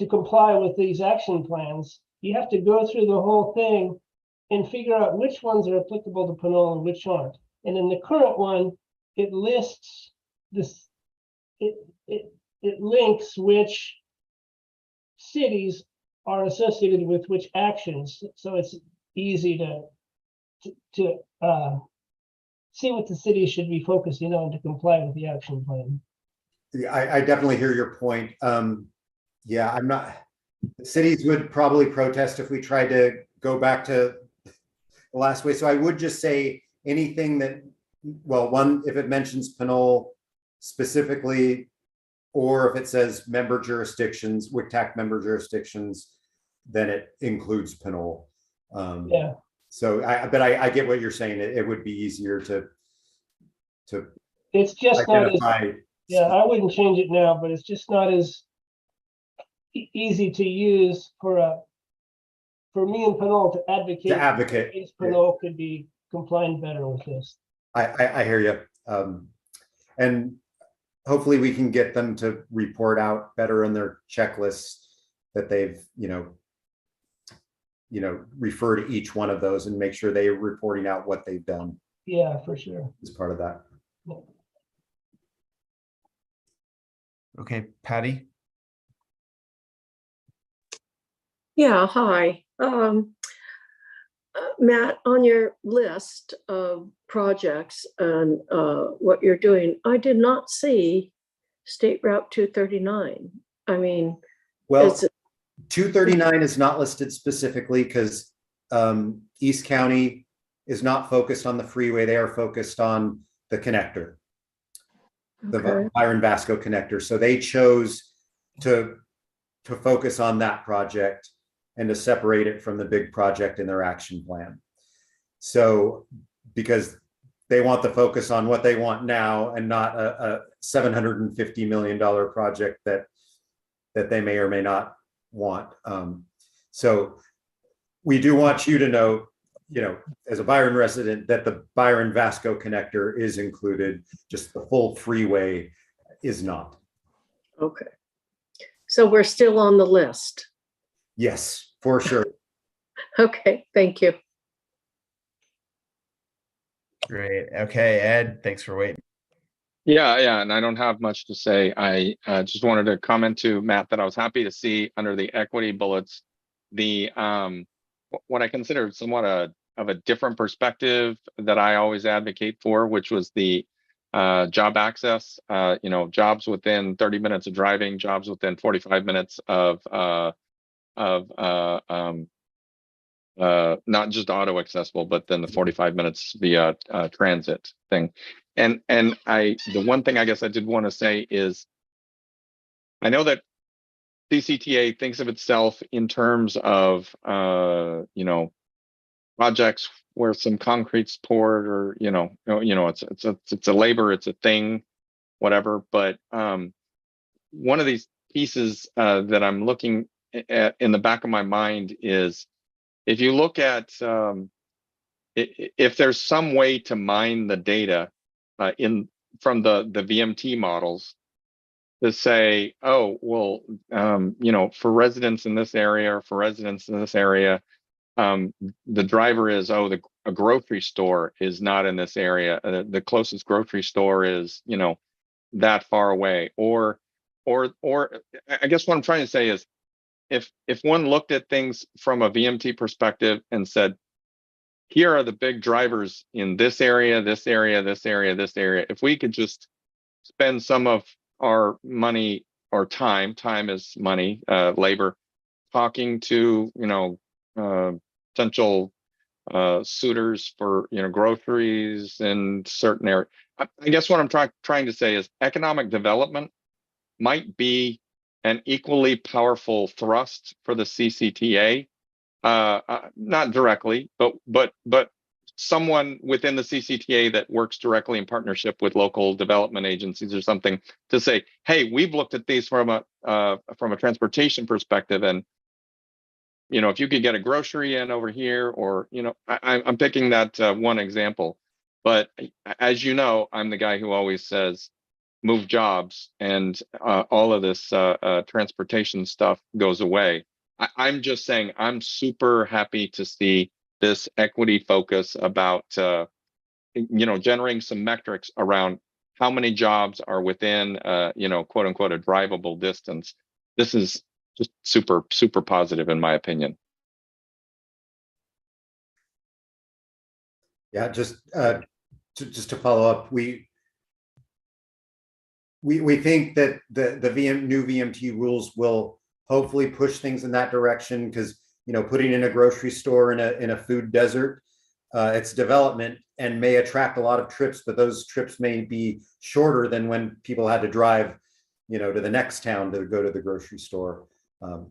comply with these action plans, you have to go through the whole thing and figure out which ones are applicable to Pinole and which aren't. And in the current one, it lists this. It links which cities are associated with which actions, so it's easy to see what the city should be focusing on to comply with the action plan. Yeah, I definitely hear your point. Yeah, I'm not, cities would probably protest if we tried to go back to the last way. So I would just say anything that, well, one, if it mentions Pinole specifically, or if it says member jurisdictions, WCTAC member jurisdictions, then it includes Pinole. Yeah. So I get what you're saying. It would be easier to It's just not as, identify. yeah, I wouldn't change it now, but it's just not as easy to use for me and Pinole to advocate. To advocate. Ways Pinole could be compliant better with this. I hear you. And hopefully we can get them to report out better in their checklists that they've, refer to each one of those and make sure they are reporting out what they've done Yeah, for sure. as part of that. Okay, Patty? Yeah, hi. Matt, on your list of projects and what you're doing, I did not see State Route 239. I mean, Well, is it- 239 is not listed specifically because East County is not focused on the freeway. They are focused on the connector, the Okay. Byron Vasco connector. So they chose to focus on that project and to separate it from the big project in their action plan. So because they want the focus on what they want now and not a $750 million project that they may or may not want. So we do want you to know, as a Byron resident, that the Byron Vasco connector is included, just the full freeway is not. Okay. So we're still on the list. Yes, for sure. Okay, thank you. Great. Okay, Ed, thanks for waiting. Yeah, and I don't have much to say. I just wanted to comment to Matt that I was happy to see under the equity bullets, the what I consider somewhat of a different perspective that I always advocate for, which was the job access, jobs within 30 minutes of driving, jobs within 45 minutes of not just auto accessible, but then the 45 minutes via transit thing. And the one thing I guess I did want to say is, I know that CCTA thinks of itself in terms of projects where some concrete's poured, or it's a labor, it's a thing, whatever. But one of these pieces that I'm looking at in the back of my mind is, if you look at if there's some way to mine the data from the VMT models to say, oh, well, for residents in this area, or for residents in this area, the driver is, a grocery store is not in this area. The closest grocery store is, that far away. Or I guess what I'm trying to say is, if one looked at things from a VMT perspective and said, here are the big drivers in this area, this area, this area, this area. If we could just spend some of our money or time is money, labor, talking to, potential suitors for, groceries in certain areas. I guess what I'm trying to say is, economic development might be an equally powerful thrust for the CCTA. Not directly, but someone within the CCTA that works directly in partnership with local development agencies or something, to say, hey, we've looked at these from a transportation perspective, and if you could get a grocery in over here, or I'm picking that one example, but as you know, I'm the guy who always says move jobs, and all of this transportation stuff goes away. I'm just saying, I'm super happy to see this equity focus about, generating some metrics around how many jobs are within, quote unquote, a drivable distance. This is just super, super positive in my opinion. Yeah, just to follow up, we think that the new VMT rules will hopefully push things in that direction, because putting in a grocery store in a food desert, it's development and may attract a lot of trips, but those trips may be shorter than when people had to drive to the next town to go to the grocery store.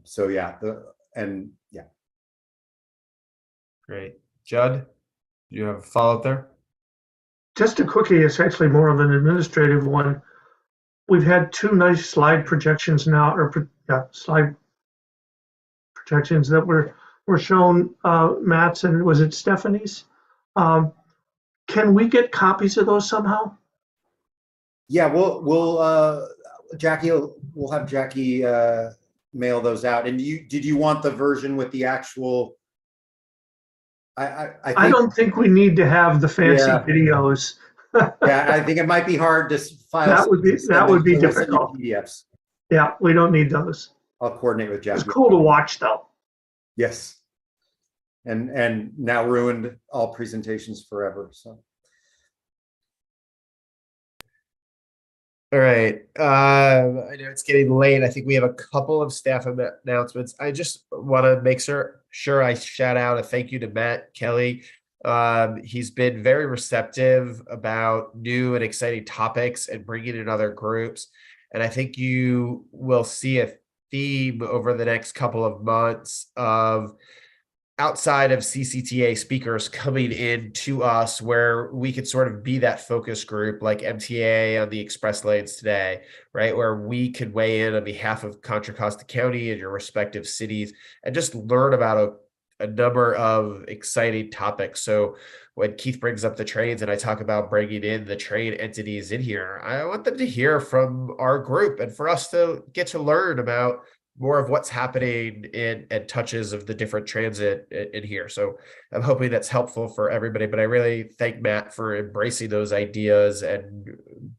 So yeah, Great. Judd, do you have a follow-up there? Just a quickie, it's actually more of an administrative one. We've had two nice slide projections now, slide projections that were shown, Matt's, and was it Stephanie's? Can we get copies of those somehow? Yeah, we'll we'll have Jackie mail those out. And did you want the version with the actual? I don't think we need to have the fancy videos. Yeah, I think it might be hard to file. That would be difficult. PDFs. Yeah, we don't need those. I'll coordinate with Jackie. It's cool to watch, though. Yes. And now ruined all presentations forever. So. All right. I know it's getting late. I think we have a couple of staff announcements. I just want to make sure I shout out a thank you to Matt Kelly. He's been very receptive about new and exciting topics and bringing in other groups. And I think you will see a theme over the next couple of months of outside of CCTA speakers coming in to us where we could sort of be that focus group like MTA on the express lanes today, right? Where we could weigh in on behalf of Contra Costa County and your respective cities and just learn about a number of exciting topics. So when Keith brings up the trains and I talk about bringing in the train entities in here, I want them to hear from our group and for us to get to learn about more of what's happening in and touches of the different transit in here. So I'm hoping that's helpful for everybody, but I really thank Matt for embracing those ideas and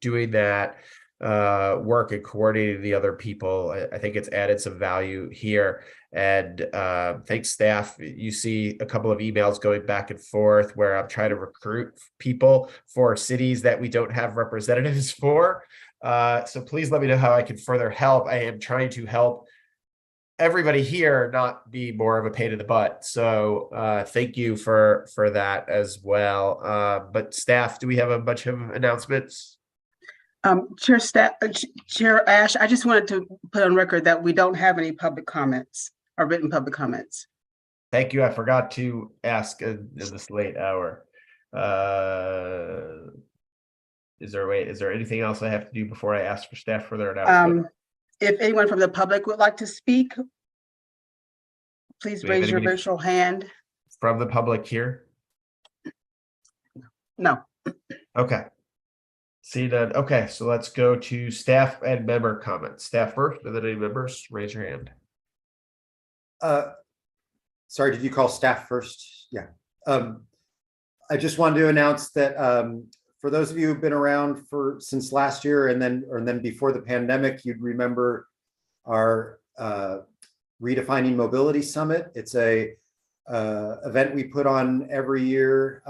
doing that work and coordinating the other people. I think it's added some value here. And thanks staff. You see a couple of emails going back and forth where I'm trying to recruit people for cities that we don't have representatives for. So please let me know how I can further help. I am trying to help everybody here not be more of a pain in the butt. So thank you for that as well. But staff, do we have a bunch of announcements? Chair Ash, I just wanted to put on record that we don't have any public comments or written public comments. Thank you. I forgot to ask in this late hour. Is there anything else I have to do before I ask for staff for their announcement? If anyone from the public would like to speak, please raise your virtual hand. From the public here? No. Okay. See that? Okay, so let's go to staff and member comments. Staff first, and then any members, raise your hand. Sorry, did you call staff first? Yeah. I just wanted to announce that for those of you who've been around since last year and then before the pandemic, you'd remember our Redefining Mobility Summit. It's a event we put on every year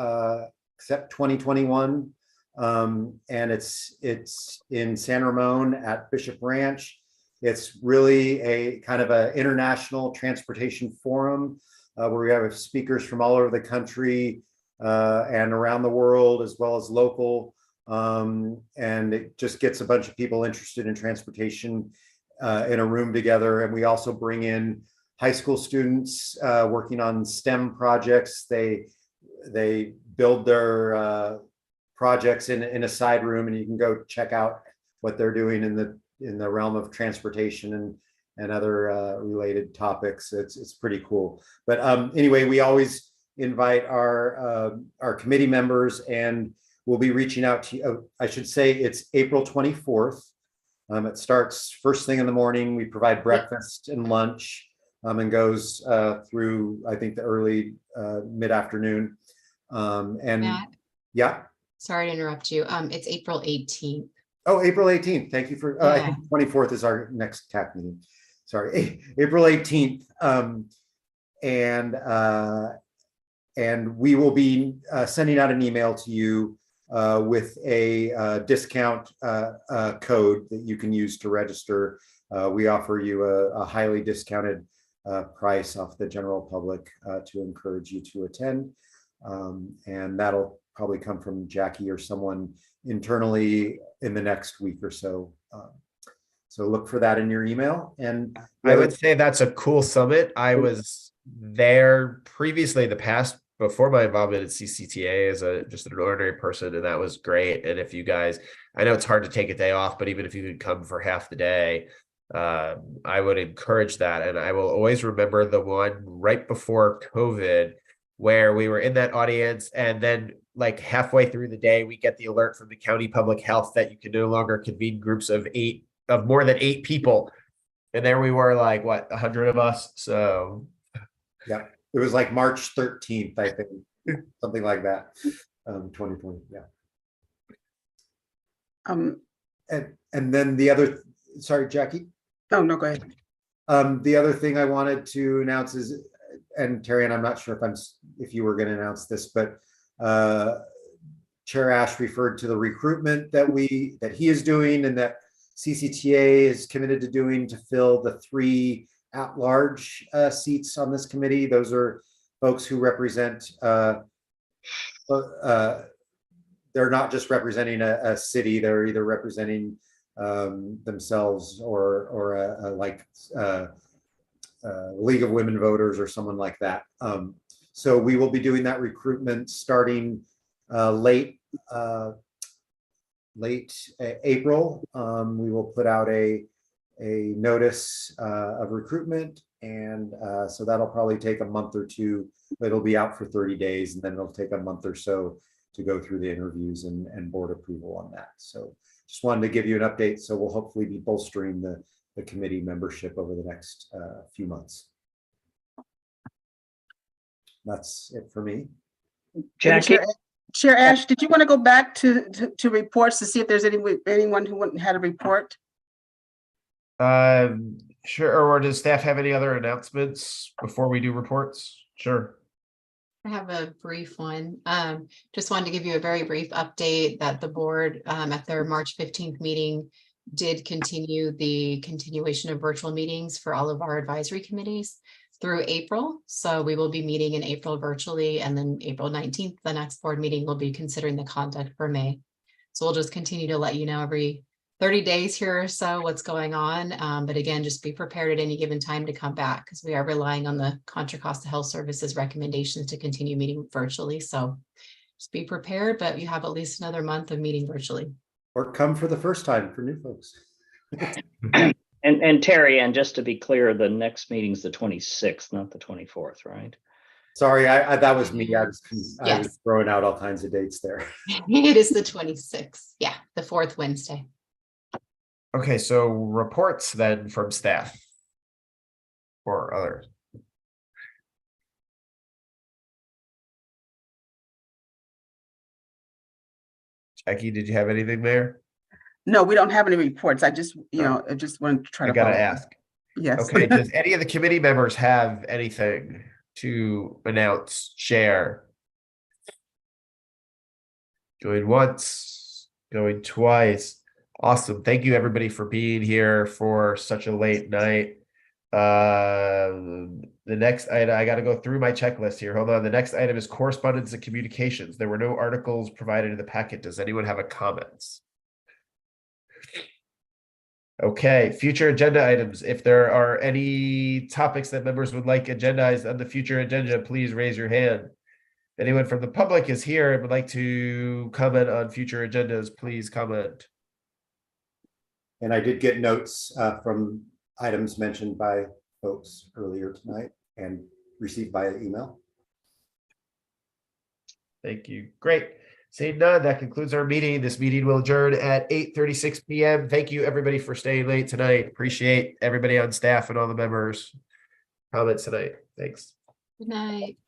except 2021. And it's in San Ramon at Bishop Ranch. It's really a kind of an international transportation forum where we have speakers from all over the country and around the world, as well as local. And it just gets a bunch of people interested in transportation in a room together. And we also bring in high school students working on STEM projects. They build their projects in a side room, and you can go check out what they're doing in the realm of transportation and other related topics. It's pretty cool. But anyway, we always invite our committee members, and we'll be reaching out to you. I should say it's April 24th. It starts first thing in the morning. We provide breakfast and lunch and goes through, I think, the early mid-afternoon. And Matt? Yeah. Sorry to interrupt you. It's April 18th. Oh, April 18th. Thank you for, I think 24th is our next TAC meeting. Sorry, April 18th. And we will be sending out an email to you with a discount code that you can use to register. We offer you a highly discounted price off the general public to encourage you to attend. And that'll probably come from Jackie or someone internally in the next week or so. So look for that in your email. And I would say that's a cool summit. I was there previously, the past, before my involvement in CCTA as just an ordinary person, and that was great. And if you guys, I know it's hard to take a day off, but even if you could come for half the day, I would encourage that. And I will always remember the one right before COVID where we were in that audience, and then like halfway through the day, we get the alert from the county public health that you can no longer convene groups of more than 8 people. And there we were, like, what, 100 of us? So yeah, it was like March 13th, I think, something like that. 2020, yeah. And then the other, sorry, Jackie? Oh, no, go ahead. The other thing I wanted to announce is, and Terry, and I'm not sure if you were going to announce this, but Chair Ash referred to the recruitment that he is doing and that CCTA is committed to doing to fill the 3 at-large seats on this committee. Those are folks who represent, they're not just representing a city, they're either representing themselves or League of Women Voters or someone like that. So we will be doing that recruitment starting late April. We will put out a notice of recruitment, and so that'll probably take a month or 2. It'll be out for 30 days, and then it'll take a month or so to go through the interviews and board approval on that. So just wanted to give you an update. So we'll hopefully be bolstering the committee membership over the next few months. That's it for me. Jackie? Chair Ash, did you want to go back to reports to see if there's anyone who had a report? Sure. Or does staff have any other announcements before we do reports? Sure. I have a brief one. Just wanted to give you a very brief update that the board at their March 15th meeting did continue the continuation of virtual meetings for all of our advisory committees through April. So we will be meeting in April virtually, and then April 19th, the next board meeting will be considering the conduct for May. So we'll just continue to let you know every 30 days here or so what's going on. But again, just be prepared at any given time to come back, because we are relying on the Contra Costa Health Services recommendations to continue meeting virtually. So just be prepared, but you have at least another month of meeting virtually. Or come for the first time for new folks. And Terry, and just to be clear, the next meeting's the 26th, not the 24th, right? Sorry, that was me. I was Yes. throwing out all kinds of dates there. It is the 26th. Yeah, the 4th Wednesday. Okay, so reports then from staff or others. Jackie, did you have anything there? No, we don't have any reports. I just, I just wanted to try to. I gotta follow. ask. Yes. Okay, does any of the committee members have anything to announce, share? Going once, going twice. Awesome. Thank you everybody for being here for such a late night. The next item, I got to go through my checklist here. Hold on. The next item is correspondence and communications. There were no articles provided in the packet. Does anyone have a comments? Okay, future agenda items. If there are any topics that members would like agendized on the future agenda, please raise your hand. If anyone from the public is here and would like to comment on future agendas, please comment. And I did get notes from items mentioned by folks earlier tonight and received by email. Thank you. Great. Seeing none, that concludes our meeting. This meeting will adjourn at 8:36 p.m. Thank you everybody for staying late tonight. Appreciate everybody on staff and all the members' comments tonight. Thanks. Good night.